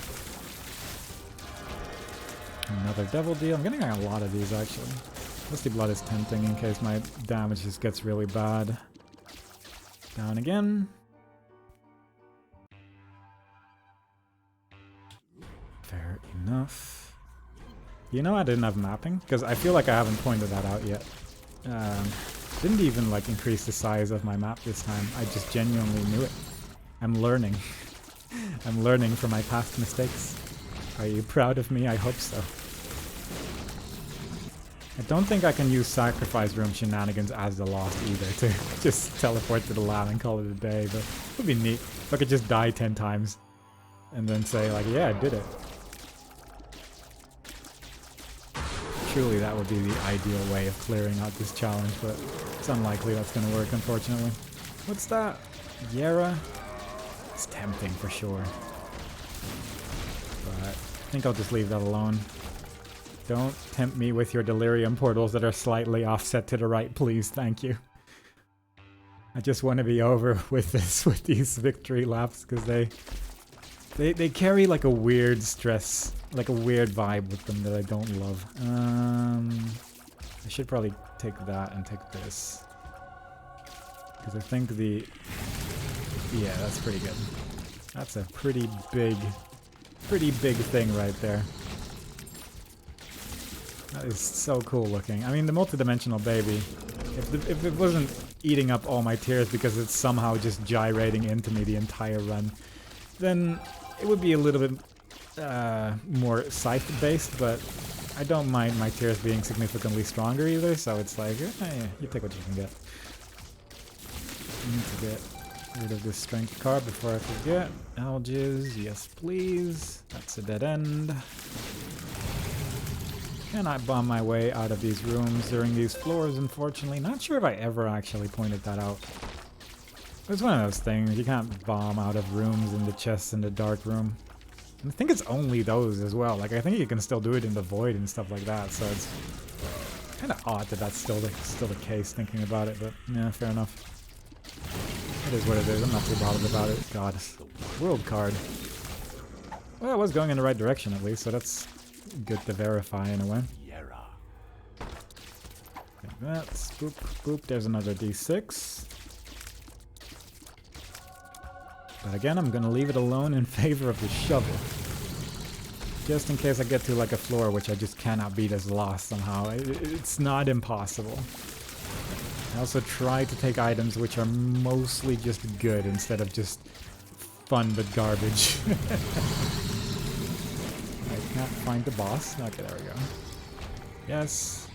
Another devil deal. I'm getting a lot of these actually. Misty Blood is tempting in case my damage just gets really bad. Down again. Fair enough. You know I didn't have mapping? Because I feel like I haven't pointed that out yet. Didn't even like increase the size of my map this time. I just genuinely knew it. I'm learning. I'm learning from my past mistakes. Are you proud of me? I hope so. I don't think I can use sacrifice room shenanigans as the Lost either to just teleport to the lab and call it a day, but it would be neat if I could just die 10 times and then say like, yeah, I did it. Truly that would be the ideal way of clearing out this challenge, but it's unlikely that's going to work, unfortunately. What's that? Yera? It's tempting for sure. But I think I'll just leave that alone. Don't tempt me with your delirium portals that are slightly offset to the right, please. Thank you. I just want to be over with this, with these victory laps, because they carry like a weird stress, like a weird vibe with them that I don't love. I should probably take that and take this, because I think yeah, that's pretty good. That's a pretty big thing right there. That is so cool looking. I mean, the multidimensional baby, if it wasn't eating up all my tears because it's somehow just gyrating into me the entire run, then it would be a little bit more scythe-based, but I don't mind my tears being significantly stronger either, so it's like, yeah, you take what you can get. I need to get rid of this strength card before I forget. Algiz, yes please. That's a dead end. Can I bomb my way out of these rooms during these floors, unfortunately? Not sure if I ever actually pointed that out. It's one of those things, you can't bomb out of rooms in the chests in the dark room. And I think it's only those as well, like I think you can still do it in the void and stuff like that, so it's kind of odd that that's still the case thinking about it, but yeah, fair enough. It is what it is, I'm not too bothered about it. God, world card. Well, I was going in the right direction at least, so that's good to verify in a way. Yera. Like that. Boop, boop. There's another D6. But again, I'm gonna leave it alone in favor of the shovel. Just in case I get to like a floor which I just cannot beat as lost somehow. It's not impossible. I also try to take items which are mostly just good instead of just fun but garbage. I can't find the boss. Okay, there we go. Yes.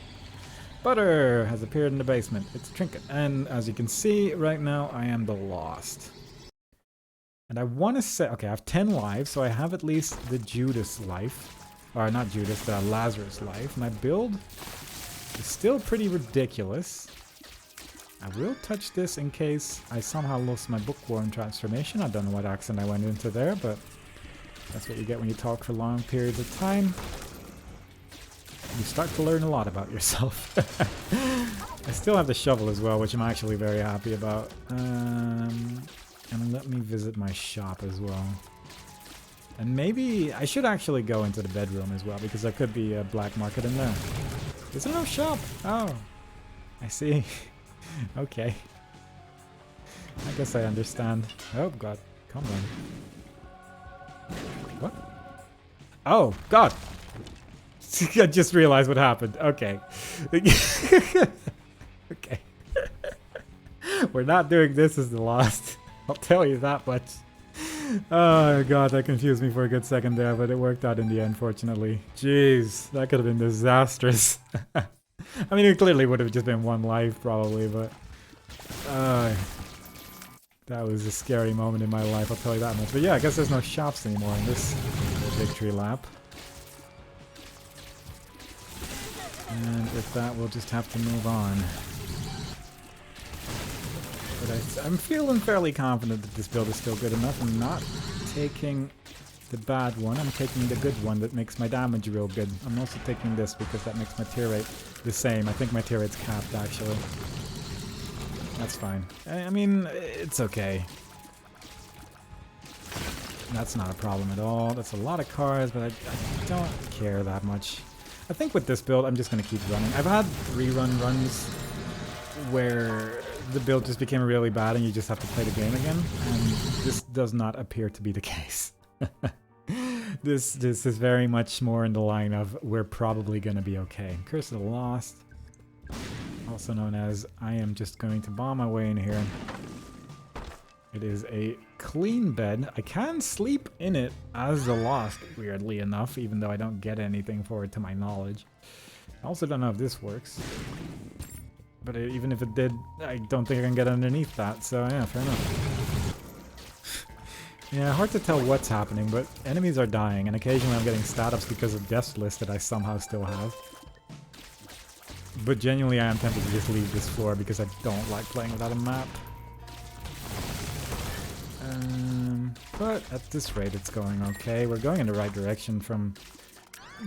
Butter has appeared in the basement. It's a trinket. And as you can see, right now I am the lost. And I want to say, okay, I have 10 lives, so I have at least the Judas life. Or not Judas, the Lazarus life. My build is still pretty ridiculous. I will touch this in case I somehow lost my bookworm transformation. I don't know what accent I went into there, but that's what you get when you talk for long periods of time. You start to learn a lot about yourself. I still have the shovel as well, which I'm actually very happy about. And let me visit my shop as well. And maybe I should actually go into the bedroom as well, because there could be a black market in there. Is there no shop? Oh, I see. Okay. I guess I understand. Oh god, come on. What? Oh god! I just realized what happened. Okay. Okay. We're not doing this as the lost. I'll tell you that much. Oh god, that confused me for a good second there, but it worked out in the end, fortunately. Jeez, that could have been disastrous. I mean, it clearly would have just been one life, probably, but... that was a scary moment in my life, I'll tell you that much. But yeah, I guess there's no shops anymore in this victory lap. And with that, we'll just have to move on. But I'm feeling fairly confident that this build is still good enough. I'm not taking the bad one, I'm taking the good one that makes my damage real good. I'm also taking this because that makes my tear rate the same. I think my tear rate's capped, actually. That's fine. I mean, it's okay. That's not a problem at all. That's a lot of cars, but I don't care that much. I think with this build, I'm just going to keep running. I've had rerun runs where the build just became really bad and you just have to play the game again, and this does not appear to be the case. This is very much more in the line of we're probably going to be okay. Curse of the Lost, also known as I am just going to bomb my way in here. It is a clean bed. I can sleep in it as the Lost, weirdly enough, even though I don't get anything for it to my knowledge. I also don't know if this works. But even if it did, I don't think I can get underneath that, so yeah, fair enough. Yeah, hard to tell what's happening, but enemies are dying, and occasionally I'm getting stat-ups because of death list that I somehow still have. But genuinely I am tempted to just leave this floor because I don't like playing without a map. But at this rate it's going okay. We're going in the right direction from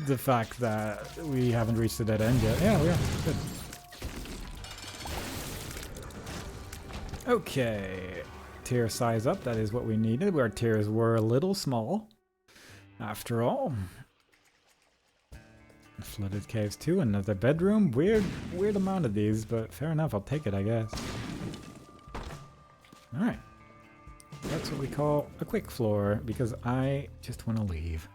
the fact that we haven't reached the dead end yet. Yeah, we are. Good. Okay. Tier size up, that is what we needed. Our tiers were a little small, after all. Flooded caves too, another bedroom. Weird amount of these, but fair enough, I'll take it, I guess. Alright. That's what we call a quick floor, because I just want to leave.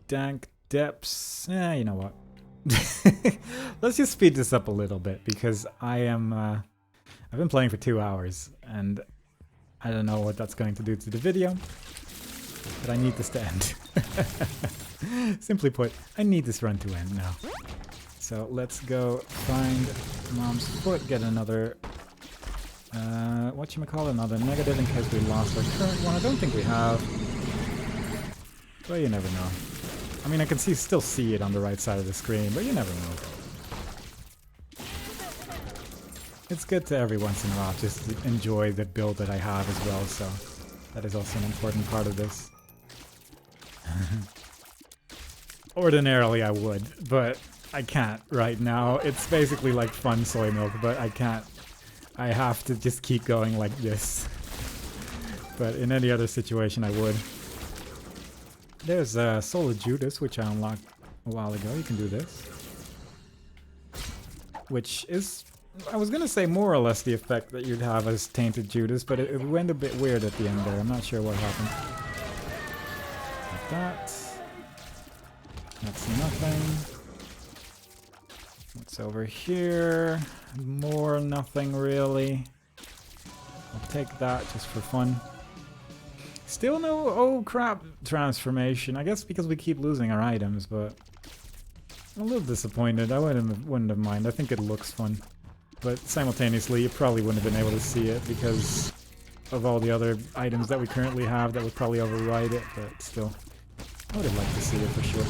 Dank depths. You know what? Let's just speed this up a little bit, because I am I've been playing for 2 hours and I don't know what that's going to do to the video, but I need this to end. Simply put, I need this run to end now. So let's go find Mom's foot, get another whatchamacallit, another negative in case we lost our current one. I don't think we have, but you never know. I mean, I can still see it on the right side of the screen, but you never know. It's good to every once in a while just enjoy the build that I have as well, so that is also an important part of this. Ordinarily I would, but I can't right now. It's basically like fun soy milk, but I can't. I have to just keep going like this. But in any other situation I would. There's Soul of Judas, which I unlocked a while ago. You can do this. Which is, I was gonna say more or less the effect that you'd have as Tainted Judas, but it went a bit weird at the end there. I'm not sure what happened. Like that. That's nothing. What's over here? More nothing really. I'll take that just for fun. Still no oh crap transformation. I guess because we keep losing our items, but I'm a little disappointed. I wouldn't have minded. I think it looks fun. But simultaneously, you probably wouldn't have been able to see it because of all the other items that we currently have that would probably override it, but still. I would have liked to see it for sure.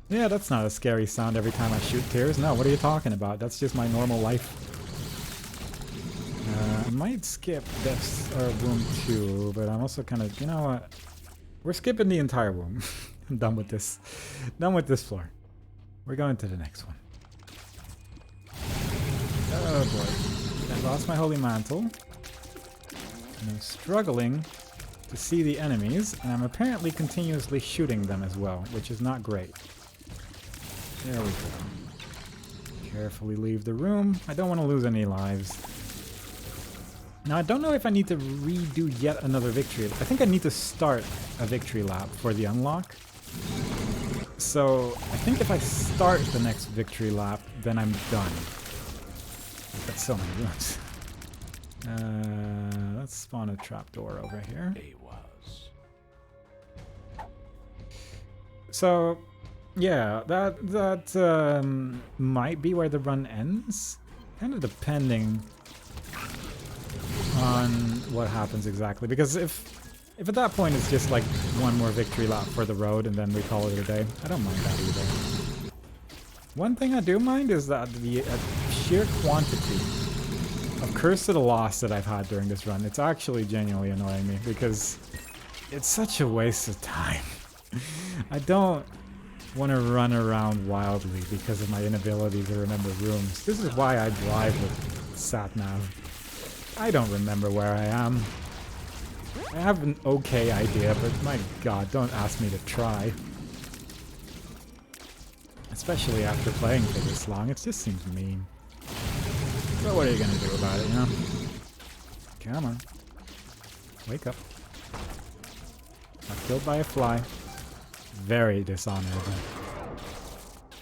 Yeah, that's not a scary sound every time I shoot tears. No, what are you talking about? That's just my normal life. I might skip this room 2, but I'm also kind of, you know what? We're skipping the entire room. I'm done with this. Done with this floor. We're going to the next one. Oh boy. I lost my Holy Mantle. And I'm struggling to see the enemies, and I'm apparently continuously shooting them as well, which is not great. There we go. Carefully leave the room. I don't want to lose any lives. Now, I don't know if I need to redo yet another victory. I think I need to start a victory lap for the unlock. So, I think if I start the next victory lap, then I'm done. I've got so many rooms. Let's spawn a trapdoor over here. So, yeah, that might be where the run ends. Kind of depending on what happens exactly, because if at that point it's just like one more victory lap for the road and then we call it a day, I don't mind that either. One thing I do mind is that the sheer quantity of Curse to the Lost that I've had during this run, it's actually genuinely annoying me because it's such a waste of time. I don't want to run around wildly because of my inability to remember rooms. This is why I drive with SatNav. I don't remember where I am. I have an okay idea, but my god, don't ask me to try. Especially after playing for this long, it just seems mean. But what are you gonna do about it, you know? Come on. Wake up. Got killed by a fly. Very dishonorable.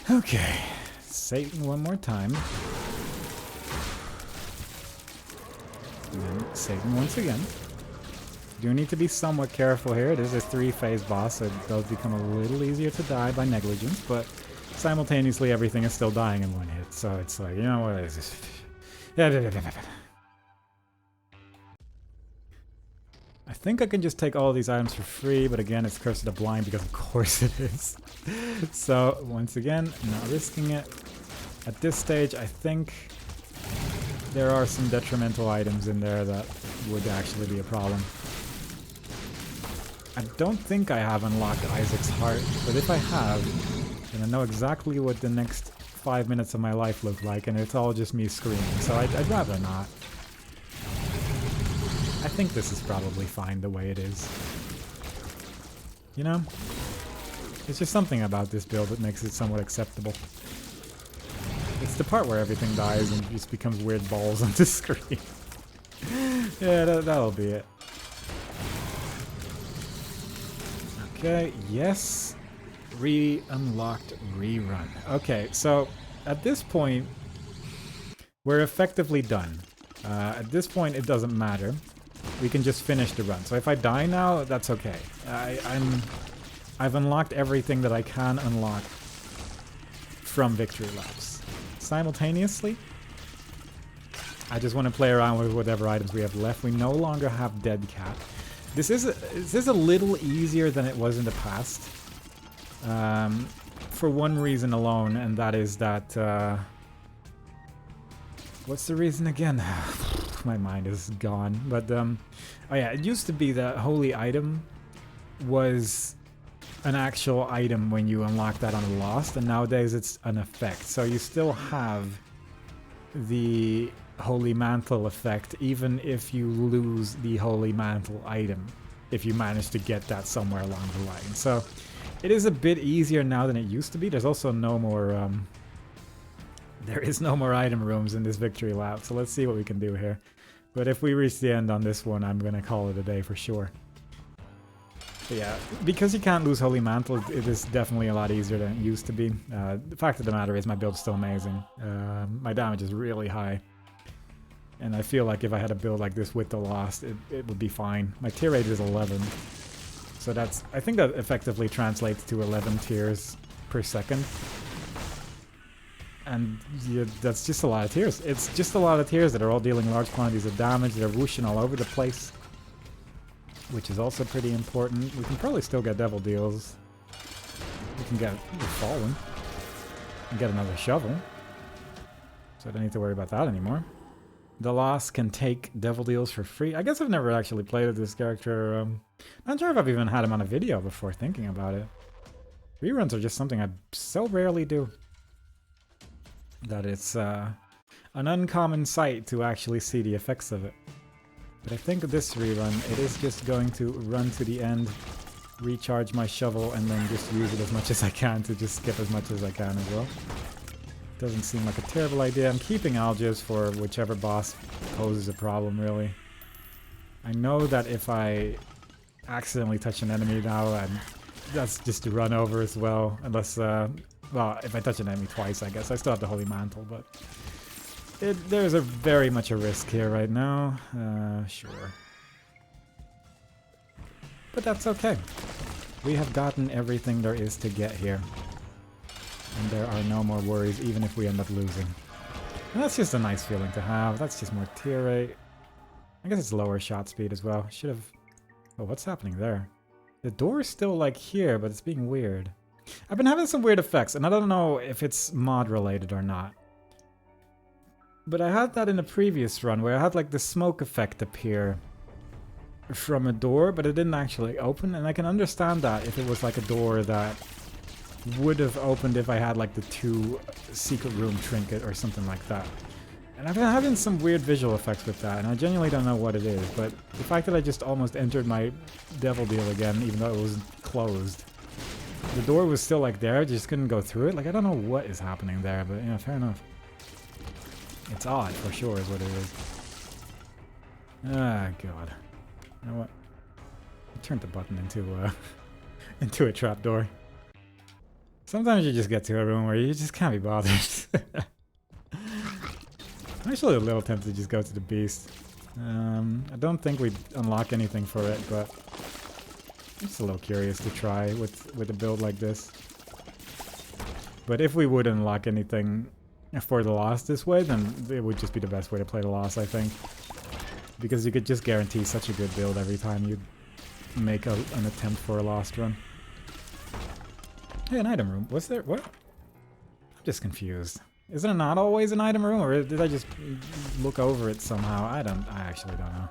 Okay. Satan one more time. And then Satan once again. Do need to be somewhat careful here. It is a 3-phase boss, so it does become a little easier to die by negligence, but simultaneously everything is still dying in one hit, so it's like, you know what is this? I think I can just take all these items for free, but again, it's Curse of the Blind because of course it is. So, once again, not risking it. At this stage, I think there are some detrimental items in there that would actually be a problem. I don't think I have unlocked Isaac's Heart, but if I have, then I know exactly what the next 5 minutes of my life look like, and it's all just me screaming, so I'd rather not. I think this is probably fine the way it is. You know? It's just something about this build that makes it somewhat acceptable. It's the part where everything dies and just becomes weird balls on the screen. Yeah, that'll be it. Okay, yes. Unlocked rerun. Okay, so at this point, we're effectively done. At this point, it doesn't matter. We can just finish the run. So if I die now, that's okay. I've unlocked everything that I can unlock from victory laps. Simultaneously, I just want to play around with whatever items we have left. We no longer have Dead Cat. This is a little easier than it was in the past. For one reason alone, and that is that... what's the reason again? My mind is gone. But, oh yeah, it used to be that Holy Item was an actual item when you unlock that on the Lost, and nowadays it's an effect. So you still have the Holy Mantle effect, even if you lose the Holy Mantle item. if you manage to get that somewhere along the line. So it is a bit easier now than it used to be. There's also no more there is no more item rooms in this victory lap, so let's see what we can do here. But if we reach the end on this one, I'm gonna call it a day for sure. But yeah, because you can't lose Holy Mantle, it is definitely a lot easier than it used to be. The fact of the matter is my build's still amazing. My damage is really high. And I feel like if I had a build like this with the Lost, it would be fine. My tier rate is 11. So that's, I think that effectively translates to 11 tears per second. And yeah, that's just a lot of tears. It's just a lot of tears that are all dealing large quantities of damage. They're whooshing all over the place, which is also pretty important. We can probably still get Devil Deals. We can get Fallen. And get another Shovel. So I don't need to worry about that anymore. The Lost can take Devil Deals for free. I guess I've never actually played with this character. Not sure if I've even had him on a video before thinking about it. Reruns are just something I so rarely do, that it's an uncommon sight to actually see the effects of it. But I think this rerun, it is just going to run to the end, recharge my shovel, and then just use it as much as I can to just skip as much as I can as well. Doesn't seem like a terrible idea. I'm keeping Algios for whichever boss poses a problem, really. I know that if I accidentally touch an enemy now, that's just to run over as well, unless, well, if I touch an enemy twice, I guess. I still have the Holy Mantle, but there's very much a risk here right now. Sure. But that's okay. We have gotten everything there is to get here. And there are no more worries, even if we end up losing. And that's just a nice feeling to have. That's just more tier rate. I guess it's lower shot speed as well. Should have... Oh, what's happening there? The door is still, like, here, but it's being weird. I've been having some weird effects, and I don't know if it's mod related or not. But I had that in a previous run, where I had, like, the smoke effect appear from a door, but it didn't actually open. And I can understand that if it was, like, a door that would have opened if I had like the 2 secret room trinket or something like that. And I've been having some weird visual effects with that, and I genuinely don't know what it is, but the fact that I just almost entered my Devil Deal again, even though it was closed. The door was still like there, just couldn't go through it. Like, I don't know what is happening there, but yeah, fair enough. It's odd for sure is what it is. Ah, God. You know what? I turned the button into into a trapdoor. Sometimes you just get to a room where you just can't be bothered. I'm actually a little tempted to just go to the Beast. I don't think we unlock anything for it, but I'm just a little curious to try with a build like this. But if we would unlock anything for the Lost this way, then it would just be the best way to play the Lost, I think. Because you could just guarantee such a good build every time you make an attempt for a Lost run. Hey, an item room. Was there? What? I'm just confused. Is there not always an item room, or did I just look over it somehow? I actually don't know.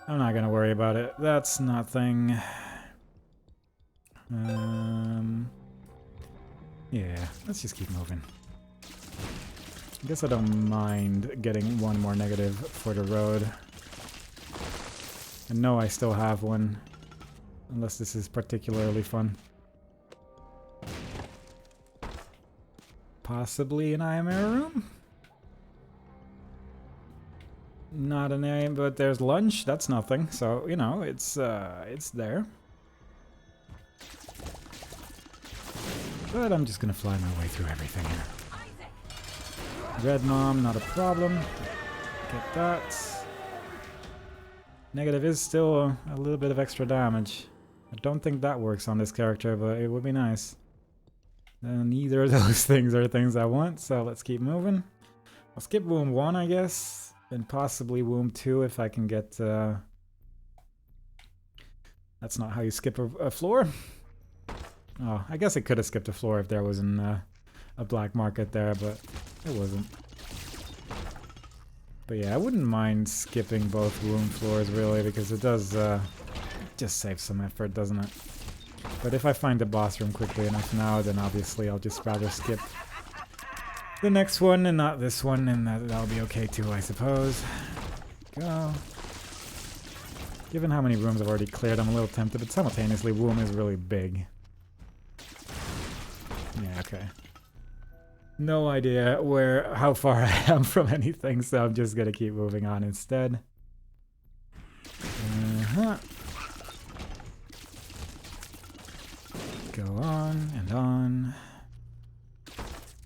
I'm not gonna worry about it. That's nothing. Yeah, let's just keep moving. I guess I don't mind getting one more negative for the road. I know I still have one, unless this is particularly fun. Possibly an IMR room? Not a name, but there's lunch. That's nothing. So, you know, it's there. But I'm just gonna fly my way through everything here. Red Nom, not a problem. Get that. Negative is still a little bit of extra damage. I don't think that works on this character, but it would be nice. Neither of those things are things I want, so let's keep moving. I'll skip Womb 1, I guess, and possibly Womb 2 if I can get... That's not how you skip a floor. Oh, I guess I could have skipped a floor if there wasn't a black market there, but it wasn't. But yeah, I wouldn't mind skipping both Womb floors, really, because it does just save some effort, doesn't it? But if I find the boss room quickly enough now, then obviously I'll just rather skip the next one and not this one, and that'll be okay too, I suppose. Go. Given how many rooms I've already cleared, I'm a little tempted, but simultaneously, Womb is really big. Yeah, okay. No idea how far I am from anything, so I'm just gonna keep moving on instead. Go on and on.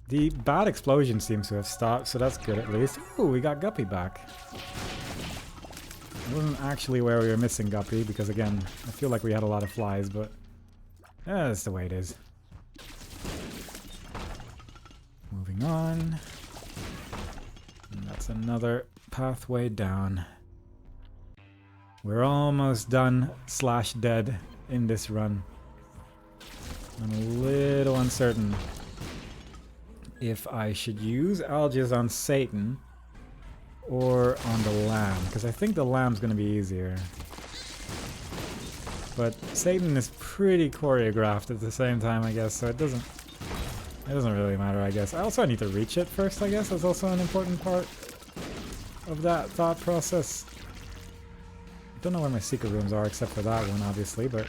The bad explosion seems to have stopped, so that's good at least. Ooh, we got Guppy back. It wasn't actually where we were missing Guppy, because again, I feel like we had a lot of flies, but that's the way it is. Moving on. And that's another pathway down. We're almost done / dead in this run. I'm a little uncertain if I should use Algiz on Satan or on the Lamb, because I think the Lamb's going to be easier. But Satan is pretty choreographed at the same time, I guess, so it doesn't really matter, I guess. I also need to reach it first, I guess. That's also an important part of that thought process. I don't know where my secret rooms are except for that one, obviously, but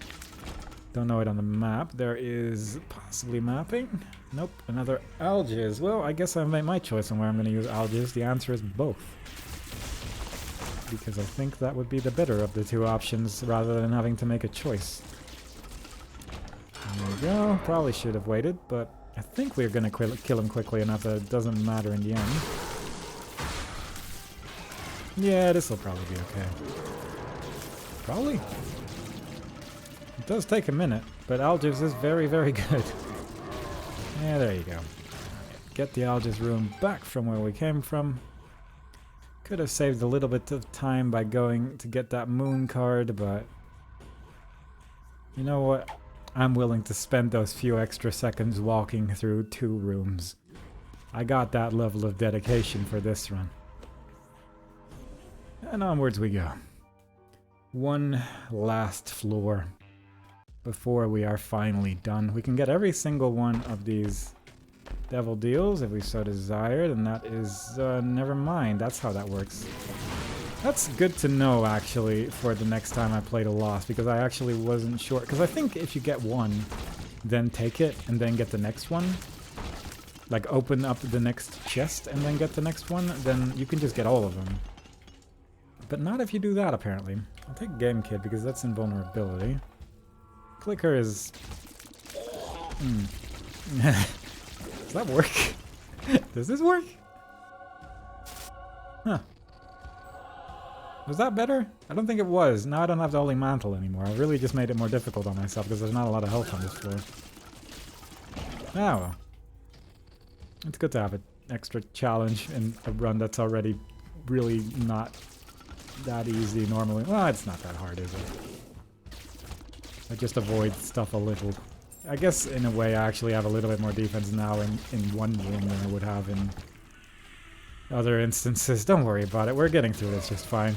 don't know it on the map. There is possibly mapping. Nope, another Algiz. Well, I guess I made my choice on where I'm going to use Algiz. The answer is both. Because I think that would be the better of the two options rather than having to make a choice. There we go. Probably should have waited, but I think we're going to kill him quickly enough that it doesn't matter in the end. Yeah, this will probably be okay. Probably. It does take a minute, but Algiz is very, very good. Yeah, there you go. Get the Algiz room back from where we came from. Could have saved a little bit of time by going to get that moon card, but you know what? I'm willing to spend those few extra seconds walking through 2 rooms. I got that level of dedication for this run. And onwards we go. One last floor before we are finally done. We can get every single one of these devil deals if we so desire, and that is, never mind, that's how that works. That's good to know, actually, for the next time I played a Lost, because I actually wasn't sure, because I think if you get one, then take it, and then get the next one, like open up the next chest and then get the next one, then you can just get all of them. But not if you do that, apparently. I'll take Game Kit, because that's invulnerability. Clicker is... Does that work? Does this work? Huh. Was that better? I don't think it was. Now I don't have the Holy Mantle anymore. I really just made it more difficult on myself because there's not a lot of health on this floor. Ah well. It's good to have an extra challenge in a run that's already really not that easy normally. Well, it's not that hard, is it? I just avoid stuff a little. I guess in a way I actually have a little bit more defense now in one room than I would have in other instances. Don't worry about it. We're getting through this just fine.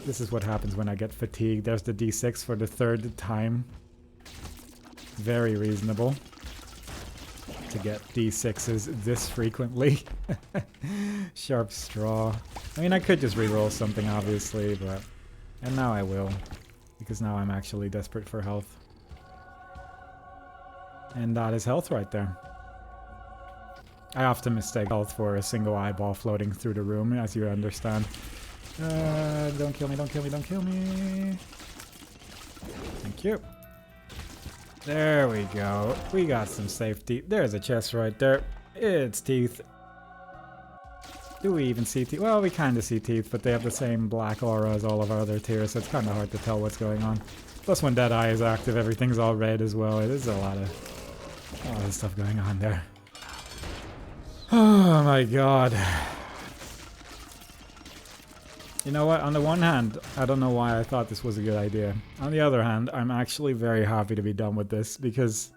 This is what happens when I get fatigued. There's the D6 for the 3rd time. Very reasonable to get D6s this frequently. Sharp straw. I mean, I could just reroll something, obviously, but... And now I will. Because now I'm actually desperate for health. And that is health right there. I often mistake health for a single eyeball floating through the room, as you understand. Don't kill me, don't kill me, don't kill me. Thank you. There we go. We got some safety. There's a chest right there. It's teeth. Do we even see teeth? Well, we kind of see teeth, but they have the same black aura as all of our other tiers, so it's kind of hard to tell what's going on. Plus, when Deadeye is active, everything's all red as well. It is a lot of stuff going on there. Oh my god. You know what? On the one hand, I don't know why I thought this was a good idea. On the other hand, I'm actually very happy to be done with this, because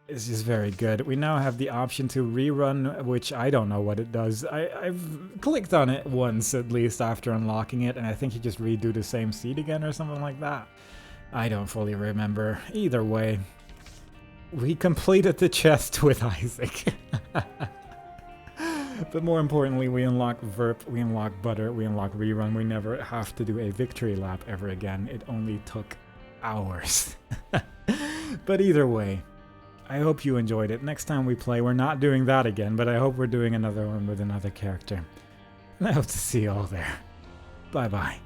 it's just very good. We now have the option to rerun, which I don't know what it does. I've clicked on it once, at least, after unlocking it, and I think you just redo the same seed again or something like that. I don't fully remember. Either way, we completed the chest with Isaac. But more importantly, we unlock Verp, we unlock Butter, we unlock Rerun. We never have to do a victory lap ever again. It only took hours. But either way, I hope you enjoyed it. Next time we play, we're not doing that again, but I hope we're doing another one with another character. And I hope to see you all there. Bye-bye.